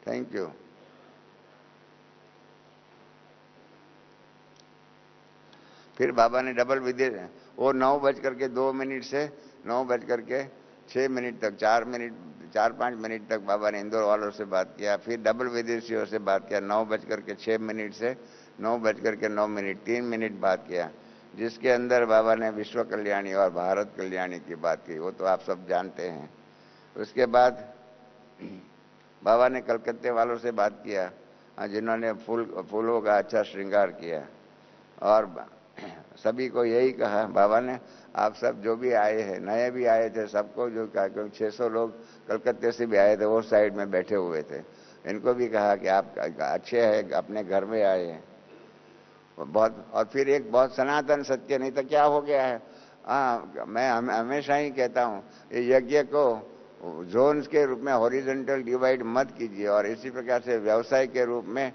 Thank you. फिर बाबा ने डबल विधि, वो 9:02 से 9:06 तक 4-5 मिनट तक बाबा ने इंदौर वालों से बात किया। फिर डबल विदेशियों से बात किया 9:06 से 9:09, 3 मिनट बात किया, जिसके अंदर बाबा ने विश्व कल्याणी और भारत कल्याणी की बात की। वो तो आप सब जानते हैं। उसके बाद बाबा ने कलकत्ते वालों से बात किया, जिन्होंने फूलों का अच्छा श्रृंगार किया। और सभी को यही कहा बाबा ने, आप सब जो भी आए हैं, नए भी आए थे, सबको जो कहा, क्योंकि 600 लोग कलकत्ते से भी आए थे, वो साइड में बैठे हुए थे। इनको भी कहा कि आप अच्छे हैं, अपने घर में आए हैं। बहुत। और फिर एक बहुत सनातन सत्य, नहीं तो क्या हो गया है। मैं हमेशा ही कहता हूँ, ये यज्ञ को जोन्स के रूप में हॉरिजॉन्टल डिवाइड मत कीजिए, और इसी प्रकार से व्यवसाय के रूप में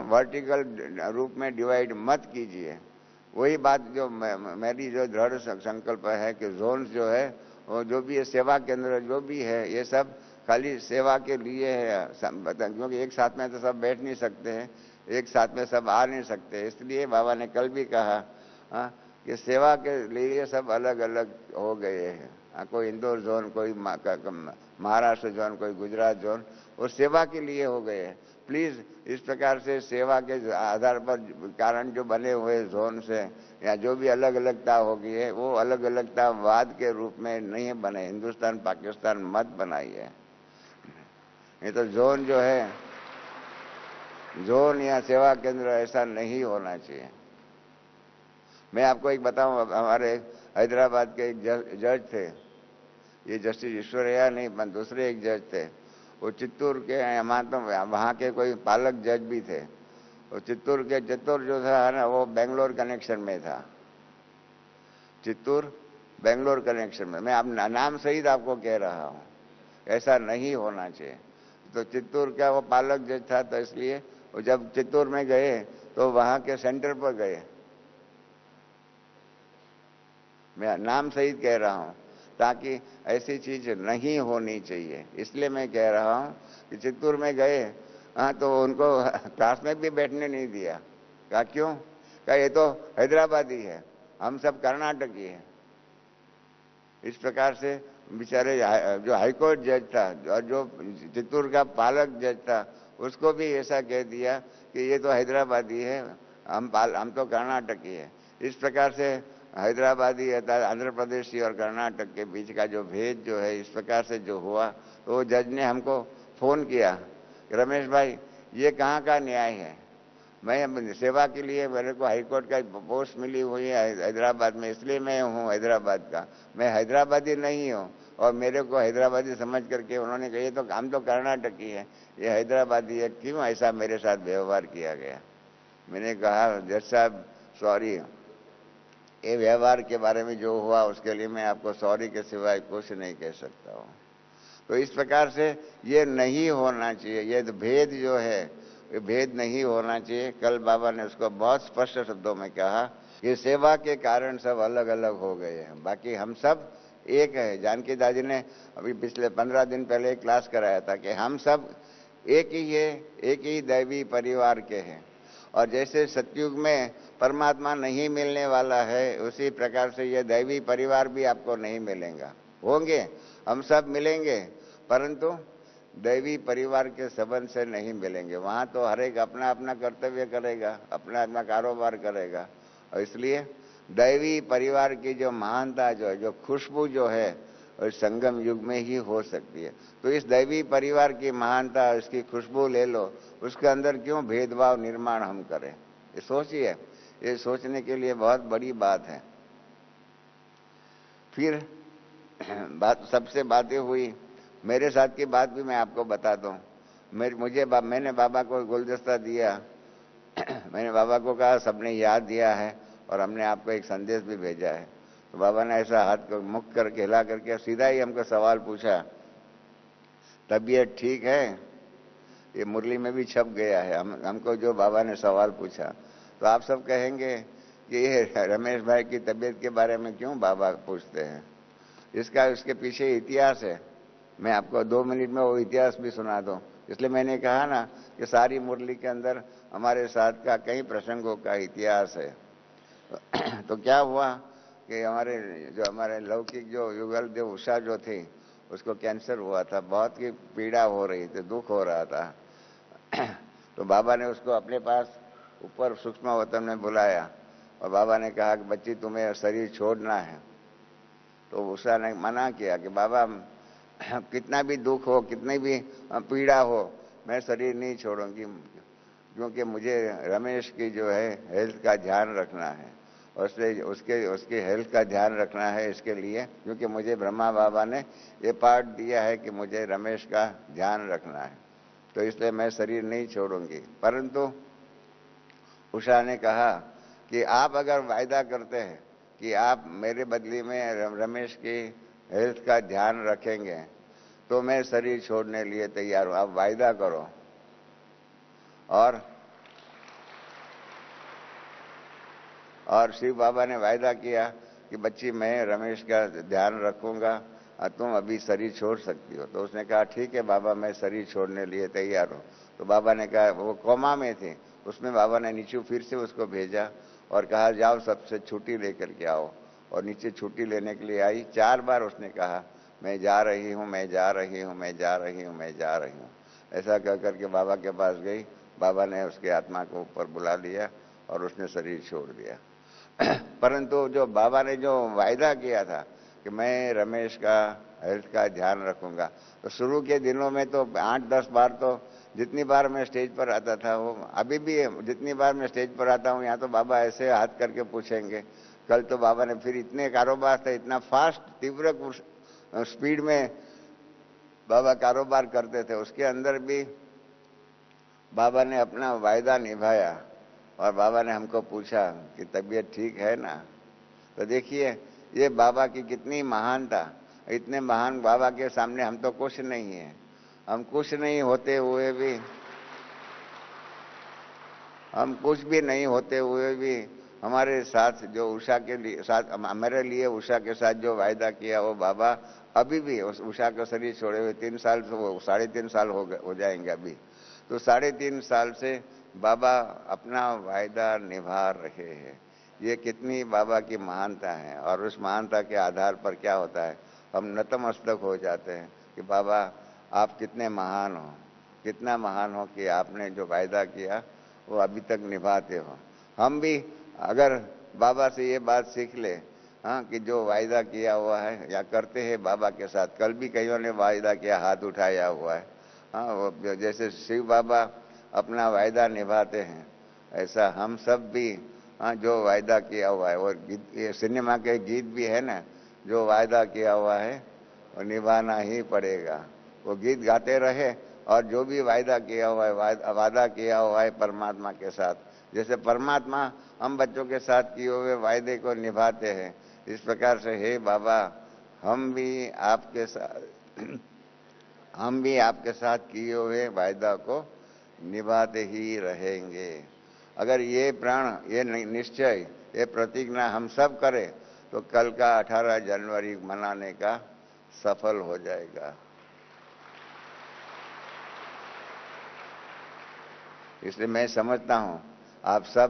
वर्टिकल रूप में डिवाइड मत कीजिए। वही बात जो मेरी जो दृढ़ संकल्प है कि जोन्स जो है, वो जो भी है सेवा केंद्र जो भी है, ये सब खाली सेवा के लिए है। क्योंकि एक साथ में तो सब बैठ नहीं सकते हैं, एक साथ में सब आ नहीं सकते। इसलिए बाबा ने कल भी कहा कि सेवा के लिए सब अलग अलग हो गए हैं। कोई इंदौर जोन, कोई महाराष्ट्र जोन, कोई गुजरात जोन, वो सेवा के लिए हो गए हैं। प्लीज इस प्रकार से सेवा के आधार पर कारण जो बने हुए जोन से या जो भी अलग अलगता होगी है, वो अलग अलगता वाद के रूप में नहीं बने। हिंदुस्तान पाकिस्तान मत बनाइए। ये तो जोन जो है, जोन या सेवा केंद्र ऐसा नहीं होना चाहिए। मैं आपको एक बताऊं, हमारे हैदराबाद के एक जज थे, ये जस्टिस ईश्वरैया नहीं, दूसरे एक जज थे। वो चित्तूर के, तो वहाँ के कोई पालक जज भी थे। वो चित्तूर जो था ना, वो बेंगलोर कनेक्शन में था। चित्तूर बेंगलोर कनेक्शन में। मैं आप नाम सहित आपको कह रहा हूँ, ऐसा नहीं होना चाहिए। तो चित्तूर का वो पालक जज था, तो इसलिए वो जब चित्तूर में गए तो वहाँ के सेंटर पर गए। मैं नाम सहित कह रहा हूँ, ताकि ऐसी चीज नहीं होनी चाहिए। इसलिए मैं कह रहा हूँ कि चित्तूर में गए, तो उनको क्लास में भी बैठने नहीं दिया। कहा क्यों? कहा ये तो हैदराबादी है, हम सब कर्नाटकी है। इस प्रकार से बेचारे जो हाईकोर्ट जज था और जो चित्तूर का पालक जज था, उसको भी ऐसा कह दिया कि ये तो हैदराबादी है, हम तो कर्नाटकी है। इस प्रकार से हैदराबादी आंध्र प्रदेशी और कर्नाटक के बीच का जो भेद जो है, इस प्रकार से जो हुआ, तो जज ने हमको फोन किया, रमेश भाई ये कहाँ का न्याय है? मैं सेवा के लिए, मेरे को हाईकोर्ट का पोस्ट मिली हुई है हैदराबाद में, इसलिए मैं हूँ हैदराबाद का। मैं हैदराबादी नहीं हूँ। और मेरे को हैदराबादी समझ करके उन्होंने कहा ये तो हम तो कर्नाटकी है, ये हैदराबादी है, क्यों ऐसा मेरे साथ व्यवहार किया गया? मैंने कहा जज साहब सॉरी, ये व्यवहार के बारे में जो हुआ उसके लिए मैं आपको सॉरी के सिवाय कुछ नहीं कह सकता हूँ। तो इस प्रकार से ये नहीं होना चाहिए, ये भेद जो है ये भेद नहीं होना चाहिए। कल बाबा ने उसको बहुत स्पष्ट शब्दों में कहा कि सेवा के कारण सब अलग अलग हो गए हैं, बाकी हम सब एक है। जानकी दादी ने अभी पिछले 15 दिन पहले एक क्लास कराया था कि हम सब एक ही है, एक ही दैवी परिवार के हैं। और जैसे सतयुग में परमात्मा नहीं मिलने वाला है, उसी प्रकार से ये दैवी परिवार भी आपको नहीं मिलेगा। होंगे, हम सब मिलेंगे, परंतु दैवी परिवार के संबंध से नहीं मिलेंगे। वहां तो हर एक अपना अपना कर्तव्य करेगा, अपना अपना कारोबार करेगा। और इसलिए दैवी परिवार की जो महानता जो है, जो खुशबू जो है, और संगम युग में ही हो सकती है। तो इस दैवी परिवार की महानता, इसकी खुशबू ले लो, उसके अंदर क्यों भेदभाव निर्माण हम करें? ये सोचिए, ये सोचने के लिए बहुत बड़ी बात है। फिर बात सबसे बातें हुई, मेरे साथ की बात भी मैं आपको बता दूं। मैंने बाबा को गुलदस्ता दिया। मैंने बाबा को कहा सबने याद दिया है और हमने आपको एक संदेश भी भेजा है। तो बाबा ने ऐसा हाथ को मुख करके हिला करके सीधा ही हमको सवाल पूछा, तबीयत ठीक है? ये मुरली में भी छप गया है। हमको जो बाबा ने सवाल पूछा, तो आप सब कहेंगे कि ये रमेश भाई की तबीयत के बारे में क्यों बाबा पूछते हैं? इसका उसके पीछे इतिहास है। मैं आपको 2 मिनट में वो इतिहास भी सुना दूं। इसलिए मैंने कहा ना कि सारी मुरली के अंदर हमारे साथ का कई प्रसंगों का इतिहास है। तो क्या हुआ कि हमारे लौकिक जो युगल देव उषा जो थी, उसको कैंसर हुआ था, बहुत ही पीड़ा हो रही थी, दुख हो रहा था। तो बाबा ने उसको अपने पास ऊपर सूक्ष्म वतन में बुलाया और बाबा ने कहा कि बच्ची तुम्हें शरीर छोड़ना है। तो उषा ने मना किया कि बाबा कितना भी दुख हो, कितनी भी पीड़ा हो, मैं शरीर नहीं छोड़ूंगी, क्योंकि मुझे रमेश की जो है हेल्थ का ध्यान रखना है। उसके हेल्थ का ध्यान रखना है इसके लिए, क्योंकि मुझे ब्रह्मा बाबा ने ये पाठ दिया है कि मुझे रमेश का ध्यान रखना है, तो इसलिए मैं शरीर नहीं छोड़ूंगी। परंतु उषा ने कहा कि आप अगर वायदा करते हैं कि आप मेरे बदले में रमेश की हेल्थ का ध्यान रखेंगे, तो मैं शरीर छोड़ने लिए तैयार हूं। आप वायदा करो। और शिव बाबा ने वायदा किया कि बच्ची मैं रमेश का ध्यान रखूंगा, तुम अभी शरीर छोड़ सकती हो। तो उसने कहा ठीक है बाबा, मैं शरीर छोड़ने लिए तैयार हूं। तो बाबा ने कहा, वो कोमा में थे, उसमें बाबा ने नीचे फिर से उसको भेजा और कहा जाओ सबसे छुट्टी लेकर के आओ। और नीचे छुट्टी लेने के लिए आई। 4 बार उसने कहा मैं जा रही हूं, मैं जा रही हूं, मैं जा रही हूं, मैं जा रही हूं। ऐसा कह करके बाबा के पास गई। बाबा ने उसके आत्मा को ऊपर बुला लिया और उसने शरीर छोड़ दिया। परंतु जो बाबा ने जो वायदा किया था कि मैं रमेश का हेल्थ का ध्यान रखूंगा, तो शुरू के दिनों में तो 8-10 बार, तो जितनी बार मैं स्टेज पर आता था, वो अभी भी जितनी बार मैं स्टेज पर आता हूँ, यहाँ तो बाबा ऐसे हाथ करके पूछेंगे। कल तो बाबा ने फिर इतने कारोबार थे, इतना फास्ट तीव्र स्पीड में बाबा कारोबार करते थे, उसके अंदर भी बाबा ने अपना वायदा निभाया। और बाबा ने हमको पूछा कि तबीयत ठीक है ना? तो देखिए ये बाबा की कितनी महानता। इतने महान बाबा के सामने हम तो कुछ नहीं है। हम कुछ नहीं होते हुए भी, हम कुछ भी नहीं होते हुए भी हमारे साथ जो उषा के लिए साथ मेरे लिए उषा के साथ जो वायदा किया, वो बाबा अभी भी उस उषा का शरीर छोड़े हुए 3 साल से, वो 3.5 साल हो जाएंगे अभी। तो 3.5 साल से बाबा अपना वायदा निभा रहे हैं। ये कितनी बाबा की महानता है। और उस महानता के आधार पर क्या होता है, हम नतमस्तक हो जाते हैं कि बाबा आप कितने महान हो, कितना महान हो कि आपने जो वायदा किया वो अभी तक निभाते हो। हम भी अगर बाबा से ये बात सीख ले, हाँ, कि जो वायदा किया हुआ है या करते हैं बाबा के साथ। कल भी कईयों ने वायदा किया, हाथ उठाया हुआ है। हाँ, वो जैसे शिव बाबा अपना वायदा निभाते हैं, ऐसा हम सब भी, हाँ, जो वायदा किया हुआ है। और ये सिनेमा के गीत भी है ना, जो वायदा किया हुआ है वो निभाना ही पड़ेगा। वो गीत गाते रहे और जो भी वायदा किया हुआ है, वादा किया हुआ है परमात्मा के साथ, जैसे परमात्मा हम बच्चों के साथ किए हुए वायदे को निभाते हैं, इस प्रकार से हे बाबा हम भी आपके साथ किए हुए वायदा को निभाते ही रहेंगे। अगर ये प्रण, ये निश्चय, ये प्रतिज्ञा हम सब करें तो कल का 18 जनवरी मनाने का सफल हो जाएगा। इसलिए मैं समझता हूँ आप सब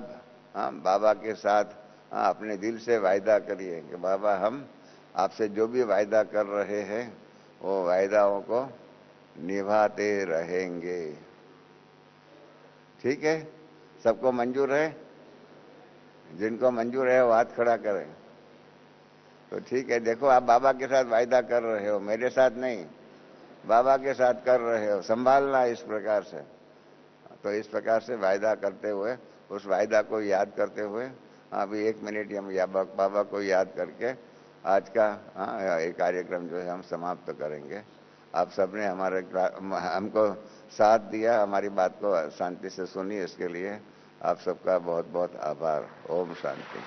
बाबा के साथ अपने दिल से वायदा करिए कि बाबा हम आपसे जो भी वायदा कर रहे हैं वो वायदाओं को निभाते रहेंगे। ठीक है? सबको मंजूर है? जिनको मंजूर है वो हाथ खड़ा करें। तो ठीक है, देखो आप बाबा के साथ वायदा कर रहे हो, मेरे साथ नहीं, बाबा के साथ कर रहे हो। संभालना इस प्रकार से। तो इस प्रकार से वायदा करते हुए, उस वायदा को याद करते हुए अभी 1 मिनट हम बाबा को याद करके आज का ये कार्यक्रम जो है हम समाप्त करेंगे। आप सबने हमको साथ दिया, हमारी बात को शांति से सुनी, इसके लिए आप सबका बहुत बहुत आभार। ओम शांति।